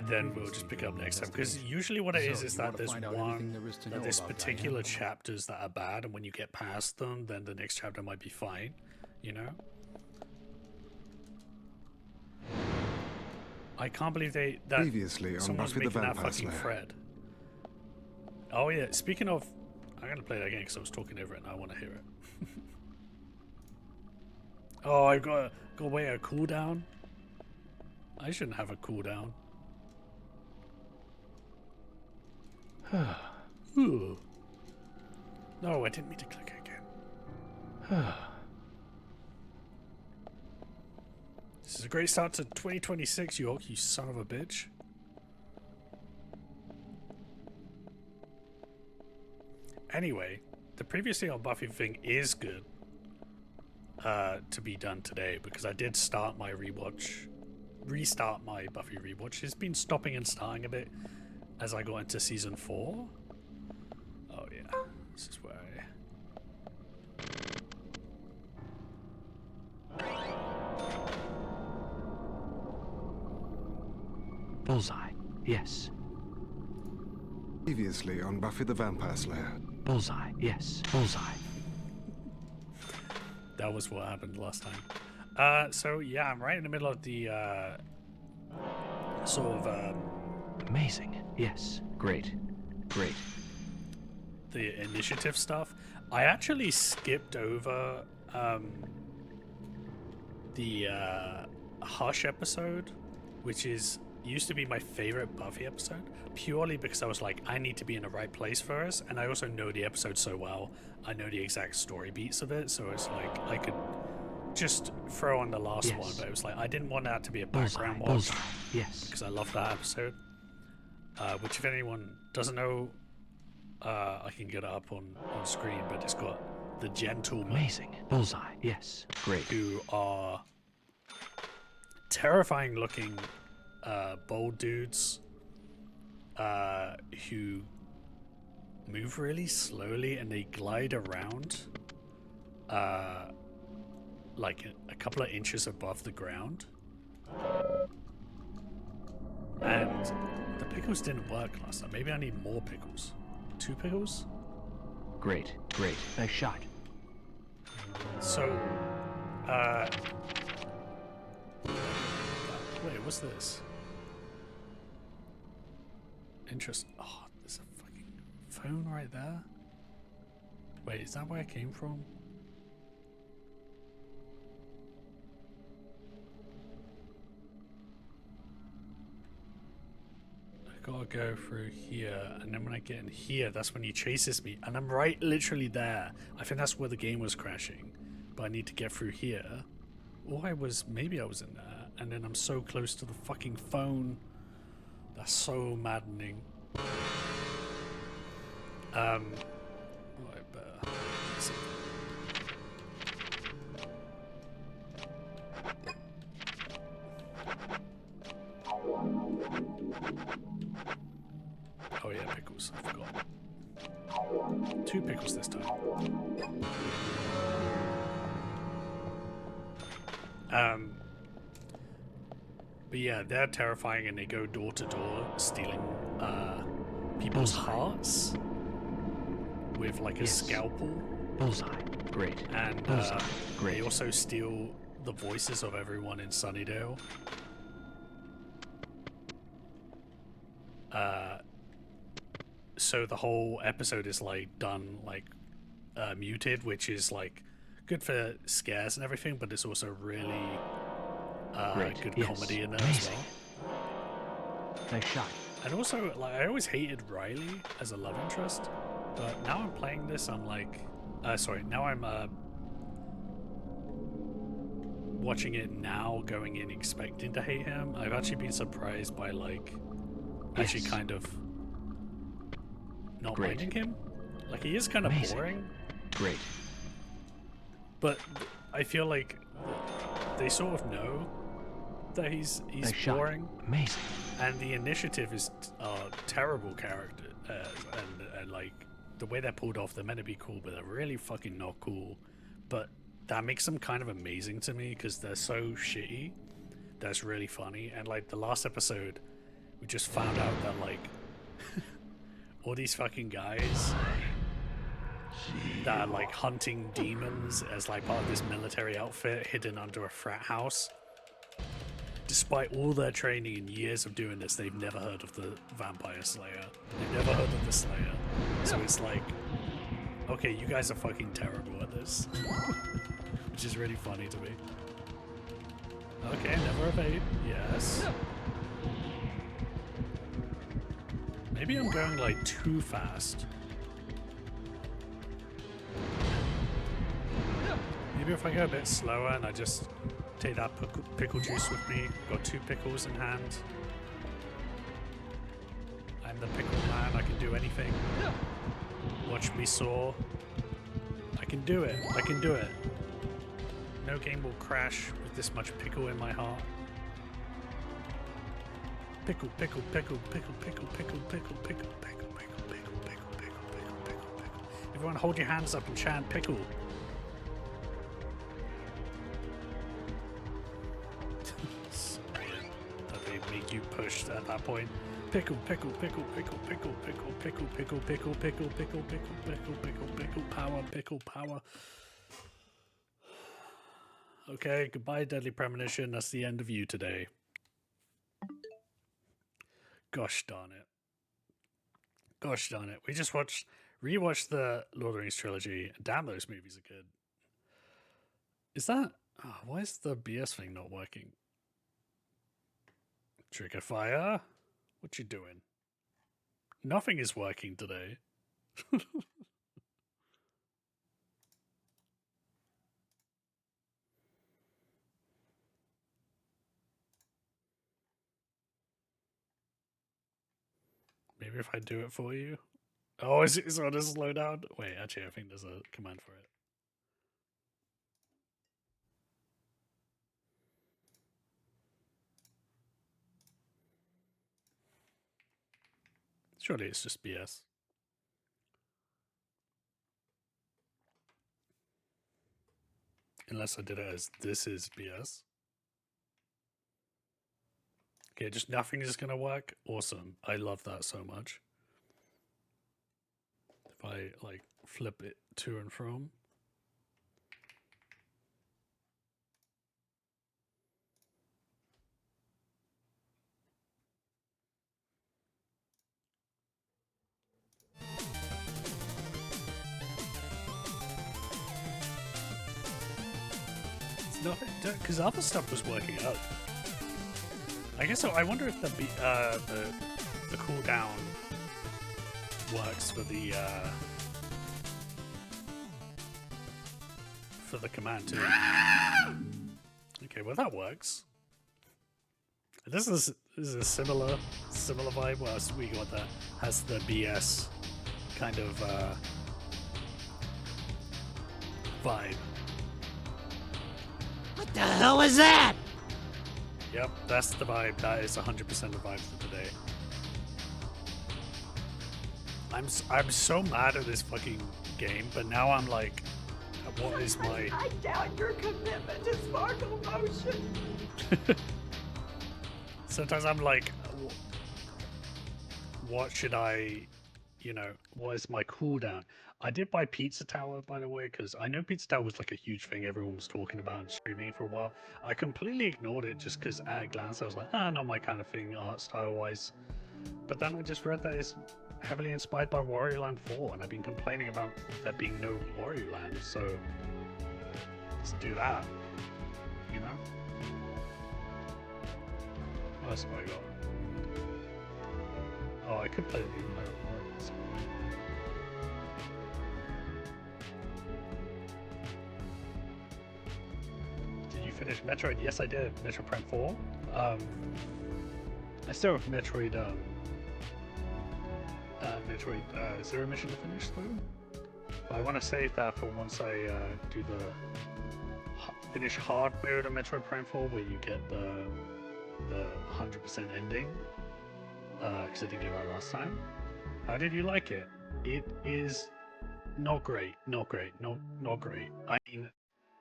then we'll just pick up next time. Because usually what it is that there's there's particular chapters that are bad, and when you get past them, then the next chapter might be fine, you know? I can't believe someone's making that fucking thread. Oh yeah, speaking of, I'm gonna play that again because I was talking over it and I want to hear it. Oh, I've got to wait a cooldown. I shouldn't have a cooldown. No, I didn't mean to click again. This is a great start to 2026, you son of a bitch. Anyway, the previously on Buffy thing is good to be done today because I did start my restart my Buffy rewatch. It's been stopping and starting a bit as I got into season 4. Oh yeah, this is where Bullseye, yes. Previously on Buffy the Vampire Slayer. Bullseye, yes. Bullseye. That was what happened last time. So yeah, I'm right in the middle of the sort of amazing. Yes. Great. Great. The initiative stuff. I actually skipped over the Hush episode, which used to be my favorite Buffy episode, purely because I was like, I need to be in the right place first, and I also know the episode so well. I know the exact story beats of it, so it's like I could just throw on the last one, but it was like I didn't want that to be a background watch. Yes, because I love that episode. Which, if anyone doesn't know, I can get it up on screen, but it's got the gentlemen. Amazing. Bullseye. Yes. Great. Who are terrifying looking bold dudes who move really slowly and they glide around like a couple of inches above the ground. And the pickles didn't work last time. Maybe I need more pickles. 2 pickles? Great. Great. Nice shot. So, wait, what's this? Interesting. Oh, there's a fucking phone right there. Wait, is that where it came from? gotta go through here, and then when I get in here, that's when he chases me, and I'm right literally there. I think that's where the game was crashing, but I need to get through here. Or maybe I was in there, and then I'm so close to the fucking phone. That's so maddening. Right, better. Let's see. Oh yeah, pickles. I forgot. 2 pickles this time. But yeah, they're terrifying, and they go door to door stealing people's hearts with like a scalpel. Bullseye. Great. And Bullseye. Great. They also steal the voices of everyone in Sunnydale. So the whole episode is like done like muted, which is like good for scares and everything, but it's also really good comedy in there as well. Nice shot. And also, like, I always hated Riley as a love interest, but now I'm playing this, I'm like, now I'm watching it now, going in expecting to hate him. I've actually been surprised by like actually kind of not minding him. Like, he is kind of boring. Great. But I feel like they sort of know that he's nice boring. Shot. Amazing. And the initiative is terrible character, and like the way they're pulled off, they're meant to be cool, but they're really fucking not cool. But that makes them kind of amazing to me because they're so shitty. That's really funny. And like the last episode, we just found out that like all these fucking guys that are like hunting demons as like part of this military outfit hidden under a frat house. Despite all their training and years of doing this, they've never heard of the Vampire Slayer. They've never heard of the Slayer. So it's like, okay, you guys are fucking terrible at this. Which is really funny to me. Okay, never evade. Yes. Maybe I'm going like too fast. Maybe if I go a bit slower and I just take that pickle juice with me. Got 2 pickles in hand. I'm the pickle man. I can do anything. Watch me soar. I can do it. I can do it. No game will crash with this much pickle in my heart. Pickle, pickle, pickle, pickle, pickle, pickle, pickle, pickle, pickle, pickle, pickle, pickle, pickle, pickle, pickle, pickle. Everyone hold your hands up and chant pickle. You pushed at that point. Pickle, pickle, pickle, pickle, pickle, pickle, pickle, pickle, pickle, pickle, pickle, pickle, pickle, pickle, pickle, power, pickle, power. Okay, goodbye, Deadly Premonition. That's the end of you today. Gosh darn it. Gosh darn it. We just rewatched the Lord of the Rings trilogy. Damn, those movies are good. Is that... Oh, why is the BS thing not working? Trigger fire? What you doing? Nothing is working today. Maybe if I do it for you? Oh, is it on a slowdown? Wait, actually, I think there's a command for it. Surely it's just BS. Unless I did it as this is BS. Okay, just nothing is going to work. Awesome. I love that so much. If I, like, flip it to and from. It's nothing, because other stuff was working out. I guess so. I wonder if the the cooldown works for the command too. Okay, well that works. This is a similar vibe. What else we got that has the BS kind of vibe. What the hell was that? Yep, that's the vibe. That is 100% the vibe for today. I'm so mad at this fucking game, but now I'm like, what is my... I doubt your commitment to sparkle motion. Sometimes I'm like, what should I, what is my cooldown? I did buy Pizza Tower, by the way, because I know Pizza Tower was like a huge thing everyone was talking about and streaming for a while. I completely ignored it just because at a glance I was like, not my kind of thing, art style wise. But then I just read that it's heavily inspired by Wario Land 4, and I've been complaining about there being no Wario Land, so let's do that, What else have I got? Oh, I could play the Did you finish Metroid? Yes, I did. Metroid Prime 4. I still have Metroid Zero Mission to finish though. But I want to save that for once I do the finish hard mode of Metroid Prime 4, where you get the 100% ending. Because I didn't do that last time. How did you like it? It is not great. Not great. Not great. I mean,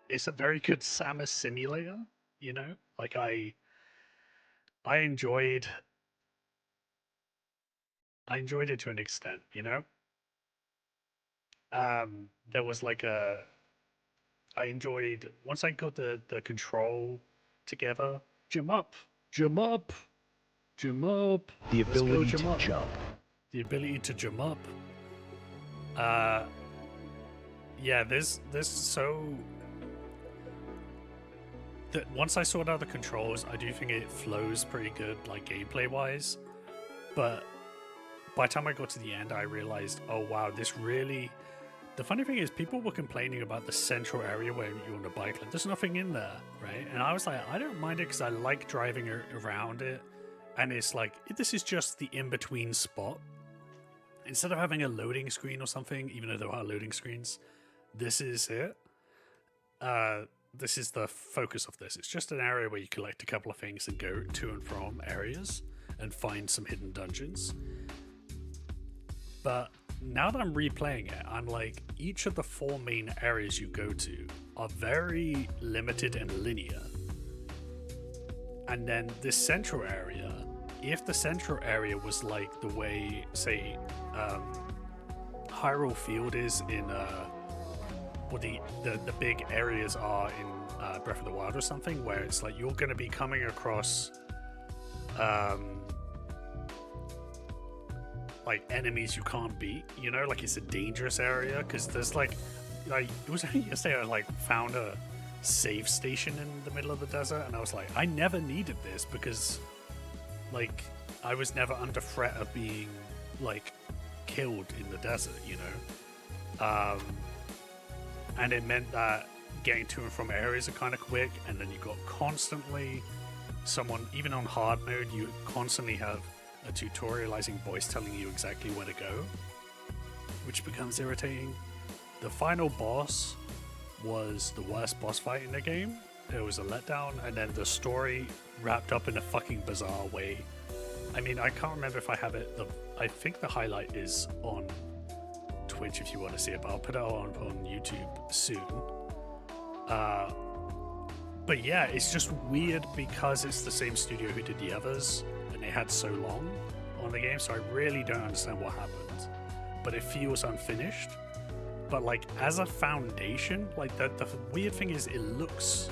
it's a very good Samus simulator. Like I enjoyed it to an extent, there was like I enjoyed, once I got the control together, jump up. The ability to jump. The ability to jump up. Yeah, there's so... Once I sorted out the controls, I do think it flows pretty good, like gameplay-wise. But by the time I got to the end, I realized, oh wow, this really... The funny thing is, people were complaining about the central area where you're on the bike. Like, there's nothing in there, right? And I was like, I don't mind it because I like driving around it. And it's like, this is just the in-between spot. Instead of having a loading screen or something, even though there are loading screens, this is it. This is the focus of this. It's just an area where you collect a couple of things and go to and from areas and find some hidden dungeons. But now that I'm replaying it, I'm like, each of the 4 main areas you go to are very limited and linear. And then this central area, if the central area was like the way, say, Hyrule Field is in what the big areas are in Breath of the Wild or something, where it's like you're going to be coming across like enemies you can't beat, like it's a dangerous area, because there's like it was only yesterday I like found a save station in the middle of the desert, and I was like, I never needed this because like I was never under threat of being like killed in the desert, and it meant that getting to and from areas are kind of quick, and then you got constantly someone, even on hard mode, you constantly have a tutorializing voice telling you exactly where to go, which becomes irritating. The final boss was the worst boss fight in the game. It was a letdown, and then the story wrapped up in a fucking bizarre way. I mean, I can't remember if I have it. I think the highlight is on Twitch if you want to see it, but I'll put it on YouTube soon. But yeah, it's just weird because it's the same studio who did the others, and they had so long on the game, so I really don't understand what happened. But it feels unfinished. But like as a foundation, like the weird thing is it looks...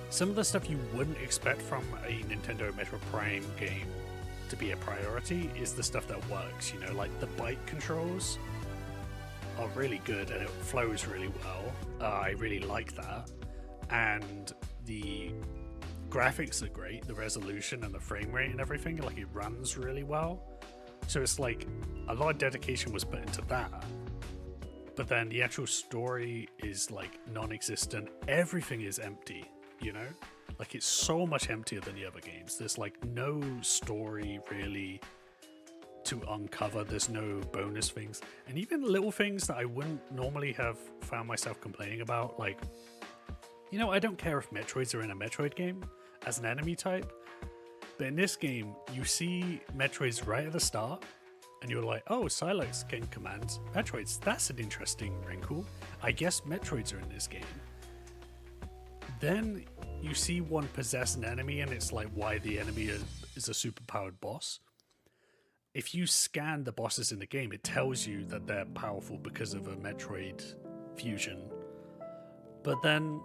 Some of the stuff you wouldn't expect from a Nintendo Metroid Prime game to be a priority is the stuff that works, like the bike controls are really good and it flows really well. I really like that. And the graphics are great, the resolution and the frame rate and everything, like it runs really well. So it's like a lot of dedication was put into that. But then the actual story is like non-existent. Everything is empty, you know? Like it's so much emptier than the other games. There's like no story really to uncover. There's no bonus things. And even little things that I wouldn't normally have found myself complaining about, like, you know, I don't care if Metroids are in a Metroid game as an enemy type, but in this game, you see Metroids right at the start, and you're like, oh, Silex can command Metroids. That's an interesting wrinkle. I guess Metroids are in this game. Then you see one possess an enemy, and it's like why the enemy is a superpowered boss. If you scan the bosses in the game, it tells you that they're powerful because of a Metroid fusion. But then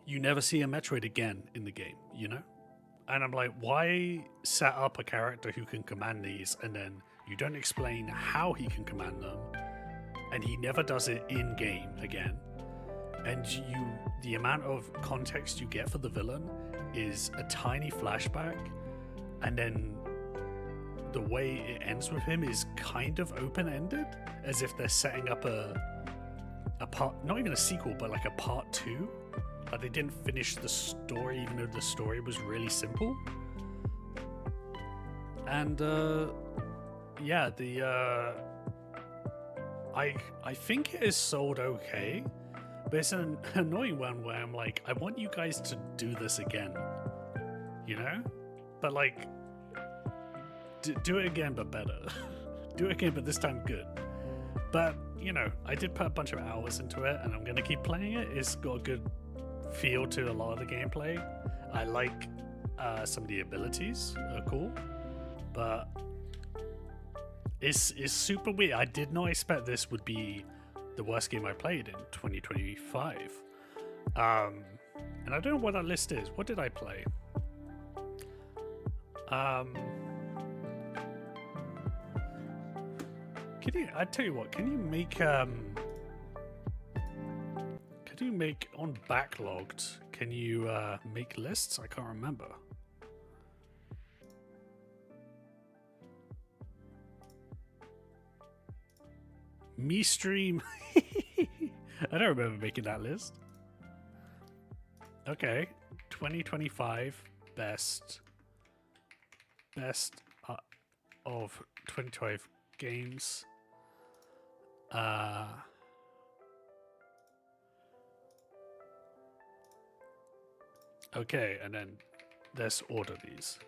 you never see a Metroid again in the game, you know? And I'm like, why set up a character who can command these and then you don't explain how he can command them, and he never does it in game again. And the amount of context you get for the villain is a tiny flashback, and then the way it ends with him is kind of open-ended, as if they're setting up a part, not even a sequel, but like a part 2. Like they didn't finish the story, even though the story was really simple. And yeah, I think it is sold okay, but it's an annoying one where I'm like, I want you guys to do this again, you know? But like, do it again, but better. Do it again, but this time good. But, you know, I did put a bunch of hours into it, and I'm going to keep playing it. It's got a good feel to a lot of the gameplay. I like some of the abilities are cool, but it's super weird. I did not expect this would be the worst game I played in 2025. And I don't know what that list is. What did I play? I tell you what, can you make on backlogged, can you make lists? I can't remember. Me stream. I don't remember making that list. Okay, 2025 best of 2012 games. Okay, and then let's order these.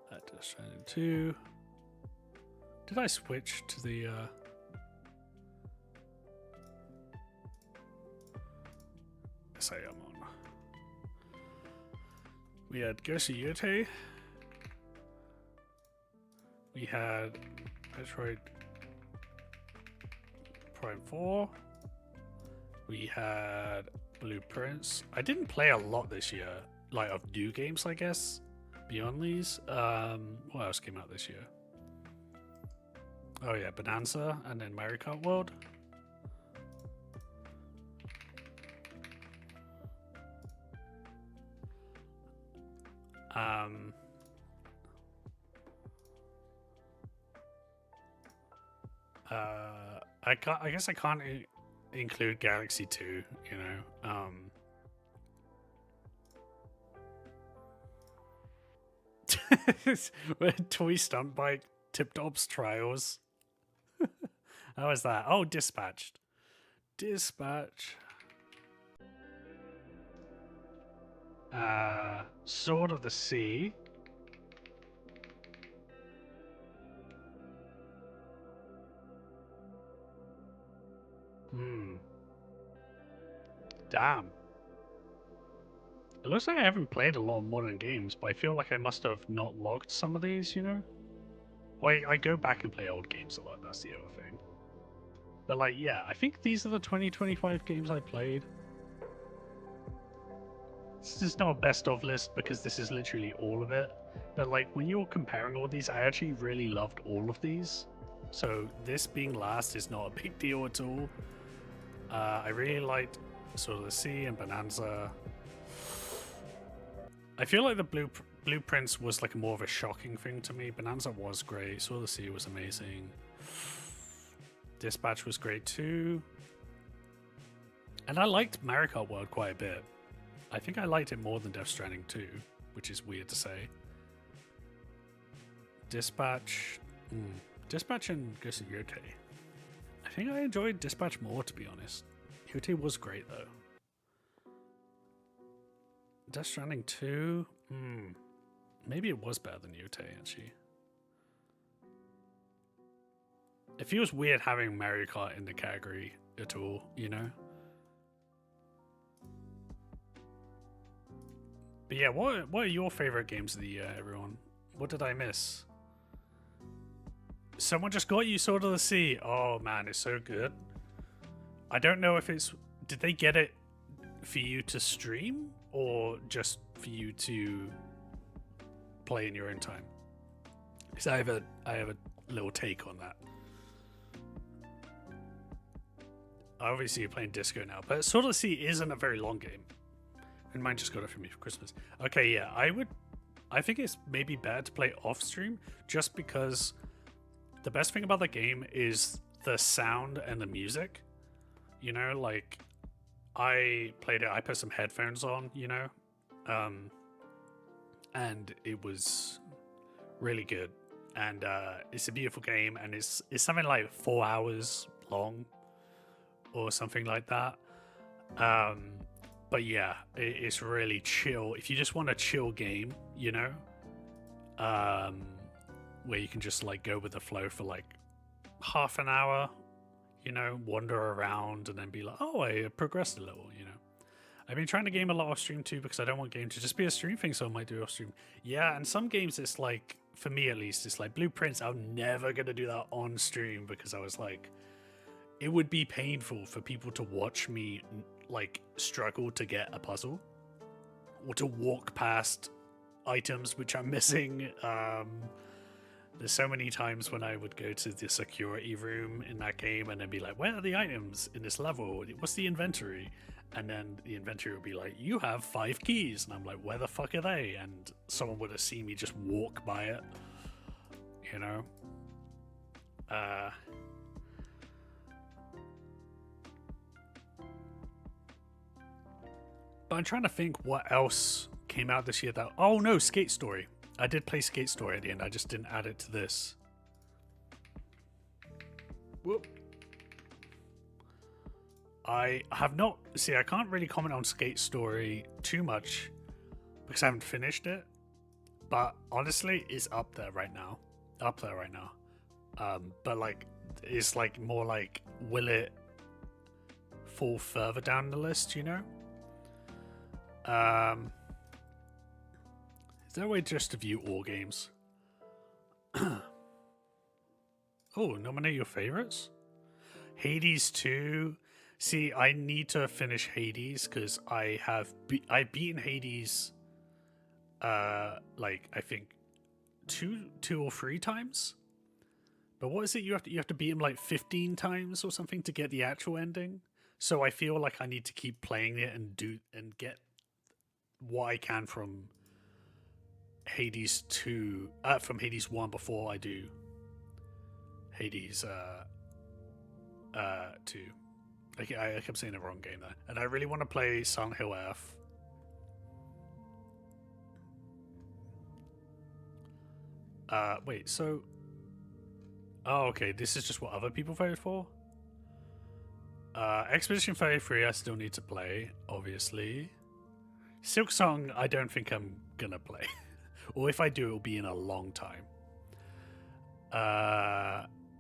Death Stranding 2. Did I switch to the yes, I am on. We had Ghost of Yotei. We had Metroid Prime 4. We had Blueprints. I didn't play a lot this year, like of new games, I guess. Beyond these, what else came out this year? Oh yeah, Bonanza, and then Mario Kart World. I guess I can't include Galaxy 2, you know. Toy Stunt Bike Tip-Top's Trials. How was that? Oh, Dispatched. Dispatch. Sword of the Sea. Damn. It looks like I haven't played a lot of modern games, but I feel like I must have not logged some of these, you know? Well, I go back and play old games a lot, that's the other thing. But like, yeah, I think these are the 2025 games I played. This is not a best of list because this is literally all of it. But like, when you're comparing all these, I actually really loved all of these. So this being last is not a big deal at all. I really liked Sword of the Sea, and Bonanza. I feel like the Blueprints was like more of a shocking thing to me. Bonanza was great. Sword of the Sea was amazing. Dispatch was great too. And I liked Mario Kart World quite a bit. I think I liked it more than Death Stranding 2, which is weird to say. Dispatch. Dispatch and Ghost of Yotei. I think I enjoyed Dispatch more, to be honest. Yotei was great, though. Death Stranding 2? Maybe it was better than Yotei, actually. It feels weird having Mario Kart in the category at all, you know? But yeah, what are your favorite games of the year, everyone? What did I miss? Someone just got you Sword of the Sea. Oh man, it's so good. I don't know if it's... Did they get it for you to stream? Or just for you to play in your own time? Because I have a little take on that. Obviously you're playing Disco now, but Sword of the Sea isn't a very long game. And mine just got it for me for Christmas. Okay, yeah, I think it's maybe bad to play off stream just because the best thing about the game is the sound and the music. You know, like I played it, I put some headphones on, you know, and it was really good. And it's a beautiful game, and it's something like 4 hours long or something like that. But yeah, it's really chill. If you just want a chill game, you know, where you can just like go with the flow for like half an hour, you know, wander around and then be like, oh, I progressed a little, you know. I've been trying to game a lot off stream too because I don't want game to just be a stream thing, so I might do off stream. Yeah, and some games it's like, for me at least, it's like Blueprints, I'm never going to do that on stream because I was like, it would be painful for people to watch me like struggle to get a puzzle or to walk past items which I'm missing. There's so many times when I would go to the security room in that game and then be like, where are the items in this level? What's the inventory? And then the inventory would be like, you have 5 keys. And I'm like, where the fuck are they? And someone would have seen me just walk by it, you know? But I'm trying to think what else came out this year that... Oh no, Skate Story. I did play Skate Story at the end. I just didn't add it to this. Whoop. I have not... See, I can't really comment on Skate Story too much because I haven't finished it. But honestly, it's up there right now. But like, it's like more like, will it fall further down the list, you know? Is there a way just to view all games? Oh, nominate your favorites? Hades 2. See, I need to finish Hades because I've beaten Hades like I think two or 3 times. But what is it? You have to beat him like 15 times or something to get the actual ending. So I feel like I need to keep playing it and get what I can from Hades 2, from Hades 1 before I do Hades 2. I kept saying the wrong game there. And I really want to play Silent Hill F. Wait, so... Oh, okay, this is just what other people voted for? Expedition 33 I still need to play, obviously. Silk Song I don't think I'm gonna play. Or if I do, it'll be in a long time.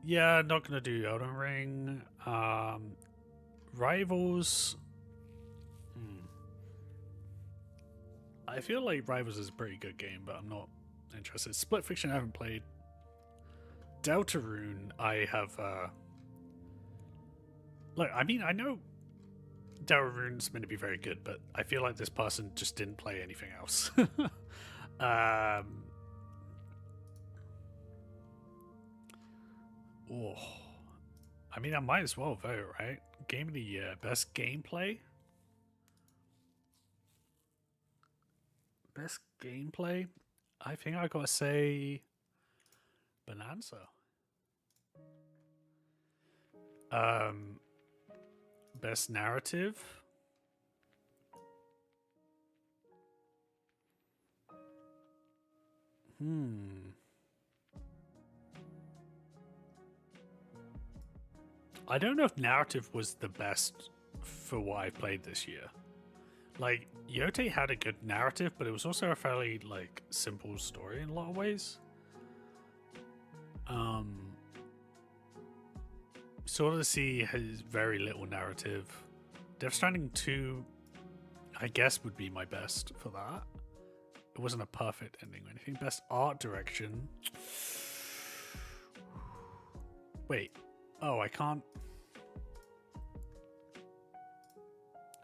Yeah, not gonna do Elden Ring. Rivals. I feel like Rivals is a pretty good game, but I'm not interested. Split Fiction I haven't played. Deltarune I have... Look, I mean, I know Deltarune's meant to be very good, but I feel like this person just didn't play anything else. I mean, I might as well vote, right? Game of the year, best gameplay. Best gameplay? I think I gotta say Bonanza. Best narrative? I don't know if narrative was the best for what I played this year. Like, Yote had a good narrative, but it was also a fairly, like, simple story in a lot of ways. Sword of the Sea has very little narrative. Death Stranding 2, I guess, would be my best for that. It wasn't a perfect ending or anything. Best art direction. Wait. Oh, I can't.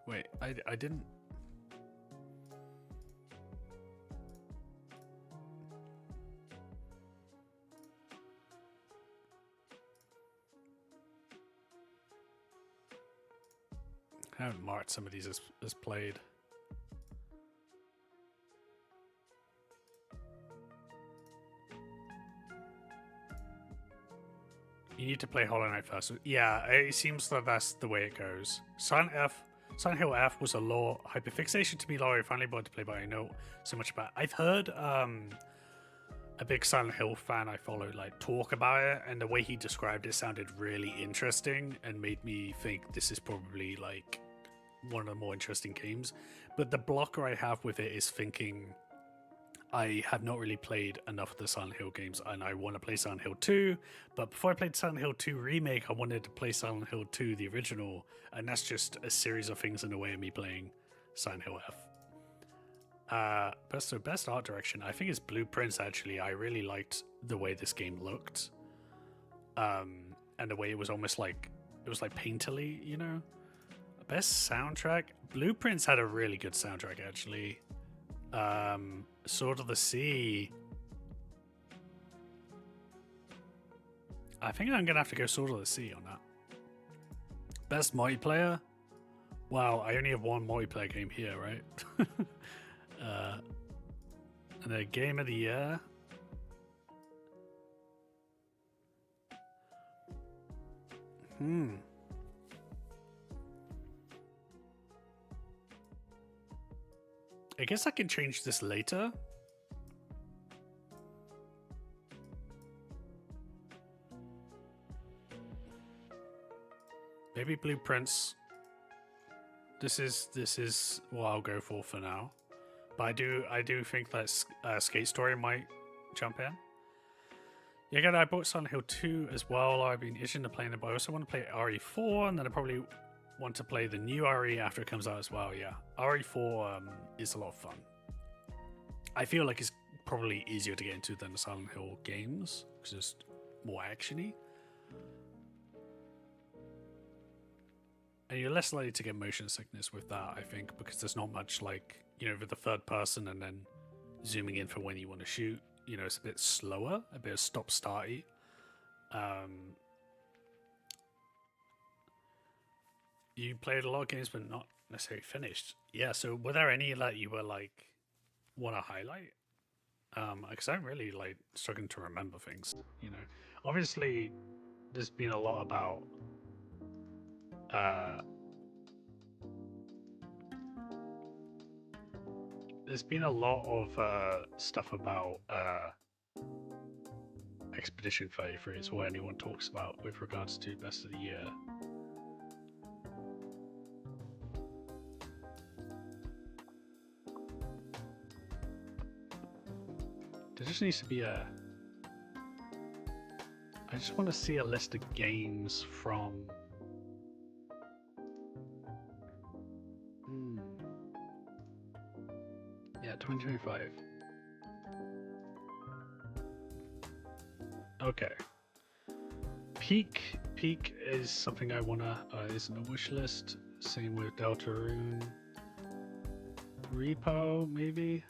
Wait, I didn't. I haven't marked some of these as played. You need to play Hollow Knight first. Yeah, it seems that that's the way it goes. Silent Hill F was a lore hyperfixation to me. Laurie finally wanted to play, but I know so much about it. I've heard a big Silent Hill fan I follow like talk about it, and the way he described it sounded really interesting and made me think this is probably like one of the more interesting games. But the blocker I have with it is thinking I have not really played enough of the Silent Hill games, and I want to play Silent Hill 2, but before I played Silent Hill 2 Remake, I wanted to play Silent Hill 2 the original, and that's just a series of things in the way of me playing Silent Hill F. Best art direction, I think it's Blueprints, actually. I really liked the way this game looked, and the way it was almost like, it was like painterly, you know? Best soundtrack, Blueprints had a really good soundtrack, actually. Sword of the Sea. I think I'm gonna have to go Sword of the Sea on that. Best multiplayer? Wow, I only have one multiplayer game here, right? And the game of the year. I guess I can change this later. Maybe Blueprints. This is what I'll go for now. But I do think that Skate Story might jump in. Yeah, again, I bought Silent Hill 2 as well. I've been itching to play it, but I also want to play RE4, and then I probably want to play the new RE after it comes out as well. Yeah, RE4 is a lot of fun. I feel like it's probably easier to get into than the Silent Hill games because it's more actiony, and you're less likely to get motion sickness with that, I think, because there's not much, like, you know, with the third person and then zooming in for when you want to shoot. You know, it's a bit slower, a bit of stop-starty. You played a lot of games, but not necessarily finished. Yeah, so were there any that you were like want to highlight? Because I'm really like struggling to remember things. You know, obviously, there's been a lot about there's been a lot of stuff about Expedition 33 is what anyone talks about with regards to best of the year. There just needs to be I just want to see a list of games from yeah, 2025. Okay. Peak is something I wanna is in a wish list. Same with Deltarune. Repo, maybe.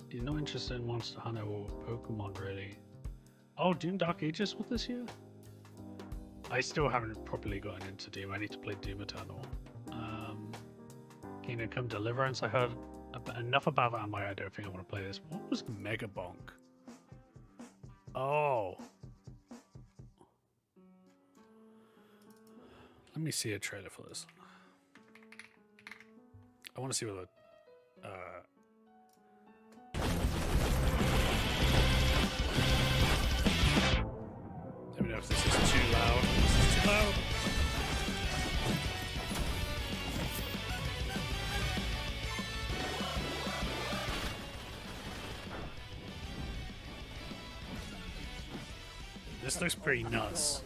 You're not interested in Monster Hunter or Pokemon, really. Oh, Doom Dark Ages was this year? I still haven't properly gotten into Doom. I need to play Doom Eternal. Kingdom Come Deliverance. I heard enough about that. I don't think I want to play this. What was Mega Bonk? Oh. Let me see a trailer for this. I want to see what the let me know if this is too loud. This is too loud. This looks pretty nuts.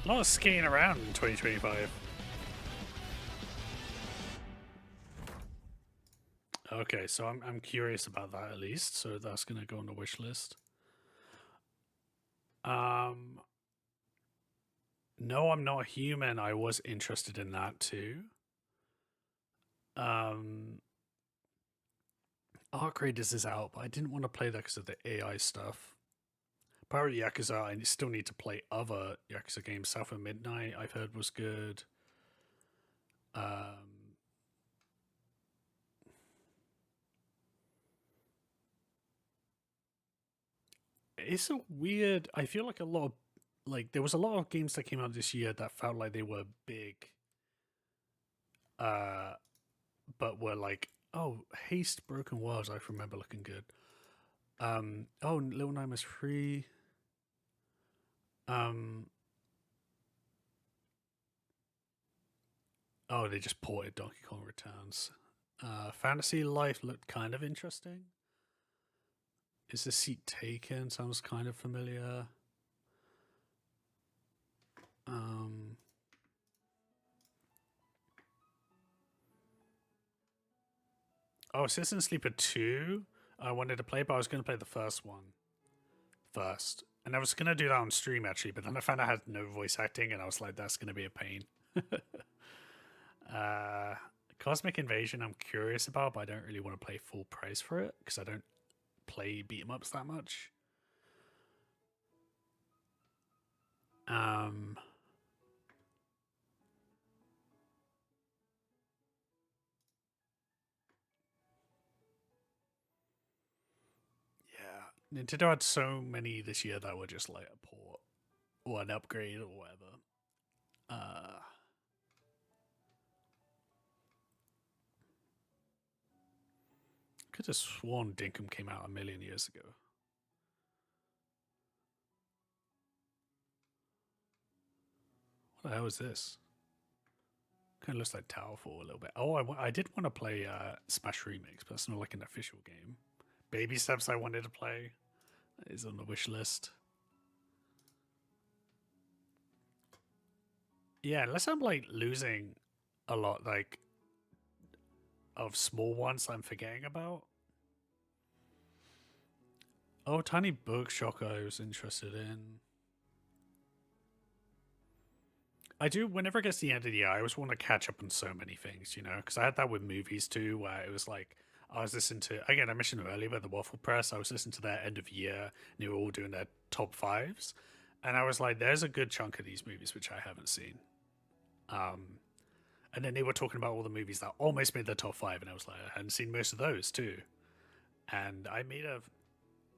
A lot of skating around in 2025. Okay, so I'm curious about that at least, so that's gonna go on the wish list. No, I'm Not Human. I was interested in that too. Arc Raiders is out, but I didn't want to play that because of the AI stuff. Power Yakuza, I still need to play other Yakuza games. South of Midnight, I've heard was good. It's a weird. I feel like there was a lot of games that came out this year that felt like they were big. But were like, oh, Haste Broken Worlds, I remember looking good. Oh, Little Nightmares 3. Oh, they just ported Donkey Kong Returns. Fantasy Life looked kind of interesting. Is the Seat Taken? Sounds kind of familiar. Oh, Citizen Sleeper 2. I wanted to play, but I was going to play the first one first. And I was going to do that on stream, actually, but then I found I had no voice acting, and I was like, that's going to be a pain. Cosmic Invasion, I'm curious about, but I don't really want to pay full price for it, because I don't play beat-em-ups that much. Nintendo had so many this year that were just like a port or an upgrade or whatever. Could have sworn Dinkum came out a million years ago. What the hell is this? Kind of looks like Towerfall a little bit. Oh, I did want to play Smash Remix, but it's not like an official game. Baby Steps I wanted to play is on the wish list. Yeah, unless I'm like losing a lot like of small ones I'm forgetting about. Oh, Tiny Book Shocker I was interested in. I do, whenever it gets to the end of the year, I always want to catch up on so many things, you know, because I had that with movies too, where it was like, I was listening to, again, I mentioned earlier about the Waffle Press, I was listening to their end of year, and they were all doing their top fives, and I was like, there's a good chunk of these movies which I haven't seen. And then they were talking about all the movies that almost made the top five, and I was like, I hadn't seen most of those too. And I made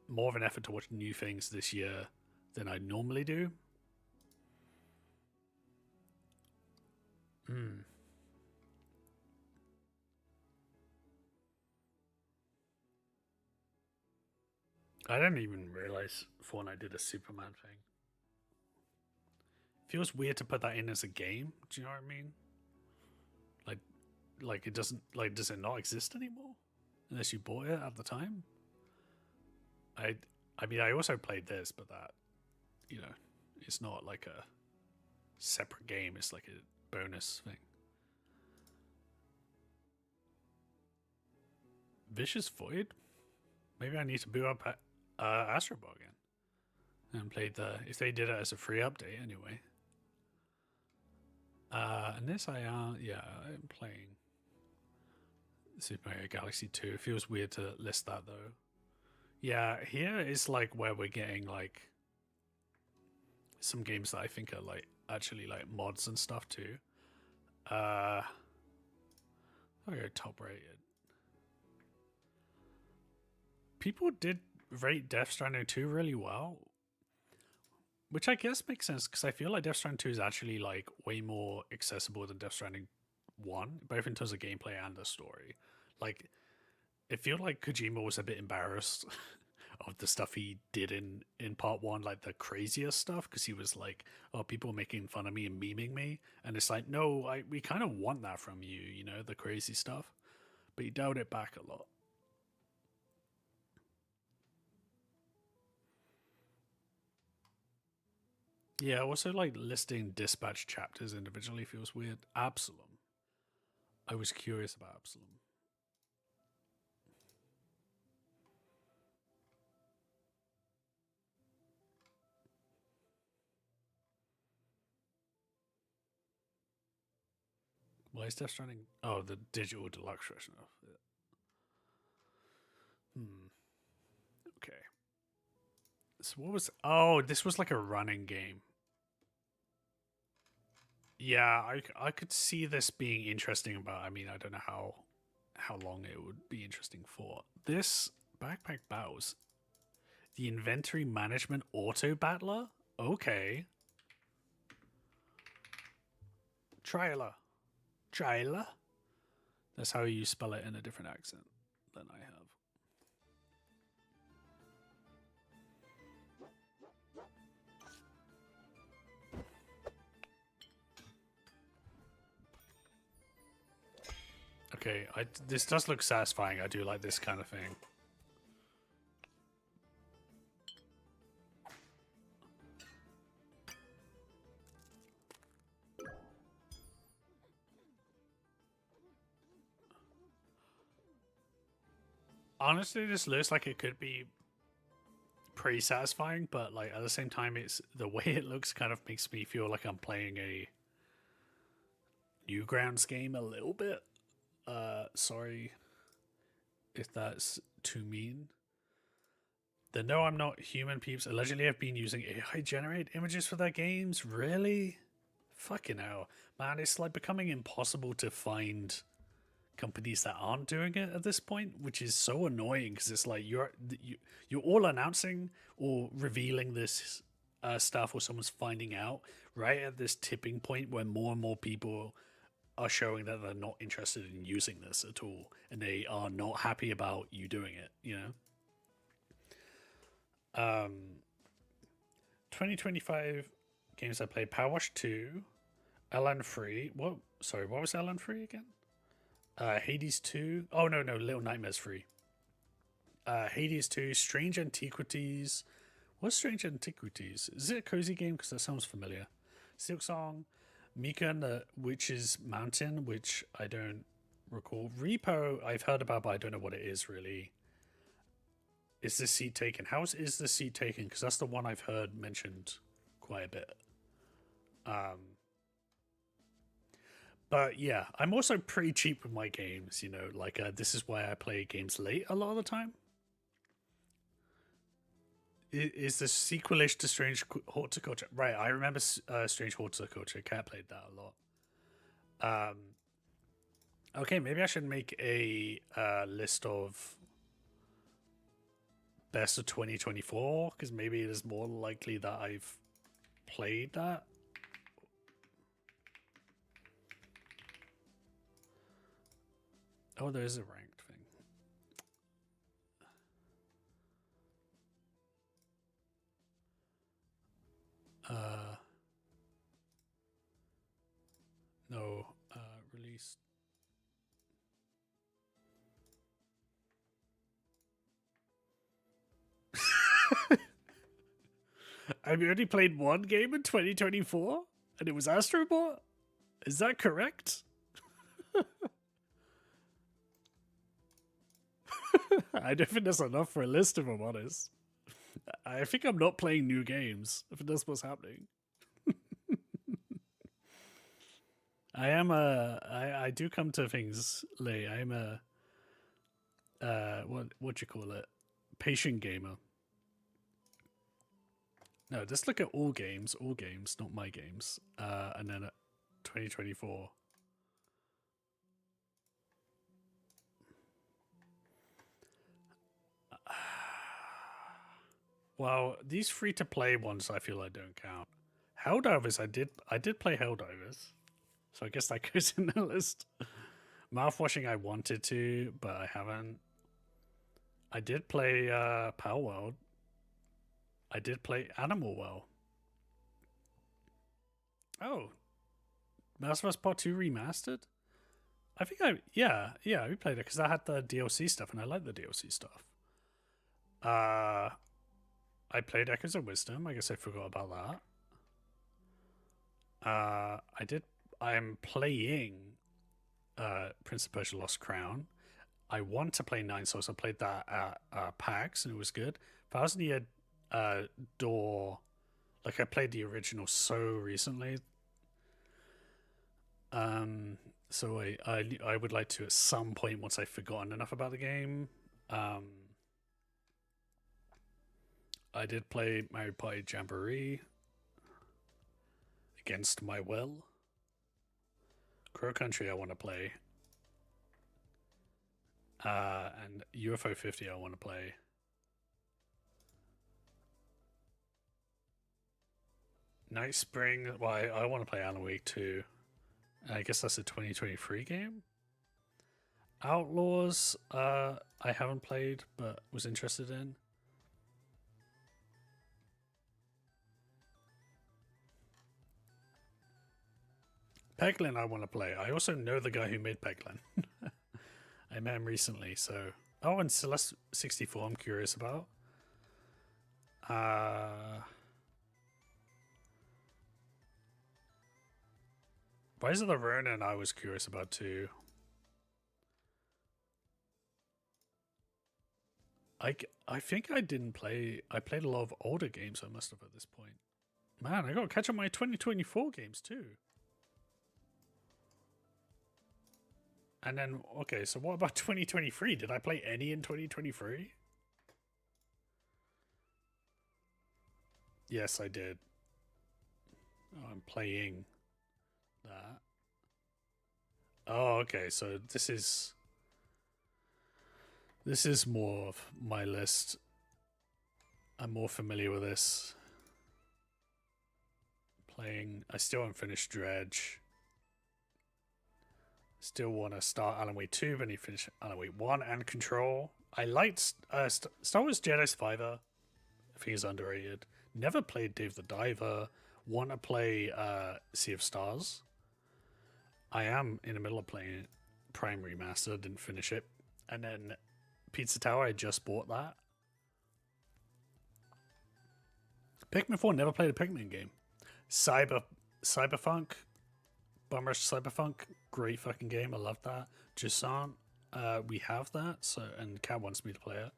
more of an effort to watch new things this year than I normally do. I didn't even realize Fortnite did a Superman thing. Feels weird to put that in as a game. Do you know what I mean? Like it doesn't, like, does it not exist anymore unless you bought it at the time? I mean, I also played this, but that, you know, it's not like a separate game. It's like a bonus thing. Vicious Void? Maybe I need to boot up Astro Ball again. And played if they did it as a free update anyway. And this I'm playing Super Mario Galaxy 2. It feels weird to list that though. Yeah, here is like where we're getting like some games that I think are like actually like mods and stuff too. I'll go top rated. People did rate Death Stranding 2 really well, which I guess makes sense because I feel like Death Stranding 2 is actually like way more accessible than Death Stranding 1, both in terms of gameplay and the story. Like, it felt like Kojima was a bit embarrassed of the stuff he did in part 1, like the craziest stuff, because he was like, oh, people are making fun of me and memeing me, and it's like, no, we kind of want that from you, you know, the crazy stuff, but he dialed it back a lot. Yeah, also like listing dispatch chapters individually feels weird. Absalom. I was curious about Absalom. Why is Death Stranding? Oh, the digital deluxe version of it. Okay. So what was... Oh, this was like a running game. Yeah, I could see this being interesting, but I mean, I don't know how long it would be interesting for. This Backpack Battles, the inventory management auto battler? Okay. Trailer. That's how you spell it in a different accent than I have. Okay, this does look satisfying. I do like this kind of thing. Honestly, this looks like it could be pretty satisfying, but like at the same time, it's the way it looks kind of makes me feel like I'm playing a Newgrounds game a little bit. Sorry if that's too mean. The No I'm Not Human peeps allegedly have been using AI generated images for their games. Really? Fucking hell. Man, it's like becoming impossible to find companies that aren't doing it at this point, which is so annoying because it's like you're all announcing or revealing this stuff, or someone's finding out right at this tipping point where more and more people are showing that they're not interested in using this at all, and they are not happy about you doing it, you know. 2025 games I played: Power Wash 2, LN 3. What was LN 3 again? Hades 2. Oh, no, Little Nightmares 3. Hades 2, Strange Antiquities. What's Strange Antiquities? Is it a cozy game? Because that sounds familiar. Silk Song, Mika and the Witch's Mountain, which I don't recall. Repo, I've heard about, but I don't know what it is really. Is this seat taken? How is the seat taken? Because that's the one I've heard mentioned quite a bit. But yeah, I'm also pretty cheap with my games, you know, like this is why I play games late a lot of the time. Is the sequelish to Strange Horticulture? Right, I remember Strange Horticulture. Cat played that a lot. Okay, maybe I should make a list of best of 2024, because maybe it is more likely that I've played that. Oh, there is a ranked thing. No, released. I've only played one game in 2024, and it was Astrobot? Is that correct? I don't think that's enough for a list, if I'm honest. I think I'm not playing new games. I think that's what's happening. I do come to things late. I'm a what you call it? Patient gamer. No, just look at all games, not my games. And then 2024. Well, these free-to-play ones I feel like don't count. Helldivers, I did play Helldivers, so I guess that goes in the list. Mouthwashing I wanted to, but I haven't. I did play Power World. I did play Animal Well. Oh, Last of Us Part 2 remastered? I think yeah, we played it because I had the DLC stuff and I like the DLC stuff. I played Echoes of Wisdom. I guess I forgot about that. I am playing Prince of Persia Lost Crown. I want to play Nine Souls. I played that at PAX and it was good. Thousand Year Door, like I played the original so recently. So I would like to at some point once I've forgotten enough about the game. I did play Mario Party Jamboree against my will. Crow Country I want to play. And UFO 50 I want to play. Night Spring, well, I want to play Alan Wake 2. I guess that's a 2023 game. Outlaws, I haven't played, but was interested in. Peglin I want to play. I also know the guy who made Peglin. I met him recently, so... Oh, and Celeste 64 I'm curious about. Rise of the Ronin I was curious about too. I think I didn't play... I played a lot of older games I must have at this point. Man, I gotta catch up my 2024 games too. And then, okay, so what about 2023? Did I play any in 2023? Yes, I did. Oh, I'm playing that. Oh, okay, so this is more of my list. I'm more familiar with this. Playing, I still haven't finished Dredge. Still want to start Alan Wake 2, but I need to finish Alan Wake 1 and Control. I liked Star Wars Jedi Survivor. I think it's underrated. Never played Dave the Diver. Want to play Sea of Stars. I am in the middle of playing it. Prime Remaster, didn't finish it. And then Pizza Tower, I just bought that. Pikmin 4, never played a Pikmin game. Cyberpunk. Bumrush Cyberpunk, great fucking game. I love that. Jusant, we have that, so and Cat wants me to play it.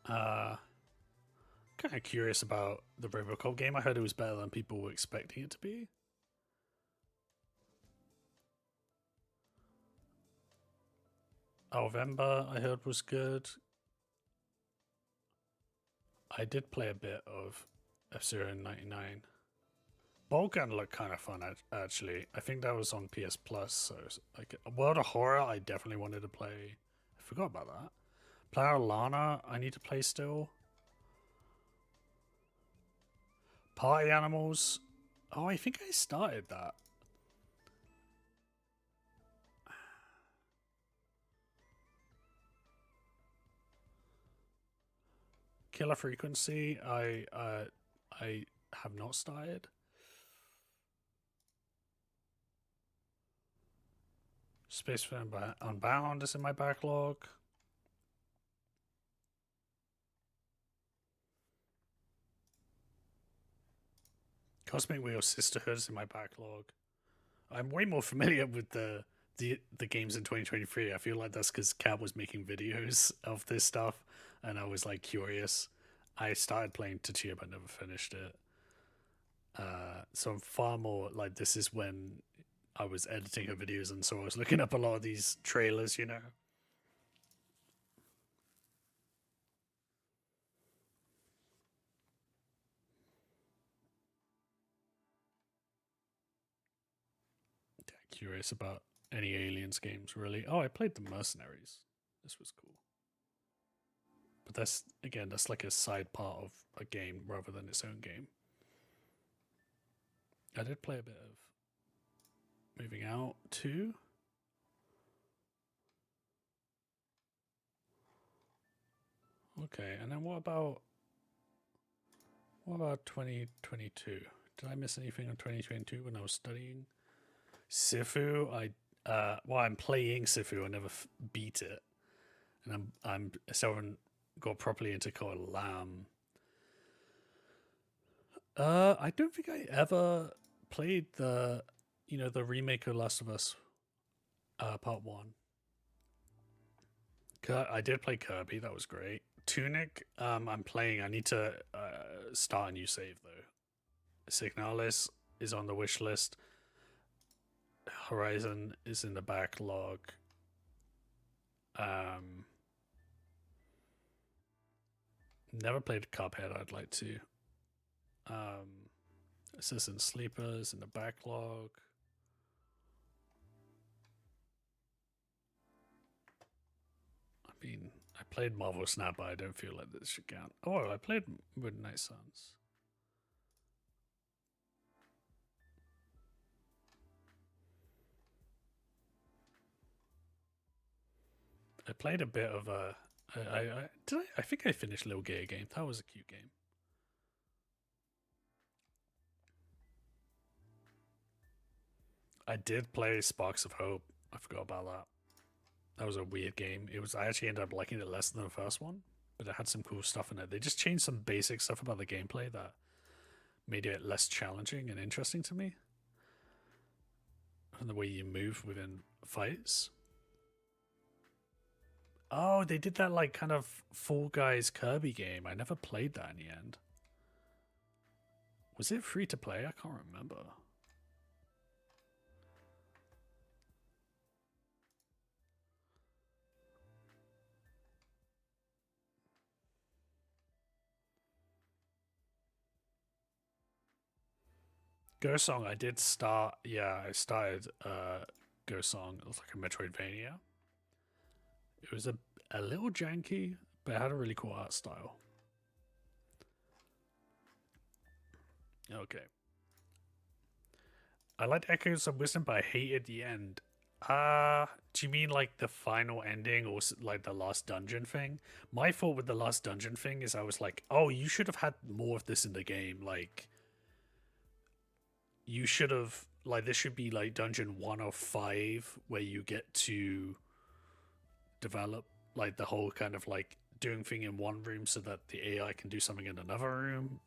Kind of curious about the Robocop game. I heard it was better than people were expecting it to be. November, I heard was good. I did play a bit of F-Zero 99. Borked looked kind of fun, actually. I think that was on PS Plus, so like World of Horror, I definitely wanted to play. I forgot about that. Player Lana, I need to play still. Party Animals. Oh, I think I started that. Killer Frequency, I have not started. Space Film Unbound is in my backlog. Cosmic Wheel Sisterhood is in my backlog. I'm way more familiar with the games in 2023. I feel like that's because Cat was making videos of this stuff, and I was like curious. I started playing Tachia but never finished it. So I'm far more like this is when I was editing her videos, and so I was looking up a lot of these trailers, you know. curious about any Aliens games, really. Oh, I played The Mercenaries. This was cool. But that's, again, that's like a side part of a game rather than its own game. I did play a bit of Moving Out too. Okay, and then what about 2022? Did I miss anything in 2022 when I was studying? Sifu, well, I'm playing Sifu. I never beat it, and I'm still haven't got properly into Call of Lamb. I don't think I ever played the remake of Last of Us, Part 1. I did play Kirby. That was great. Tunic, I'm playing. I need to start a new save though. Signalis is on the wish list. Horizon is in the backlog. Never played Cuphead. I'd like to. Assassin Sleepers in the backlog. I mean, I played Marvel Snap, but I don't feel like this should count. Oh, I played Midnight Suns. I played a bit of a. I think I finished Little Gear game. That was a cute game. I did play Sparks of Hope. I forgot about that. That was a weird game. I actually ended up liking it less than the first one, but it had some cool stuff in it. They just changed some basic stuff about the gameplay that made it less challenging and interesting to me. And the way you move within fights. Oh, they did that like kind of Fall Guys Kirby game. I never played that in the end. Was it free to play? I can't remember. Ghost Song, I did start. Yeah, I started Ghost Song. It was like a Metroidvania. It was a little janky, but it had a really cool art style. Okay. I liked Echoes of Wisdom, but I hated the end. Do you mean like the final ending or like the last dungeon thing? My fault with the last dungeon thing is I was like, oh, you should have had more of this in the game. Like, you should have, like, this should be like dungeon 1 of 5 where you get to develop like the whole kind of like doing thing in one room so that the AI can do something in another room.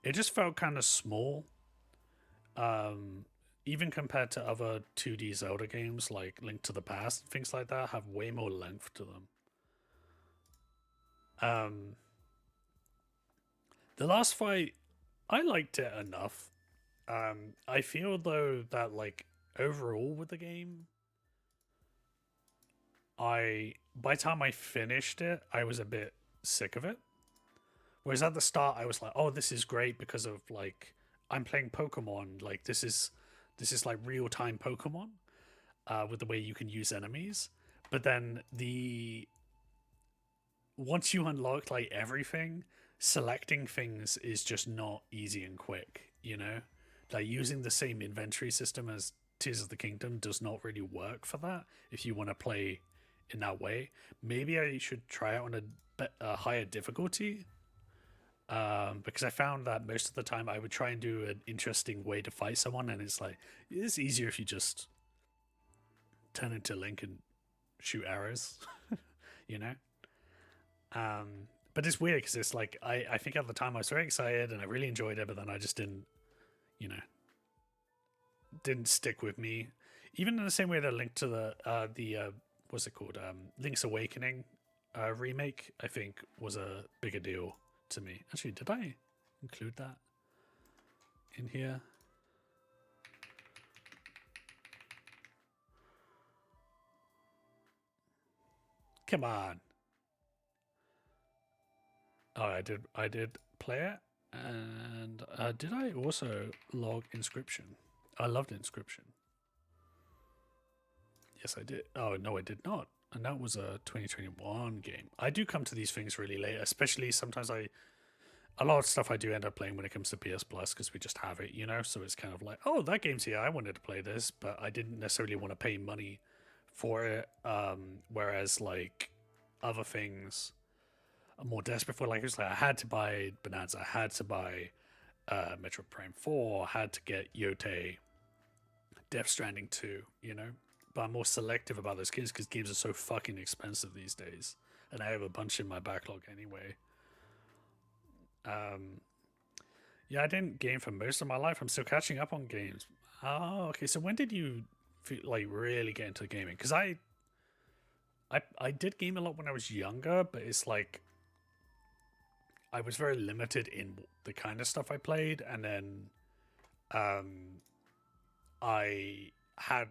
It just felt kind of small. Even compared to other 2D Zelda games like Link to the Past, things like that have way more length to them. The last fight, I liked it enough. I feel though that like overall with the game, by the time I finished it, I was a bit sick of it. Whereas at the start, I was like, "Oh, this is great because of like I'm playing Pokemon. Like this is like real time Pokemon, with the way you can use enemies." But then once you unlock like everything, selecting things is just not easy and quick. You know, like using the same inventory system as Tears of the Kingdom does not really work for that. If you want to play in that way, maybe I should try out on a higher difficulty. Because I found that most of the time I would try and do an interesting way to fight someone, and it's like it's easier if you just turn into Link and shoot arrows, you know. But it's weird because it's like I think at the time I was very excited and I really enjoyed it, but then I just didn't stick with me. Even in the same way that Link to the what's it called, Link's Awakening remake, I think was a bigger deal to me. Actually, did I include that in here? Come on. Oh, I did play it. And did I also log Inscription? I loved Inscription. Yes, I did. Oh, no, I did not. And that was a 2021 game. I do come to these things really late, especially sometimes a lot of stuff I do end up playing when it comes to PS Plus because we just have it, you know? So it's kind of like, oh, that game's here. I wanted to play this, but I didn't necessarily want to pay money for it. Whereas, like, other things I'm more desperate for. Like, it was like I had to buy Bonanza. I had to buy Metro Prime 4. I had to get Yote Death Stranding 2, you know? But I'm more selective about those games because games are so fucking expensive these days. And I have a bunch in my backlog anyway. Yeah, I didn't game for most of my life. I'm still catching up on games. Oh, okay. So when did you like really get into gaming? Because I did game a lot when I was younger, but it's like I was very limited in the kind of stuff I played, and then I had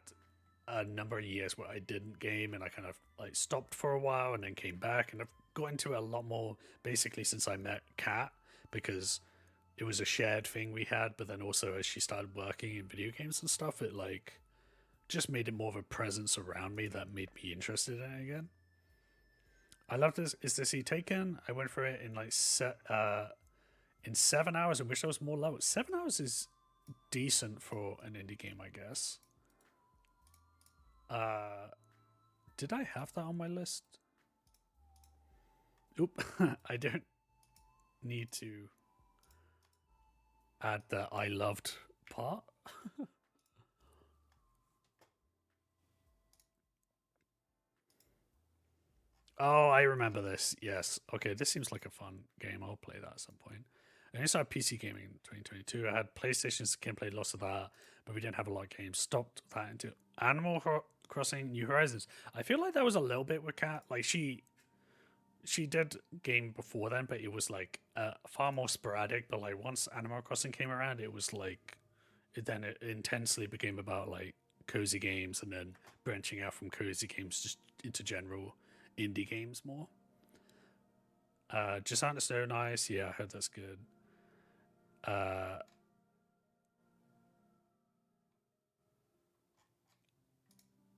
a number of years where I didn't game, and I kind of like stopped for a while, and then came back, and I've got into it a lot more basically since I met Kat, because it was a shared thing we had, but then also as she started working in video games and stuff, it like just made it more of a presence around me that made me interested in it again. I love this. Is this Taken? I went for it in like 7 hours. I wish I was more low. 7 hours is decent for an indie game, I guess. Did I have that on my list? Oop, I don't need to add the I loved part. Oh, I remember this. Yes. Okay, this seems like a fun game. I'll play that at some point. I only started PC gaming in 2022. I had PlayStation's game, played lots of that, but we didn't have a lot of games. Stopped that into Animal Crossing New Horizons. I feel like that was a little bit with Kat. Like she did game before then, but it was like far more sporadic. But like once Animal Crossing came around, it was like it intensely became about like cozy games, and then branching out from cozy games just into general indie games more. Just on so nice. Yeah, I heard that's good.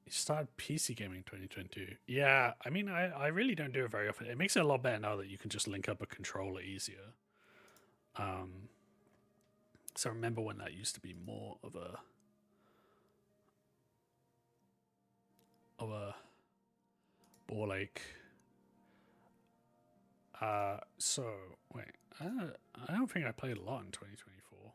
You started PC gaming 2022. Yeah, I mean, I really don't do it very often. It makes it a lot better now that you can just link up a controller easier. So I remember when that used to be more of a ball like. So wait, I don't think I played a lot in 2024.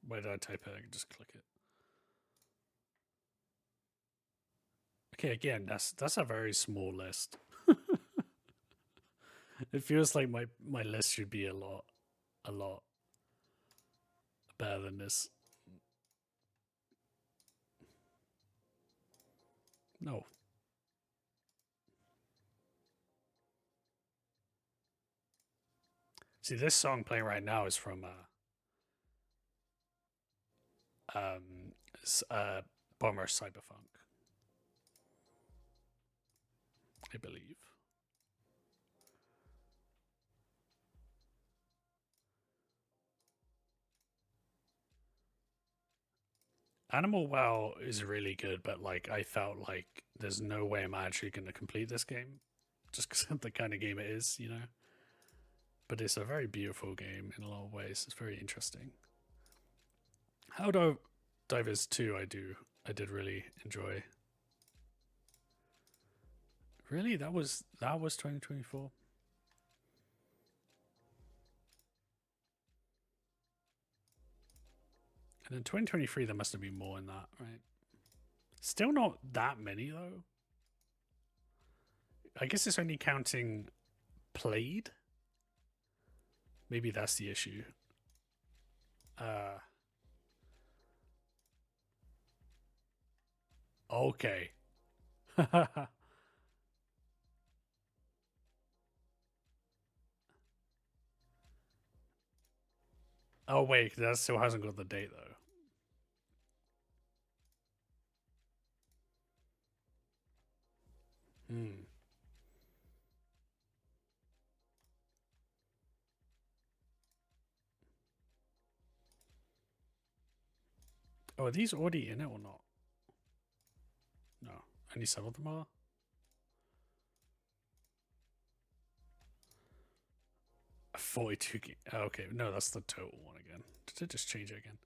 Where did I type it? I can just click it. Okay, again, that's a very small list. It feels like my list should be a lot better than this. No. See, this song playing right now is from Bomber Cyberpunk, I believe. Animal Wow is really good, but like I felt like there's no way I'm actually going to complete this game, just because of the kind of game it is, you know. But it's a very beautiful game in a lot of ways. It's very interesting. Helldivers 2 I did really enjoy. Really? That was 2024? And in 2023 there must have been more in that, right? Still not that many though. I guess it's only counting played. Maybe that's the issue. Okay. Oh wait, that still hasn't got the date though. Oh, are these already in it or not? No, only some of them are. A 42 gig. Oh, okay, no, that's the total one again. Did it just change it again?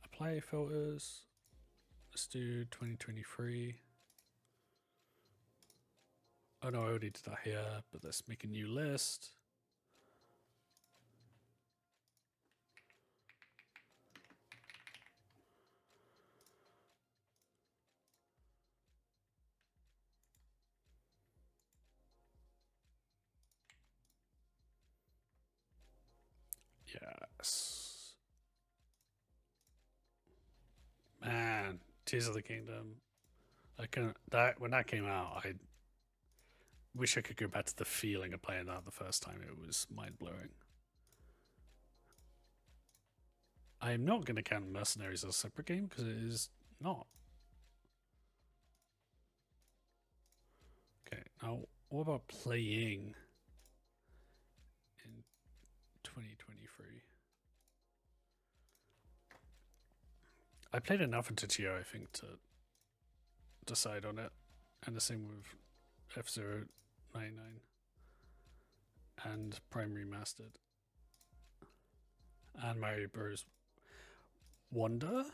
Apply filters. Let's do 2023. Oh no, I already did that here, but let's make a new list. Yes. Man, Tears of the Kingdom. I can that when that came out, I wish I could go back to the feeling of playing that the first time. It was mind blowing. I am not going to count Mercenaries as a separate game because it is not. Okay, now what about playing in 2023? I played enough into Tio, I think, to decide on it. And the same with F-099 and Prime Remastered. And Mario Bros. Wonder?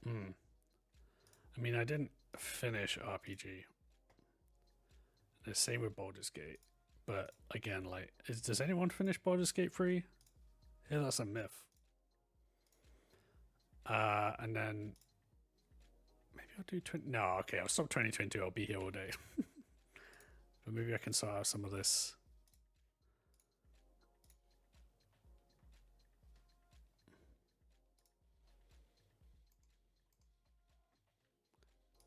I mean, I didn't finish RPG. The same with Baldur's Gate. But again, like, does anyone finish Baldur's Gate 3? Yeah, that's a myth. And then maybe I'll do no, okay, I'll stop 2022. I'll be here all day. But maybe I can sort out some of this.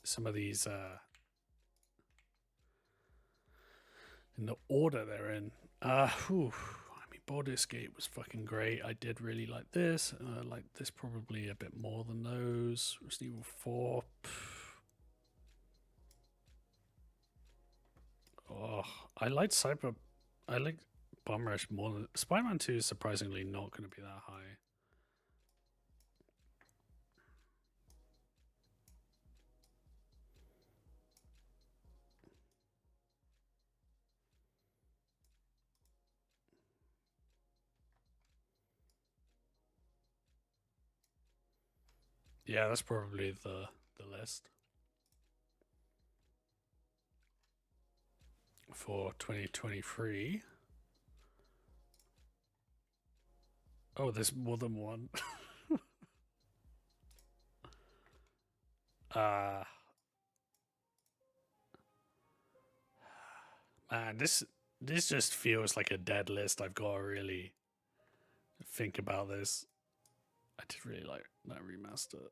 Some of these in the order they're in. I mean, Baldur's Gate was fucking great. I did really like this. I like this probably a bit more than those. Resident Evil 4. Oh, I like Bomb Rush more than Spider-Man 2 is surprisingly not going to be that high. Yeah, that's probably the list for 2023. Oh, there's more than one. Man, this just feels like a dead list. I've got to really think about this. I did really like that remaster.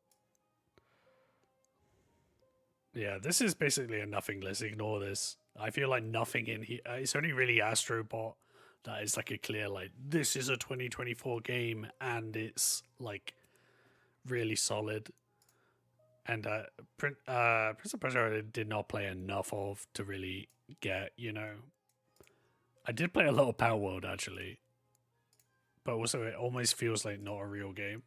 Yeah, this is basically a nothing list. Ignore this. I feel like nothing in here. It's only really Astrobot that is like a clear, like, this is a 2024 game and it's like really solid. And Prince of Persia I did not play enough of to really get, you know. I did play a lot of Power World actually. But also it almost feels like not a real game.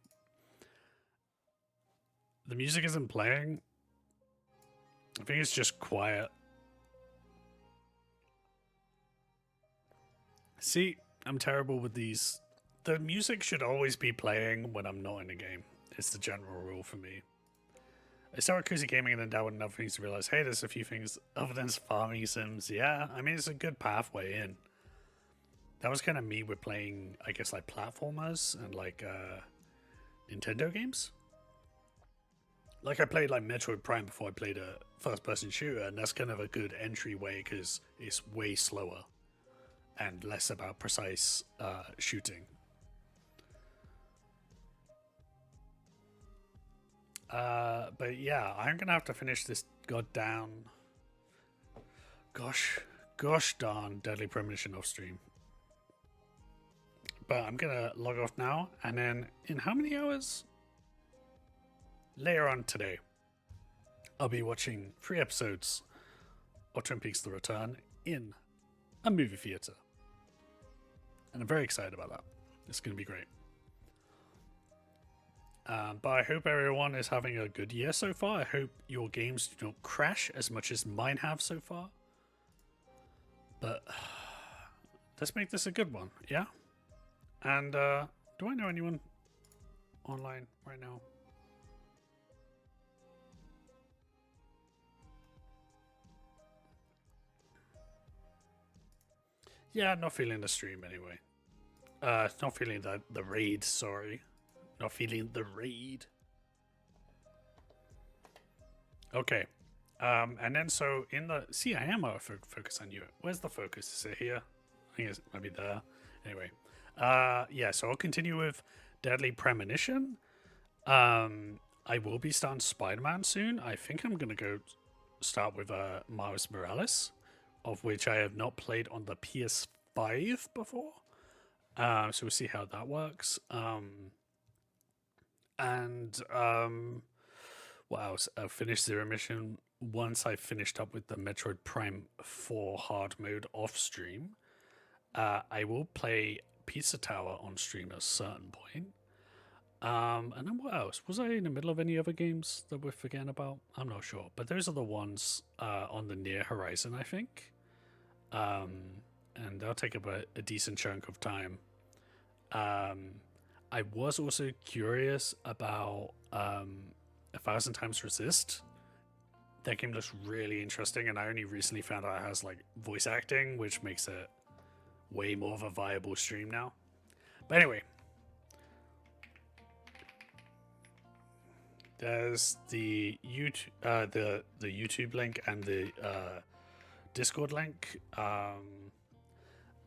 The music isn't playing. I think it's just quiet. See, I'm terrible with these. The music should always be playing when I'm not in a game. It's the general rule for me. I started cozy gaming and then down with enough things to realize, hey, there's a few things other than farming sims. Yeah, I mean, it's a good pathway in. That was kind of me with playing, I guess, like platformers and like Nintendo games. Like I played like Metroid Prime before I played a first-person shooter, and that's kind of a good entryway because it's way slower and less about precise shooting. But yeah, I'm gonna have to finish this goddamn gosh darn Deadly Premonition off stream. But I'm gonna log off now, and then in how many hours? Later on today, I'll be watching 3 episodes of Twin Peaks: The Return in a movie theater. And I'm very excited about that. It's going to be great. But I hope everyone is having a good year so far. I hope your games do not crash as much as mine have so far. But let's make this a good one, yeah? And do I know anyone online right now? Yeah, not feeling the stream anyway. Not feeling the raid, sorry. Not feeling the raid. Okay. And then so in the... See, I am out of focus on you. Where's the focus? Is it here? I think it's maybe there. Anyway. Yeah, so I'll continue with Deadly Premonition. I will be starting Spider-Man soon. I think I'm going to go start with Miles Morales, of which I have not played on the PS5 before. So we'll see how that works. What else? I'll finish Zero Mission once I've finished up with the Metroid Prime 4 hard mode off stream. I will play Pizza Tower on stream at a certain point. And then what else? Was I in the middle of any other games that we're forgetting about? I'm not sure. But those are the ones on the near horizon, I think. And they'll take up a decent chunk of time. I was also curious about 1,000 Times Resist. That game looks really interesting, and I only recently found out it has like voice acting, which makes it way more of a viable stream now. But anyway, there's the YouTube link and the Discord link.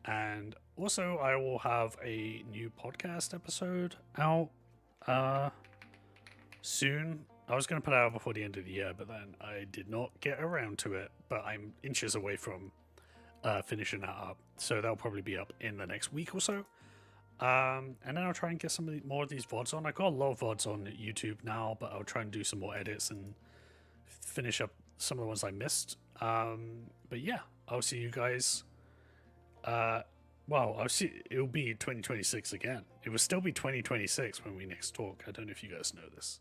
And also, I will have a new podcast episode out soon. I was going to put it out before the end of the year, but then I did not get around to it. But I'm inches away from finishing that up. So that'll probably be up in the next week or so. And then I'll try and get some more of these VODs on. I've got a lot of VODs on YouTube now, but I'll try and do some more edits and finish up some of the ones I missed. But yeah, I'll see you guys. Well, it'll be 2026 again. It will still be 2026 when we next talk. I don't know if you guys know this.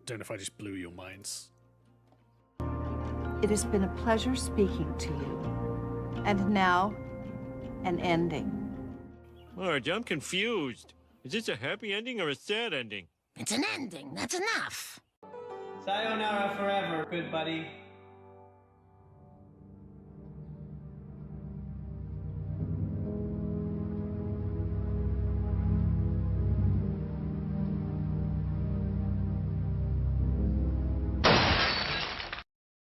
Don't know if I just blew your minds. It has been a pleasure speaking to you. And now, an ending. Marge, I'm confused. Is this a happy ending or a sad ending? It's an ending. That's enough. Sayonara forever, good buddy.